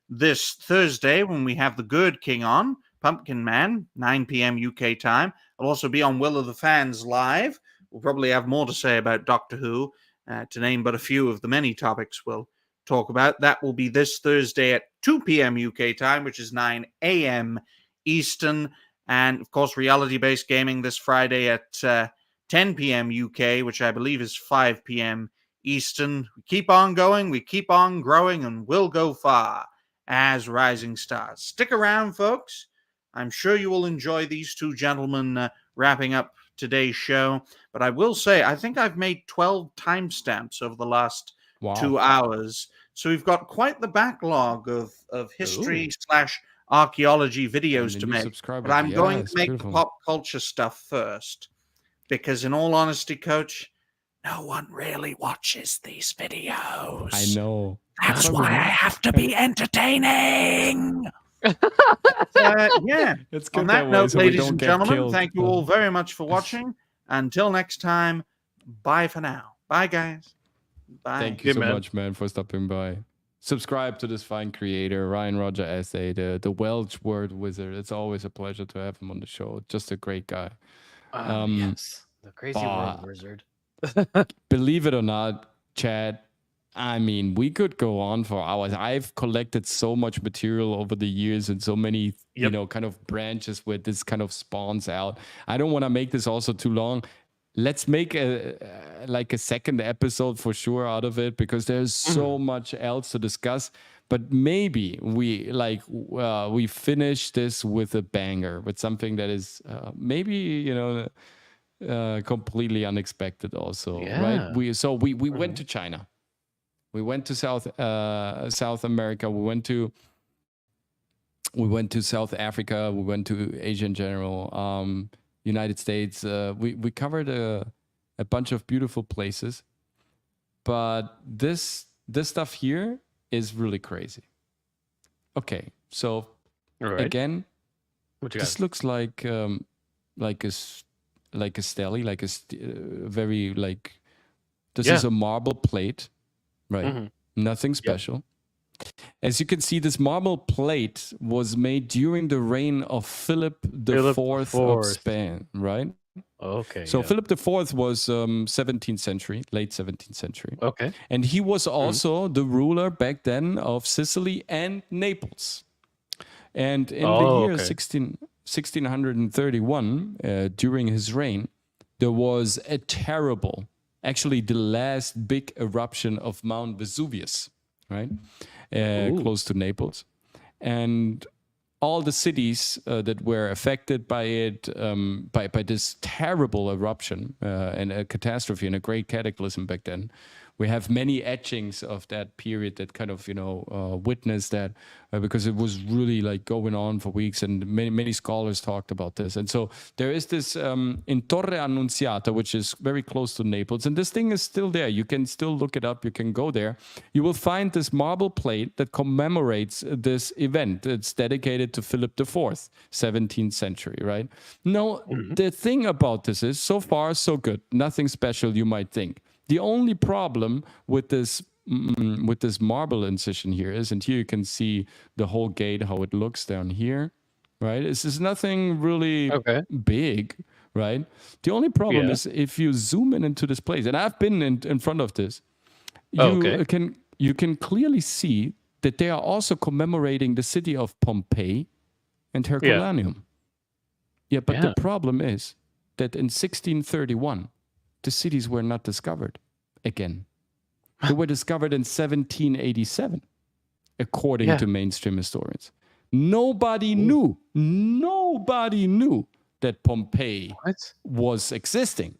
this Thursday when we have the Good King on, Pumpkin Man, 9 p.m. UK time. I'll also be on Will of the Fans live. We'll probably have more to say about Doctor Who, to name but a few of the many topics we'll talk about. That will be this Thursday at 2 p.m. UK time, which is 9 a.m. Eastern. And, of course, reality-based gaming this Friday at 10 p.m. UK, which I believe is 5 p.m. Eastern. We keep on going, we keep on growing, and we'll go far as rising stars. Stick around, folks. I'm sure you will enjoy these two gentlemen wrapping up today's show. But I will say, I think I've made 12 timestamps over the last 2 hours. So we've got quite the backlog of history / archaeology videos to make. But I'm going to make the pop culture stuff first. Because in all honesty, Coach, no one really watches these videos. I know. That's why I have to be entertaining. Yeah. It's good On that way, note, so we ladies don't and get gentlemen, killed. thank you all very much for watching. Until next time, bye for now. Bye, guys. Bye. Thank you so much, man, for stopping by. Subscribe to this fine creator, Ryan Roger SA, the Welsh word wizard. It's always a pleasure to have him on the show. Just a great guy. Yes, the crazy word wizard. Believe it or not, Chad, I mean, we could go on for hours. I've collected so much material over the years and so many, you know, kind of branches where this kind of spawns out. I don't want to make this also too long. Let's make a second episode for sure out of it, because there's so much else to discuss. But maybe we finish this with a banger, with something that is maybe, you know, completely unexpected also, right? We went to China. We went to South America. We went to South Africa. We went to Asia in general. United States. We covered a bunch of beautiful places, but this stuff here is really crazy. Okay, so again, this looks like a stele, like a very like this is a marble plate. Right. Nothing special. As you can see, this marble plate was made during the reign of Philip IV of Spain, right? Okay. So Philip IV was 17th century, late 17th century. Okay. And he was also the ruler back then of Sicily and Naples. And in the year 1631, during his reign, there was a terrible, actually the last big eruption of Mount Vesuvius, right? Close to Naples. And all the cities that were affected by it, by this terrible eruption and a catastrophe and a great cataclysm back then. We have many etchings of that period that kind of, you know, witnessed that because it was really like going on for weeks, and many scholars talked about this. And so there is this in Torre Annunziata, which is very close to Naples, and this thing is still there. You can still look it up. You can go there. You will find this marble plate that commemorates this event. It's dedicated to Philip IV, 17th century, right? No, the thing about this is so far so good. Nothing special, you might think. The only problem with this marble incision here is, and here you can see the whole gate, how it looks down here, right? This is nothing really big, right? The only problem is if you zoom in into this place, and I've been in front of this, you can clearly see that they are also commemorating the city of Pompeii and Herculaneum. But the problem is that in 1631, the cities were not discovered again. They were discovered in 1787, according to mainstream historians. Nobody knew that Pompeii was existing,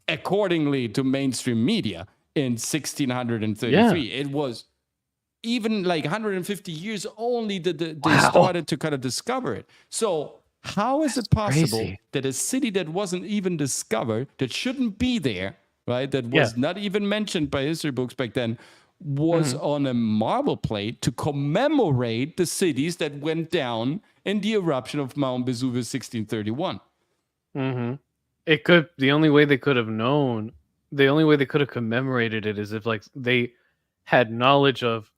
accordingly to mainstream media in 1633. It was even like 150 years only that they started to kind of discover it. So how is it possible that a city that wasn't even discovered, that shouldn't be there, right, that was not even mentioned by history books back then, was on a marble plate to commemorate the cities that went down in the eruption of Mount Vesuvius 1631? The only way they could have known, the only way they could have commemorated it is if like they had knowledge of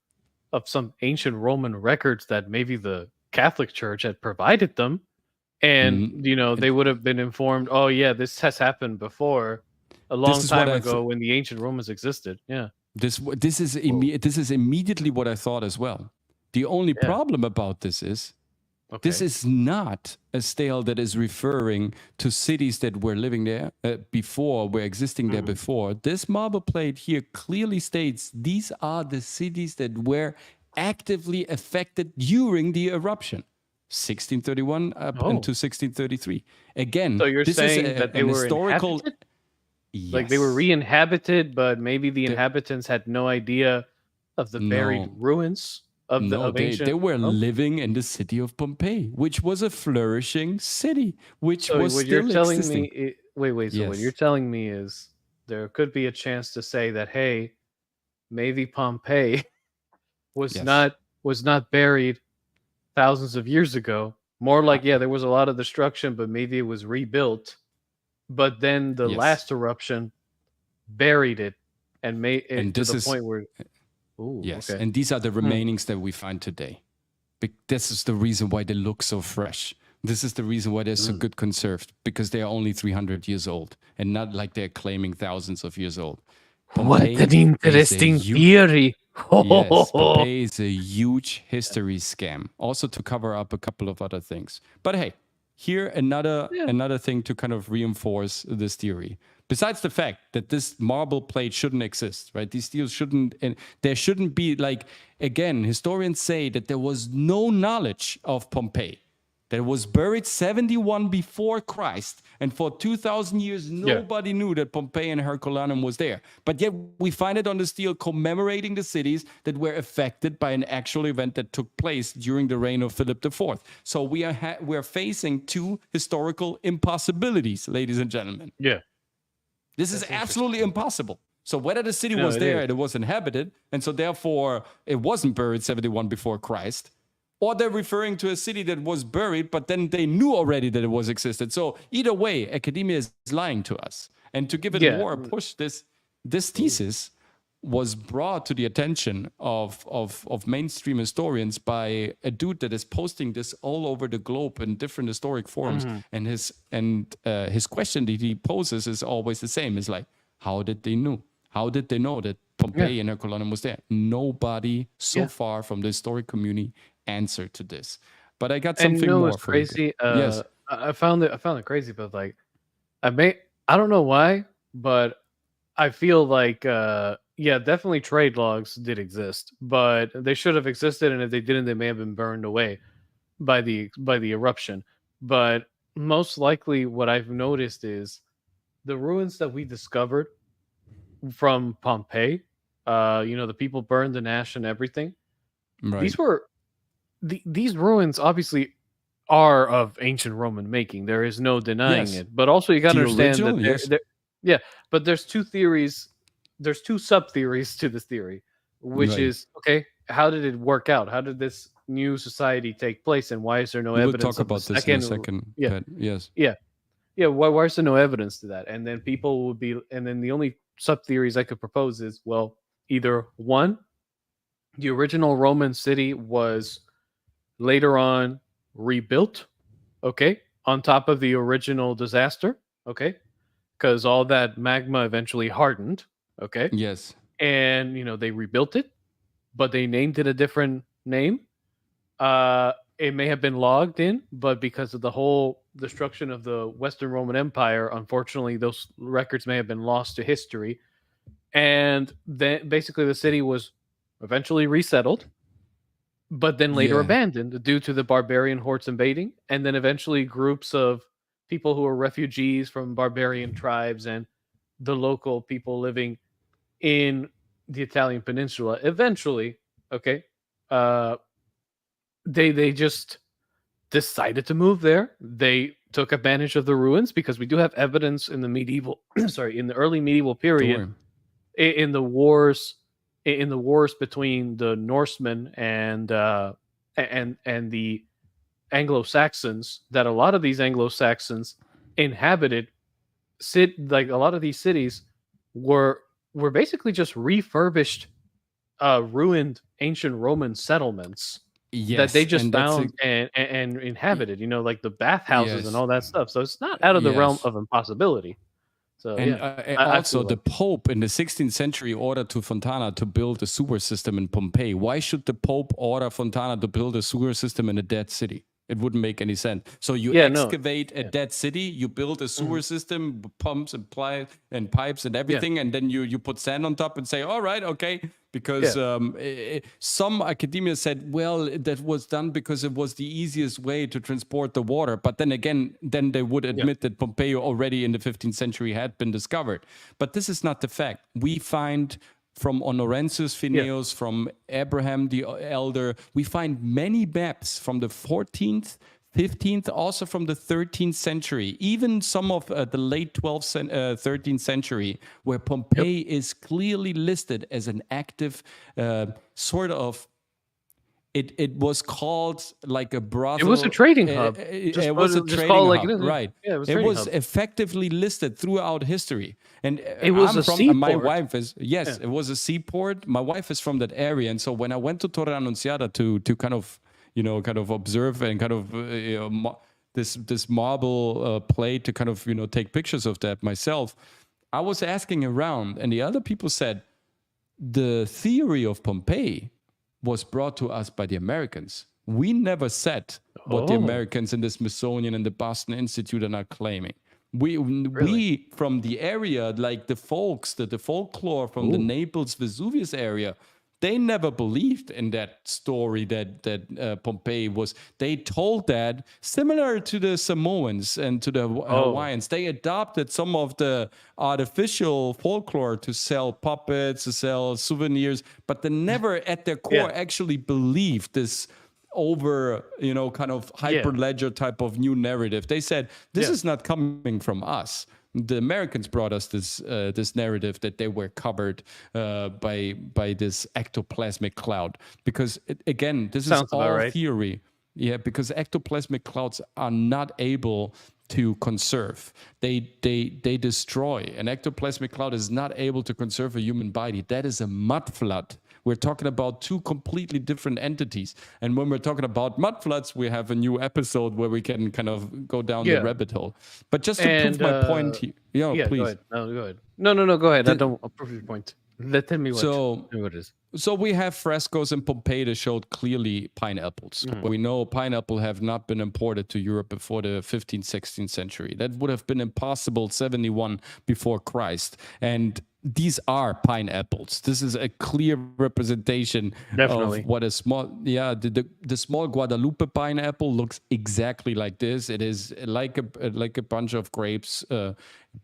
some ancient Roman records that maybe the Catholic Church had provided them, and they would have been informed, oh yeah, this has happened before a long This is what time ago when the ancient Romans existed. Yeah. This is immediately what I thought as well. The only problem about this is this is not a stele that is referring to cities that were living there before, were existing there before. This marble plate here clearly states these are the cities that were actively affected during the eruption, 1631 up into 1633. Again, so you're this saying is that they an were historical. inhabited? Yes. Like they were re-inhabited, but maybe the inhabitants had no idea of the buried ruins of ancient. They were living in the city of Pompeii, which was a flourishing city, which was what still you're telling existing. me, so what you're telling me is there could be a chance to say that, hey, maybe Pompeii was not buried thousands of years ago. More like, there was a lot of destruction, but maybe it was rebuilt. But then the last eruption buried it and made it to the point where. And these are the remainings that we find today. This is the reason why they look so fresh. This is the reason why they're so good conserved, because they are only 300 years old and not like they're claiming thousands of years old. Pompeii, what an interesting theory. Yes, Pompeii is a huge history scam, also to cover up a couple of other things. But hey, here another thing to kind of reinforce this theory. Besides the fact that this marble plate shouldn't exist, right? These steels shouldn't, and there shouldn't be, like, again, historians say that there was no knowledge of Pompeii, that it was buried 71 before Christ, and for 2,000 years, nobody knew that Pompeii and Herculaneum was there. But yet we find it on the stele commemorating the cities that were affected by an actual event that took place during the reign of Philip IV. So we're facing two historical impossibilities, ladies and gentlemen. Yeah. This is absolutely impossible. So whether the city was there and it was inhabited, and so therefore it wasn't buried 71 before Christ, or they're referring to a city that was buried, but then they knew already that it was existed. So either way, academia is lying to us. And to give it more push, this thesis was brought to the attention of mainstream historians by a dude that is posting this all over the globe in different historic forums. And his question that he poses is always the same. It's like, how did they know? How did they know that Pompeii and Herculaneum was there? Nobody so far from the historic community answered to this. But I got something more for crazy. you. Yes. I found it crazy, but like I don't know why, but I feel like definitely trade logs did exist, but they should have existed, and if they didn't, they may have been burned away by the eruption. But most likely what I've noticed is the ruins that we discovered from Pompeii, the people burned in ash and everything. Right. These were these ruins obviously are of ancient Roman making. There is no denying it. But also you got to understand that but there's two theories. There's two sub-theories to this theory, which is, okay, how did it work out? How did this new society take place, and why is there no evidence? We'll talk about this in a second. Why is there no evidence to that? And then people would be, and then the only sub-theories I could propose is, well, either one, the original Roman city was later on rebuilt, okay, on top of the original disaster, okay, because all that magma eventually hardened, okay, yes, and they rebuilt it, but they named it a different name. It may have been logged in, but because of the whole destruction of the Western Roman Empire, unfortunately, those records may have been lost to history. And then basically the city was eventually resettled, but then later abandoned due to the barbarian hordes invading, and then eventually groups of people who were refugees from barbarian tribes and the local people living in the Italian peninsula eventually, okay, they just decided to move there. They took advantage of the ruins because we do have evidence in the medieval in the early medieval period, in the wars between the Norsemen and the Anglo-Saxons, that a lot of these Anglo-Saxons inhabited a lot of these cities were basically just refurbished ruined ancient Roman settlements that they Yes, just and that's found and inhabited, like the bathhouses and yes, all that stuff. So it's not out of the realm yes. of impossibility. So And yeah, I also, feel the like Pope in the 16th century ordered to Fontana to build a sewer system in Pompeii. Why should the Pope order Fontana to build a sewer system in a dead city? It wouldn't make any sense. So you yeah, no, excavate a yeah, dead city, you build a sewer mhm, system, pumps and pipes and yeah, everything, and then you put sand on top and say, all right, okay. Because yeah, some academia said, well, that was done because it was the easiest way to transport the water. But then again, then they would yeah, admit that Pompeii already in the 15th century had been discovered. But this is not the fact. We find from Honorensis yeah. Phineus, from Abraham the Elder, we find many maps from the 14th, 15th, also from the 13th century, even some of the late 12th, 13th century, where Yep. Pompeii is clearly listed as an active sort of. It was called like a It was a brothel. trading hub. Just It was a just call trading it like it hub, is. Yeah, right? yeah, it was a It trading was hub. effectively listed throughout history. And It was I'm a from, my seaport. wife is, yes, Yeah. it was a seaport. My wife is from that area. And so when I went to Torre Annunziata to kind of, kind of observe and kind of, this marble plate to kind of, take pictures of that myself, I was asking around, and the other people said, the theory of Pompeii was brought to us by the Americans. We never said what the Oh, Americans in the Smithsonian and the Boston Institute are not claiming. We really? from the area, like the folks, the folklore from the Ooh. Naples Vesuvius area, they never believed in that story that Pompeii was. They told that similar to the Samoans and to the Oh, Hawaiians. They adopted some of the artificial folklore to sell puppets, to sell souvenirs, but they never, at their core, yeah, actually believed this over, kind of yeah, hyperledger type of new narrative. They said this yeah. is not coming from us. The Americans brought us this narrative that they were covered by this ectoplasmic cloud. Because again, this is Sounds about all right. theory. Yeah, because ectoplasmic clouds are not able to conserve. They destroy. An ectoplasmic cloud is not able to conserve a human body. That is a mud flood. We're talking about two completely different entities. And when we're talking about mud floods, we have a new episode where we can kind of go down the Yeah. rabbit hole. But just to prove And my point here, yeah, go please. ahead. No, go ahead. No, go ahead. I The- don't approve your point. Tell me what. so Tell me what it is. So we have frescoes in Pompeii that showed clearly pineapples. We know pineapple have not been imported to Europe before the 15th, 16th century. That would have been impossible 71 before Christ. And these are pineapples. This is a clear representation Definitely. of what a small, the small Guadalupe pineapple looks exactly like this. It is like a bunch of grapes,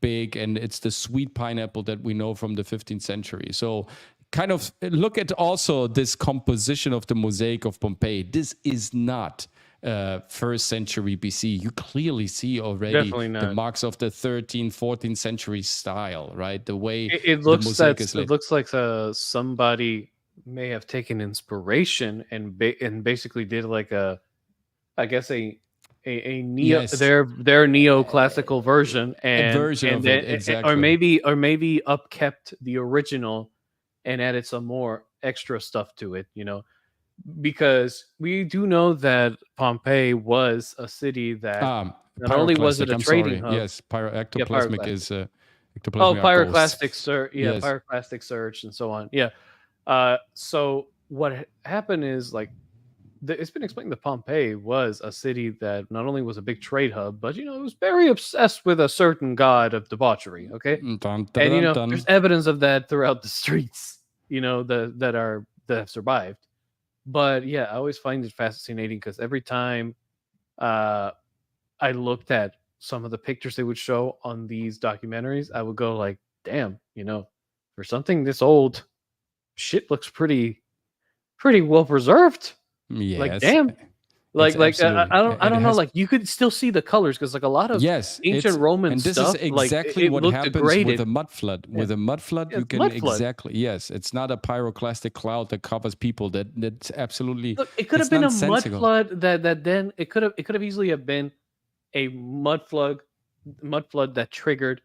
big, and it's the sweet pineapple that we know from the 15th century. So kind of look at also this composition of the mosaic of Pompeii. This is not first century BC. You clearly see already Definitely the not. marks of the 13th, 14th century style, right? The way It the looks mosaic that is it laid. looks like somebody may have taken inspiration and basically did like I guess a neo Yes. their neoclassical version A version and of then it, exactly. or maybe upkept the original and added some more extra stuff to it, because we do know that Pompeii was a city that not only was it Pyroclastic, a I'm trading sorry. hub. Yes, Yeah, ectoplasmic pyroclastic. is Oh, ectoplasmic are ghosts. pyroclastic search. Yeah, Yes. pyroclastic search and so on. Yeah. So what happened is like it's been explained that Pompeii was a city that not only was a big trade hub, but it was very obsessed with a certain god of debauchery. Okay, Dun, dun, and dun, dun. there's evidence of that throughout the streets. That have survived. But yeah, I always find it fascinating because every time I looked at some of the pictures they would show on these documentaries, I would go like, damn, for something this old, shit looks pretty well preserved. Yes. Like, damn. Like absolutely. I don't It know. has- Like you could still see the colors because like a lot of Yes, ancient Roman and this stuff, is like, exactly it what looked happens degraded. with a mud flood. With a mud flood, Yeah, you it's can mud flood. exactly, yes, it's not a pyroclastic cloud that covers people. That's absolutely. Look, it could have it's been a mud nonsensical. flood that then it could have easily have been a mud flood that triggered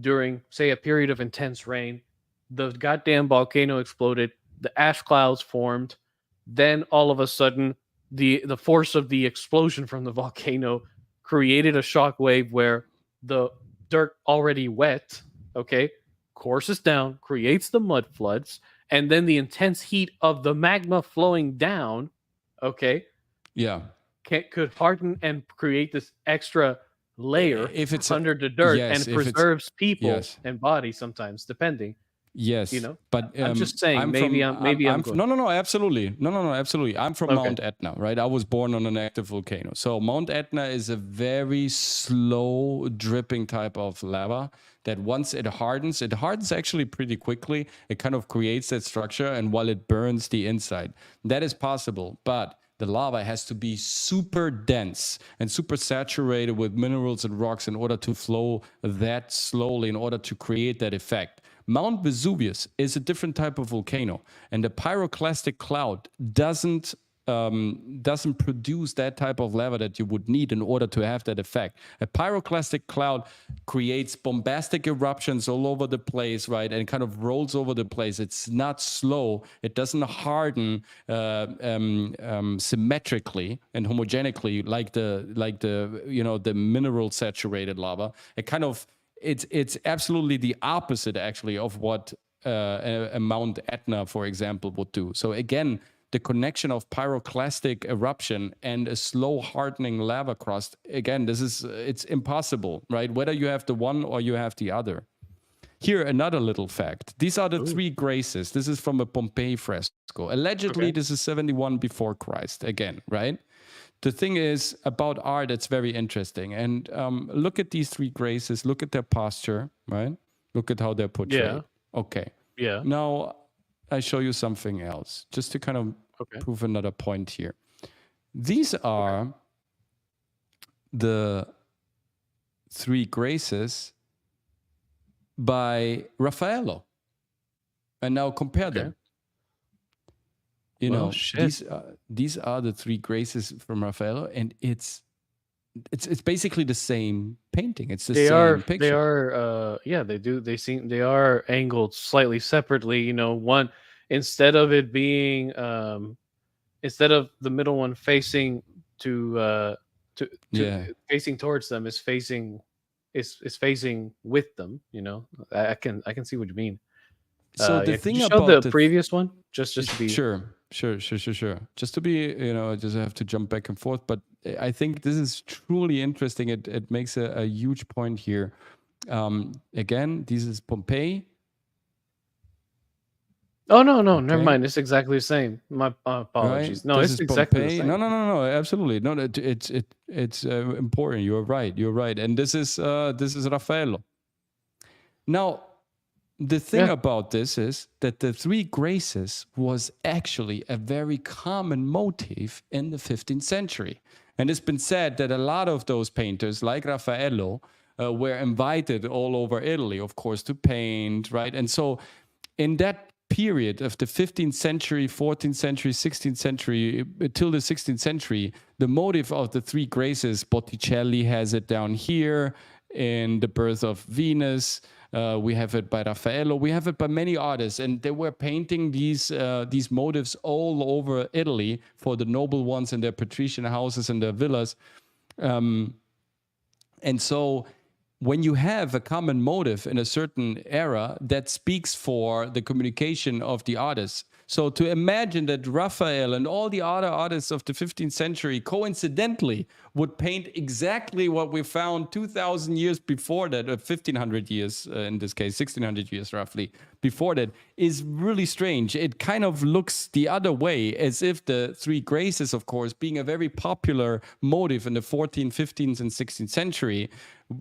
during, say, a period of intense rain. The goddamn volcano exploded, the ash clouds formed. Then all of a sudden, the force of the explosion from the volcano created a shock wave where the dirt already wet, okay, courses down, creates the mud floods, and then the intense heat of the magma flowing down, okay, Yeah. could harden and create this extra layer If it's under the dirt, and yes, it if it's preserves people yes. and bodies sometimes, depending. Yes, You know, but I'm just saying. I'm Maybe from I'm no, good. no, no, absolutely, no, absolutely. I'm from Okay. Mount Etna, right? I was born on an active volcano. So Mount Etna is a very slow dripping type of lava that once it hardens actually pretty quickly. It kind of creates that structure, and while it burns the inside, that is possible, but the lava has to be super dense and super saturated with minerals and rocks in order to flow that slowly, in order to create that effect. Mount Vesuvius is a different type of volcano, and the pyroclastic cloud doesn't produce that type of lava that you would need in order to have that effect. A pyroclastic cloud creates bombastic eruptions all over the place, right? And kind of rolls over the place. It's not slow. It doesn't harden symmetrically and homogeneically like the mineral saturated lava. It kind of it's absolutely the opposite actually of what a Mount Etna, for example, would do. So again, the connection of pyroclastic eruption and a slow hardening lava crust, again, it's impossible, right? Whether you have the one or you have the other. Here, another little fact. These are the three graces. This is from a Pompeii fresco. Allegedly, this is 71 before Christ, again, right? The thing is, about art, it's very interesting. And look at these three graces. Look at their posture, right? Look at how they're portrayed. Yeah. Okay. Yeah. Now, I show you something else, just to kind of prove another point here. These are the three graces by Raffaello. And now compare them. You know, these are the three graces from Raffaello, and it's basically the same painting. It's the same picture. They are they are angled slightly separately. You know, one instead of it being instead of the middle one facing facing towards them, is facing with them. You know, I can see what you mean. So the thing about the previous one, just to be sure. Just to be, I just have to jump back and forth, but I think this is truly interesting. It makes a huge point here. Again, this is Pompeii. Oh no, never mind. It's exactly the same. My apologies. Right? No, it's exactly the same. No, absolutely. No, it's important. You're right. And this is Raffaello. Now, the thing about this is that the three graces was actually a very common motif in the 15th century. And it's been said that a lot of those painters, like Raffaello, were invited all over Italy, of course, to paint, right? And so in that period of the 15th century, 14th century, 16th century, till the 16th century, the motif of the three graces, Botticelli has it down here in The Birth of Venus. We have it by Raffaello. We have it by many artists, and they were painting these motifs all over Italy for the noble ones in their patrician houses and their villas. And so when you have a common motive in a certain era, that speaks for the communication of the artists. So to imagine that Raphael and all the other artists of the 15th century coincidentally would paint exactly what we found 2,000 years before that, or 1,500 years in this case, 1,600 years roughly before that, is really strange. It kind of looks the other way, as if the three graces, of course, being a very popular motive in the 14th, 15th, and 16th century,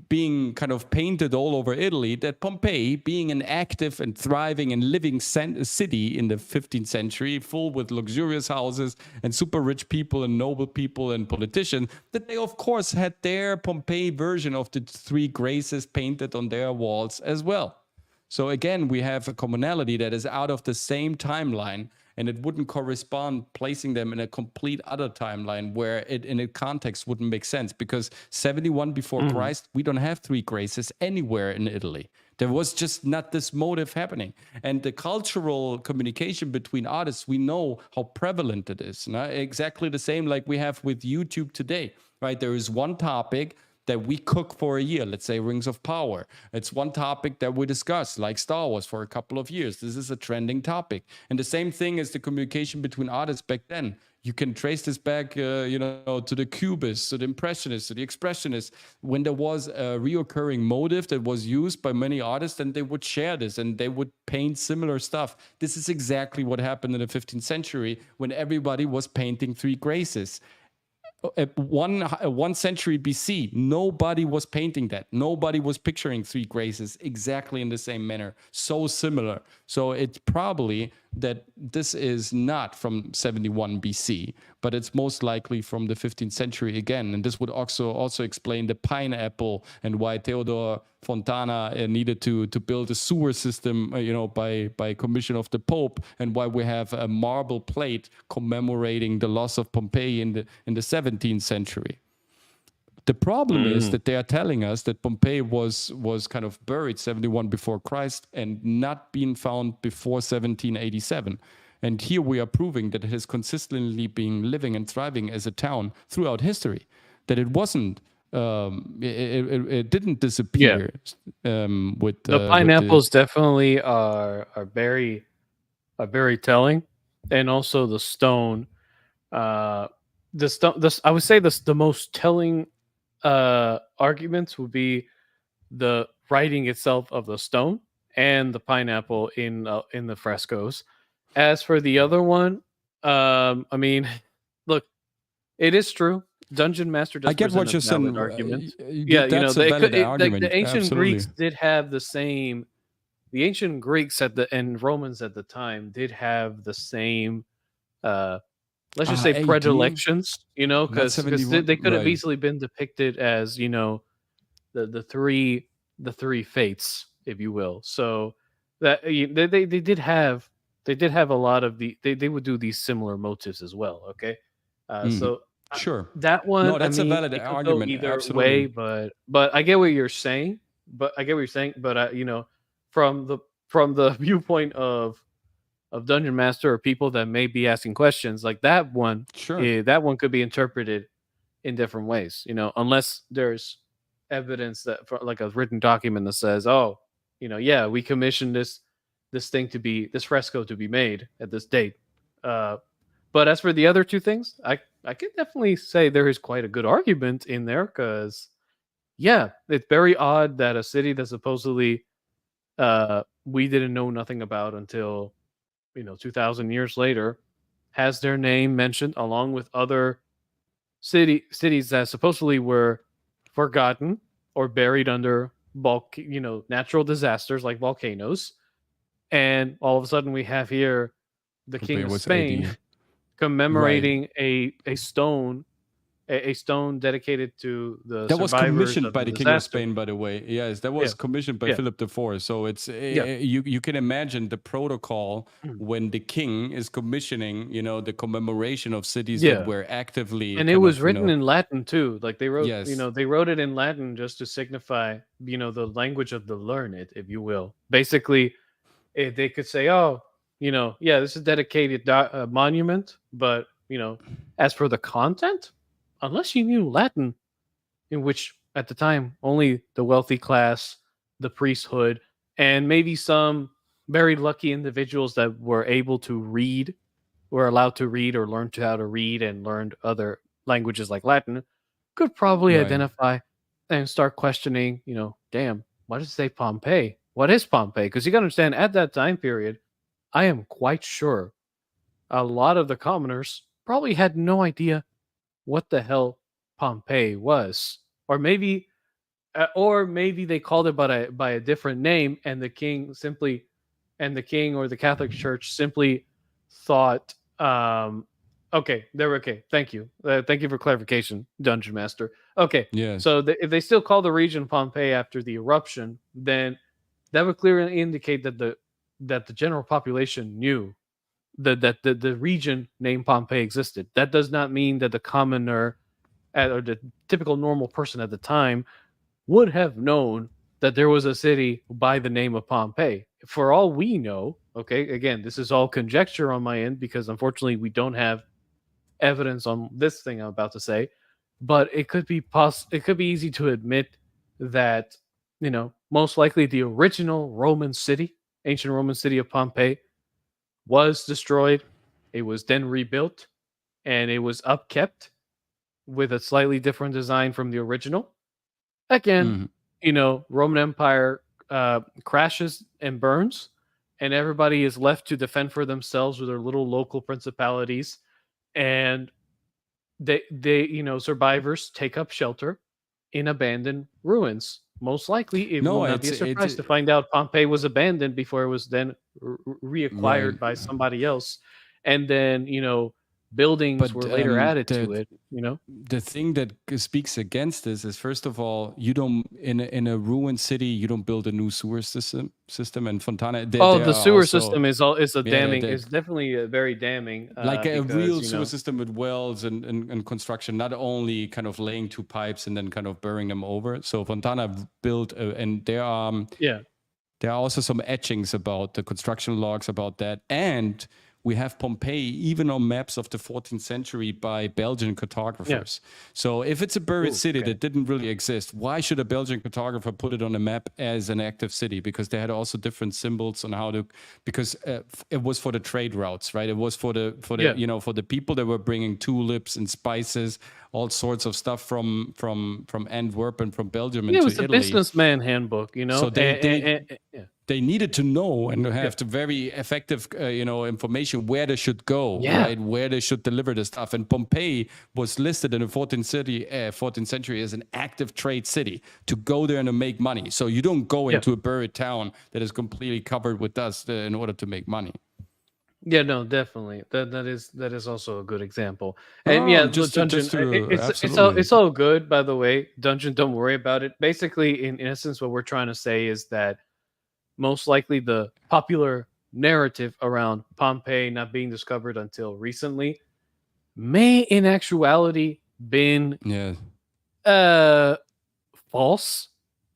being kind of painted all over Italy, that Pompeii, being an active and thriving and living city in the 15th century, full with luxurious houses and super rich people and noble people and politicians, that they of course had their Pompeii version of the three graces painted on their walls as well. So again, we have a commonality that is out of the same timeline, and it wouldn't correspond placing them in a complete other timeline where it in a context wouldn't make sense, because 71 before Christ, we don't have three graces anywhere in Italy. There was just not this motive happening. And the cultural communication between artists, we know how prevalent it is. Exactly the same like we have with YouTube today, right? There is one topic that we cook for a year, let's say Rings of Power. It's one topic that we discuss, like Star Wars, for a couple of years. This is a trending topic. And the same thing is the communication between artists back then. You can trace this back, to the Cubists, to the Impressionists, to the Expressionists, when there was a reoccurring motive that was used by many artists, and they would share this and they would paint similar stuff. This is exactly what happened in the 15th century when everybody was painting three graces. One century BC, nobody was painting that. Nobody was picturing three graces exactly in the same manner. So similar. So it's probably that this is not from 71 BC, but it's most likely from the 15th century again. And this would also explain the pineapple and why Theodore Fontana needed to build a sewer system, by commission of the Pope, and why we have a marble plate commemorating the loss of Pompeii in the 17th century. The problem is that they are telling us that Pompeii was kind of buried 71 before Christ and not being found before 1787. And here we are proving that it has consistently been living and thriving as a town throughout history, that it wasn't, it didn't disappear. With the pineapples definitely are very telling, and also the stone. I would say the most telling arguments would be the writing itself of the stone and the pineapple in the frescoes. As for the other one, I mean, look, it is true. Dungeon Master does. I get what you're saying. Argument. That's a valid argument. The ancient Absolutely. Greeks did have the same. The ancient Greeks and Romans at the time did have the same. Let's just say predilections, because they could have easily been depicted as, the three fates, if you will. So that they did have a lot of they would do these similar motives as well. Okay, so sure, that one. No, that's a valid argument. Either Absolutely. way, but I get what you're saying. But from the viewpoint of Dungeon Master or people that may be asking questions, like that one, sure, that one could be interpreted in different ways, unless there's evidence that, like a written document that says, we commissioned this fresco to be made at this date. But as for the other two things, I can definitely say there is quite a good argument in there, because it's very odd that a city that supposedly we didn't know nothing about until 2,000 years later has their name mentioned along with other cities that supposedly were forgotten or buried under natural disasters like volcanoes. And all of a sudden we have here the King of Spain commemorating a stone dedicated to the that was commissioned by the King of Spain, by the way. Yes, that was commissioned by Philip IV. So it's you can imagine the protocol when the king is commissioning, the commemoration of cities that were actively, and it was written in Latin too. Like they wrote, they wrote it in Latin just to signify, the language of the learned, if you will. Basically, if they could say, this is a dedicated monument, but as for the content, unless you knew Latin, in which at the time only the wealthy class, the priesthood, and maybe some very lucky individuals that were able to read, were allowed to read or learned how to read and learned other languages like Latin, could probably identify and start questioning, damn, why does it say Pompeii? What is Pompeii? Because you got to understand, at that time period, I am quite sure a lot of the commoners probably had no idea what the hell Pompeii was, or maybe they called it by a different name, and the king or the Catholic Church simply thought, okay, thank you for clarification, Dungeon Master. Okay, so if they still call the region Pompeii after the eruption, then that would clearly indicate that the general population knew that the region named Pompeii existed. That does not mean that the commoner or the typical normal person at the time would have known that there was a city by the name of Pompeii. For all we know, okay, again, this is all conjecture on my end because unfortunately we don't have evidence on this thing I'm about to say, but it could be it could be easy to admit that, most likely the original Roman city, ancient Roman city of Pompeii, was destroyed. It was then rebuilt and it was upkept with a slightly different design from the original. Again, Roman Empire crashes and burns, and everybody is left to defend for themselves with their little local principalities, and survivors take up shelter in abandoned ruins. Most likely, it will not be a surprise to find out Pompeii was abandoned before it was then reacquired by somebody else, and then buildings were later added to it. The thing that speaks against this is, first of all, you don't in a ruined city you don't build a new sewer system. And Fontana, the sewer system is damning. It's definitely very damning. Like a real sewer system with wells and construction, not only kind of laying two pipes and then kind of burying them over. So Fontana built, and there are also some etchings about the construction logs about that. And we have Pompeii even on maps of the 14th century by Belgian cartographers. Yeah. So if it's a buried city that didn't really exist, why should a Belgian cartographer put it on a map as an active city? Because they had also different symbols on how to, because it was for the trade routes, right? It was for the for the people that were bringing tulips and spices, all sorts of stuff from Antwerp and from Belgium into Italy. It was a businessman handbook, So they needed to know and have the very effective, information where they should go, right? Where they should deliver the stuff. And Pompeii was listed in the 14th century as an active trade city to go there and to make money. So you don't go into a buried town that is completely covered with dust in order to make money. Yeah, no, definitely. That is also a good example. And Dungeon, it's all good, by the way. Dungeon, don't worry about it. Basically, in essence, what we're trying to say is that most likely the popular narrative around Pompeii not being discovered until recently may in actuality been false,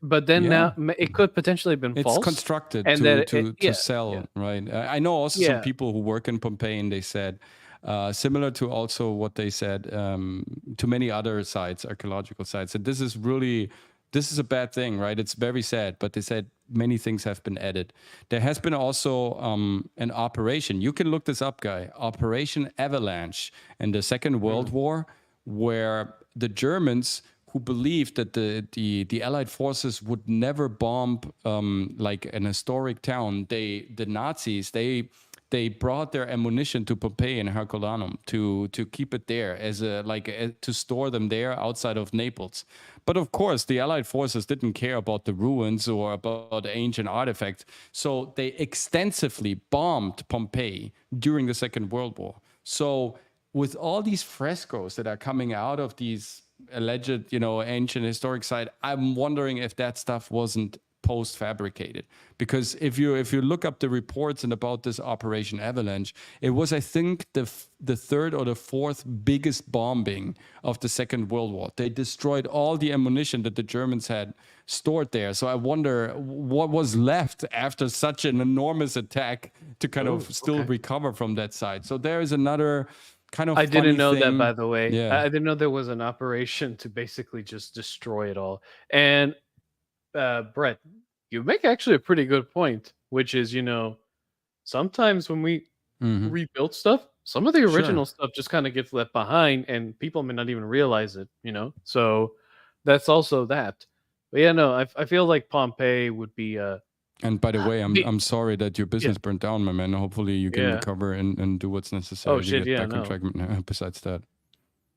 but then now it could potentially have been false. It's constructed and to sell, right? I know also some people who work in Pompeii, and they said similar to also what they said to many other sites, archaeological sites, and this is a bad thing, right? It's very sad, but they said many things have been added. There has been also an operation. You can look this up, guy. Operation Avalanche in the Second World War, where the Germans, who believed that the Allied forces would never bomb like an historic town, the Nazis, they brought their ammunition to Pompeii and Herculaneum to keep it there as to store them there outside of Naples. But of course, the Allied forces didn't care about the ruins or about ancient artifacts, so they extensively bombed Pompeii during the Second World War. So with all these frescoes that are coming out of these alleged, ancient historic site, I'm wondering if that stuff wasn't post-fabricated, because if you look up the reports and about this Operation Avalanche, it was, I think, the third or the fourth biggest bombing of the Second World War. They destroyed all the ammunition that the Germans had stored there. So I wonder what was left after such an enormous attack to kind of still recover from that site. So there is another kind of I didn't know that, by the way. I didn't know there was an operation to basically just destroy it all. And Brett, you make actually a pretty good point, which is, sometimes when we rebuild stuff, some of the original stuff just kind of gets left behind and people may not even realize it, So that's also that. But I feel like Pompeii would be and by the way, I'm sorry that your business burnt down, my man. Hopefully you can recover and do what's necessary to get back on track besides that.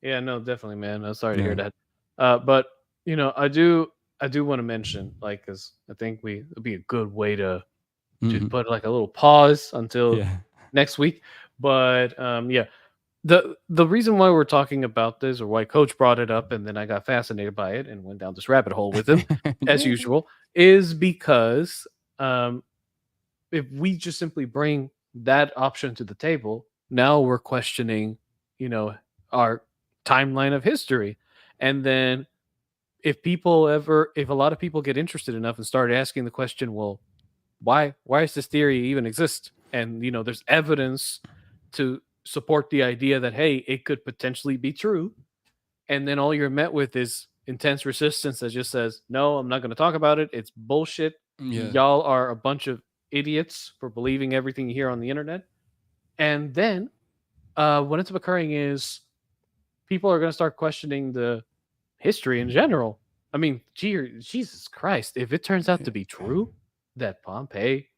Yeah, no, definitely, man. I'm sorry to hear that. But, I do want to mention, because I think it'd be a good way to put like a little pause until next week. But the reason why we're talking about this, or why Coach brought it up, and then I got fascinated by it and went down this rabbit hole with him, as usual, is because if we just simply bring that option to the table, now we're questioning, our timeline of history, and then if a lot of people get interested enough and start asking the question, well, why does this theory even exist? And there's evidence to support the idea that, hey, it could potentially be true. And then all you're met with is intense resistance that just says, no, I'm not going to talk about it. It's bullshit. Yeah. Y'all are a bunch of idiots for believing everything you hear on the internet. And then what ends up occurring is people are going to start questioning the history in general. I mean, Jesus Christ, if it turns out to be true that Pompeii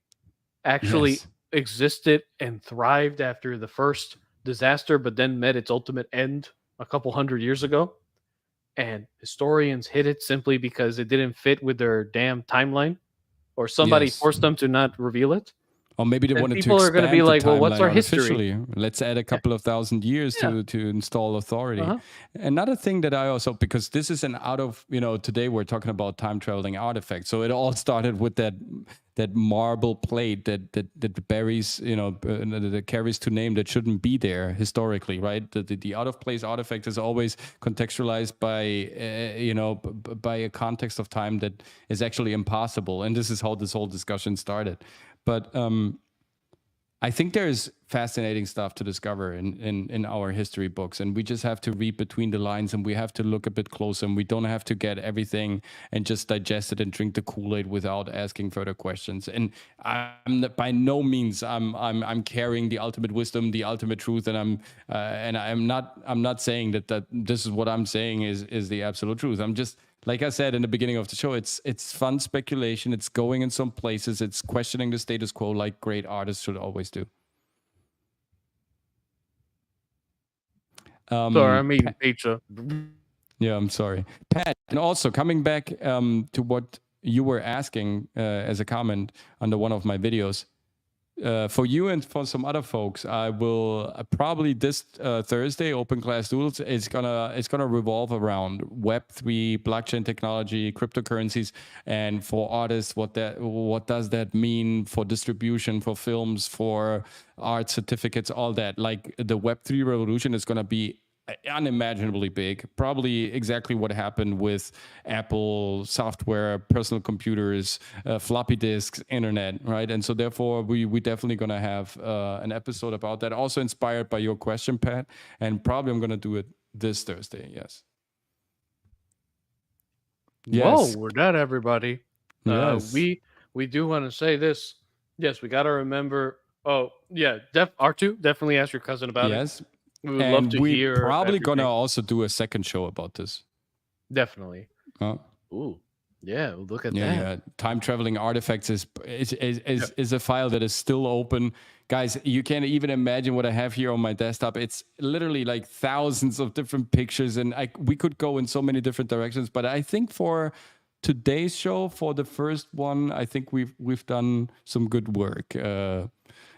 actually existed and thrived after the first disaster, but then met its ultimate end a couple hundred years ago, and historians hid it simply because it didn't fit with their damn timeline, or somebody forced them to not reveal it. Or maybe they wanted to people are going to be like, well, what's our history? Let's add a couple of thousand years to install authority. Another thing that I also, because this is an today we're talking about time traveling artifacts. So it all started with that marble plate that buries, that carries to name that shouldn't be there historically, right? The out of place artifact is always contextualized by, by a context of time that is actually impossible. And this is how this whole discussion started. But I think there's fascinating stuff to discover in our history books, and we just have to read between the lines, and we have to look a bit closer, and we don't have to get everything and just digest it and drink the Kool-Aid without asking further questions. And by no means I'm carrying the ultimate wisdom, the ultimate truth, and I'm not saying that this is what I'm saying is the absolute truth. I'm just, like I said in the beginning of the show, it's fun speculation. It's going in some places. It's questioning the status quo like great artists should always do. Sorry, I'm eating pizza. Yeah, I'm sorry. Pat, and also coming back to what you were asking as a comment under one of my videos, for you and for some other folks, I will probably this Thursday, Open Class Doodles, it's gonna revolve around Web3, blockchain technology, cryptocurrencies, and for artists, what does that mean for distribution, for films, for art certificates, all that. Like the Web3 revolution is gonna be unimaginably big, probably exactly what happened with Apple software, personal computers, floppy disks, internet, right? And so therefore we definitely gonna have an episode about that, also inspired by your question, Pat, and probably I'm gonna do it this Thursday. Yes. Whoa, we're done, everybody. Yes. We do want to say this. Yes, we got to remember. Oh yeah, R2, definitely ask your cousin about it. Yes. We would love to hear. We're probably everything. gonna also do a second show about this. Definitely. Ooh, yeah. Look at that. Yeah. Time traveling artifacts is a file that is still open, guys. You can't even imagine what I have here on my desktop. It's literally like thousands of different pictures, and we could go in so many different directions. But I think for today's show, for the first one, I think we've done some good work.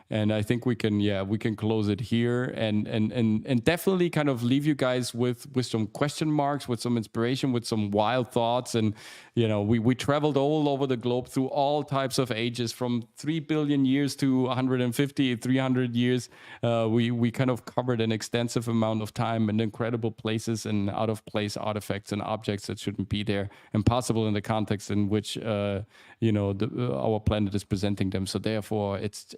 And I think we can close it here and definitely kind of leave you guys with some question marks, with some inspiration, with some wild thoughts. And, we traveled all over the globe through all types of ages, from 3 billion years to 150, 300 years. We kind of covered an extensive amount of time and incredible places and out of place artifacts and objects that shouldn't be there, impossible in the context in which, our planet is presenting them. So therefore it's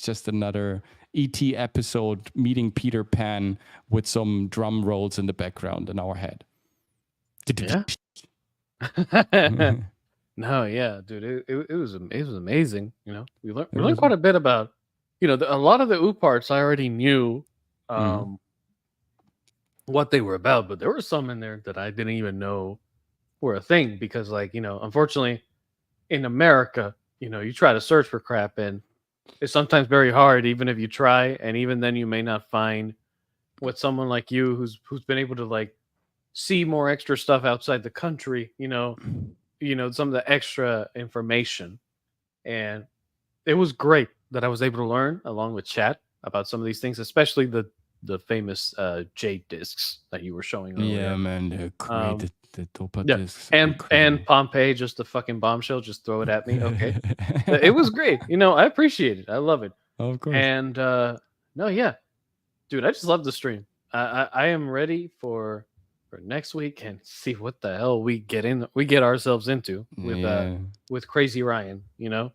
just another ET episode meeting Peter Pan with some drum rolls in the background in our head. Yeah. No, yeah, dude, it was amazing. We learned quite a bit about, a lot of the OO parts I already knew what they were about, but there were some in there that I didn't even know were a thing, because unfortunately in America, you try to search for crap and it's sometimes very hard, even if you try, and even then you may not find what someone like you who's been able to see more extra stuff outside the country, some of the extra information. And it was great that I was able to learn along with chat about some of these things, especially the famous jade discs that you were showing earlier. Yeah, man, they're great. The Topa discs. And Pompeii, just a fucking bombshell, just throw it at me. Okay. It was great. I appreciate it. I love it. Of course. And no, yeah. Dude, I just love the stream. I am ready for for next week and see what the hell we get ourselves into with Crazy Ryan, you know?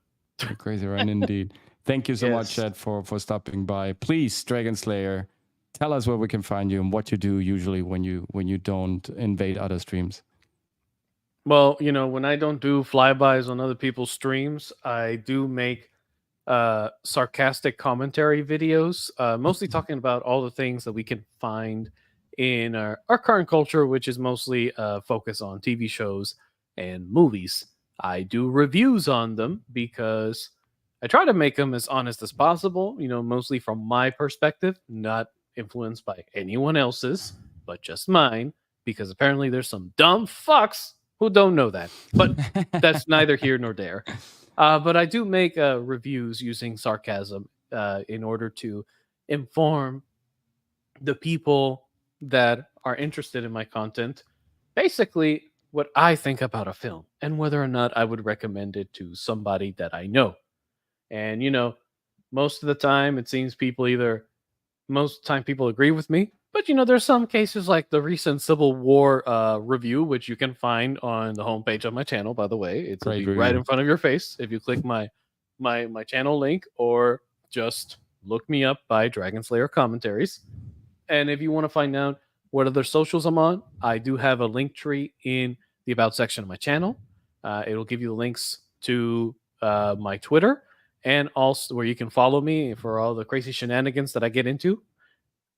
Crazy Ryan indeed. Thank you so much, Chad, for stopping by. Please, Dragon Slayer, tell us where we can find you and what you do usually when you don't invade other streams. Well, you know, when I don't do flybys on other people's streams, I do make sarcastic commentary videos, mostly talking about all the things that we can find in our current culture, which is mostly focus on TV shows and movies. I do reviews on them because I try to make them as honest as possible, you know, mostly from my perspective, not influenced by anyone else's, but just mine, because apparently there's some dumb fucks who don't know that. But that's neither here nor there. But I do make reviews using sarcasm in order to inform the people that are interested in my content, basically what I think about a film and whether or not I would recommend it to somebody that I know. And, you know, most of the time it seems people most of the time people agree with me. But, you know, there's some cases like the recent Civil War review, which you can find on the homepage of my channel, by the way. It's right in front of your face if you click my channel link, or just look me up by Dragon Slayer Commentaries. And if you want to find out what other socials I'm on, I do have a link tree in the About section of my channel. It'll give you the links to my Twitter, and also where you can follow me for all the crazy shenanigans that I get into.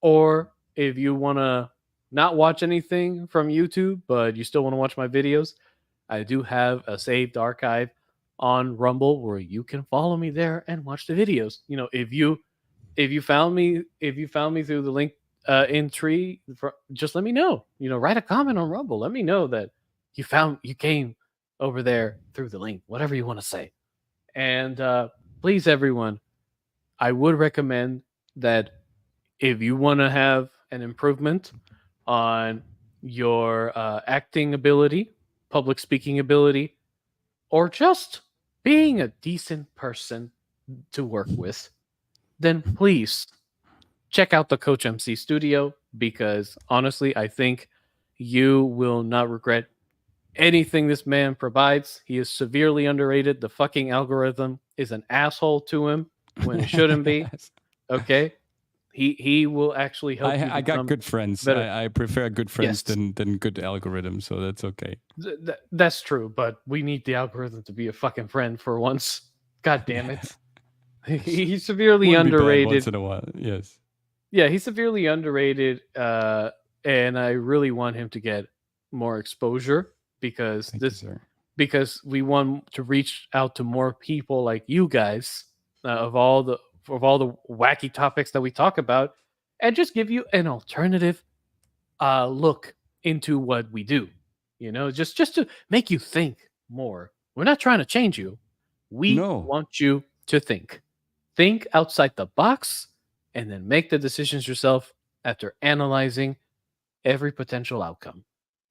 Or if you want to not watch anything from YouTube, but you still want to watch my videos, I do have a saved archive on Rumble where you can follow me there and watch the videos. You know, if you found me through the link in tree, just let me know. You know, write a comment on Rumble. Let me know that you came over there through the link, whatever you want to say. And please, everyone, I would recommend that if you want to have an improvement on your acting ability, public speaking ability, or just being a decent person to work with, then please check out the COACHMC studio, because honestly, I think you will not regret anything this man provides. He is severely underrated. The fucking algorithm is an asshole to him when it shouldn't be. Okay? He will actually help you. I got good friends. I prefer good friends than good algorithms, so that's okay. That's true, but we need the algorithm to be a fucking friend for once. God damn it. He's severely underrated. Once in a while, yes. Yeah, he's severely underrated, and I really want him to get more exposure, because because we want to reach out to more people like you guys of all the wacky topics that we talk about, and just give you an alternative look into what we do. You know, just to make you think more. We're not trying to change you. We want you to think. Think outside the box, and then make the decisions yourself after analyzing every potential outcome.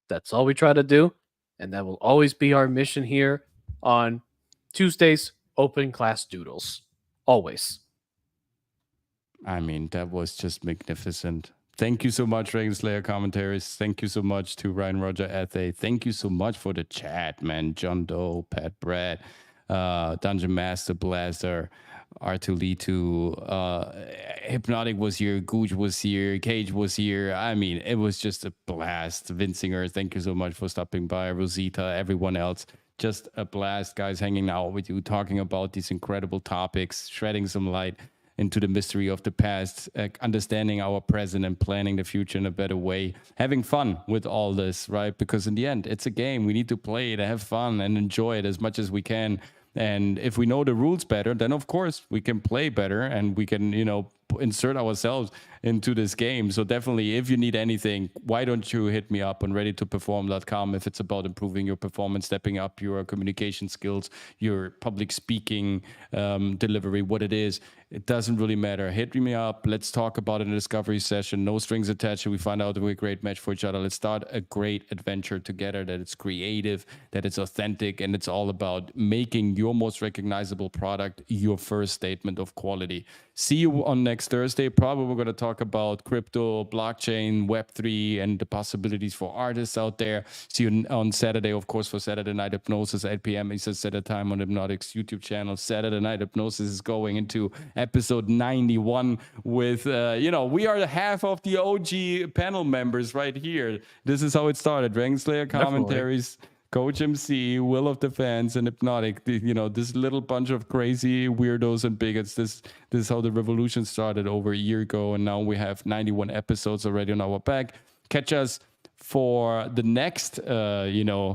That's all we try to do, and that will always be our mission here on Tuesdays, Open Class Doodles. Always. I mean, that was just magnificent. Thank you so much, Dragon Slayer Commentaries. Thank you so much to Ryan Roger Athe. Thank you so much for the chat, man. John Doe, Pat Brad, Dungeon Master Blaster, R2L2, Hypnotic was here, Gooch was here, Cage was here. I mean, it was just a blast. Vincinger, thank you so much for stopping by. Rosita, everyone else, just a blast, guys, hanging out with you, talking about these incredible topics, shedding some light into the mystery of the past, understanding our present and planning the future in a better way, having fun with all this, right? Because in the end, it's a game. We need to play it, have fun, and enjoy it as much as we can. And if we know the rules better, then of course we can play better, and we can, you know, insert ourselves into this game. So definitely, if you need anything, why don't you hit me up on readytoperform.com if it's about improving your performance, stepping up your communication skills, your public speaking delivery, what it is. It doesn't really matter. Hit me up. Let's talk about it in a discovery session. No strings attached. We find out that we're a great match for each other. Let's start a great adventure together, that it's creative, that it's authentic, and it's all about making your most recognizable product your first statement of quality. See you on next Thursday. Probably we're going to talk about crypto, blockchain, Web3, and the possibilities for artists out there. See you on Saturday, of course, for Saturday Night Hypnosis, 8 p.m. Eastern Standard Time on Hypnotic's YouTube channel. Saturday Night Hypnosis is going into episode 91 with, we are half of the OG panel members right here. This is how it started. Dragon Slayer commentaries, COACHMC, Will of the Fans, and Hypnotic. This little bunch of crazy weirdos and bigots. This is how the revolution started over a year ago, and now we have 91 episodes already on our back. Catch us for the next, the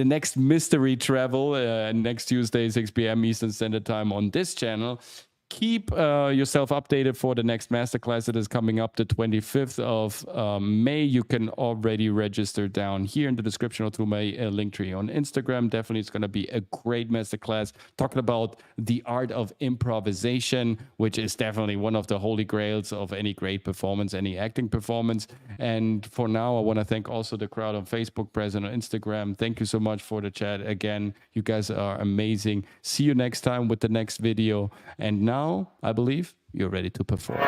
next mystery travel next Tuesday, 6 p.m. Eastern Standard Time on this channel. Keep yourself updated for the next masterclass that is coming up the 25th of May. You can already register down here in the description or through my link tree on Instagram. Definitely, it's going to be a great masterclass talking about the art of improvisation, which is definitely one of the holy grails of any great performance, any acting performance. And for now, I want to thank also the crowd on Facebook, present on Instagram. Thank you so much for the chat. Again, you guys are amazing. See you next time with the next video. And now, I believe you're ready to perform.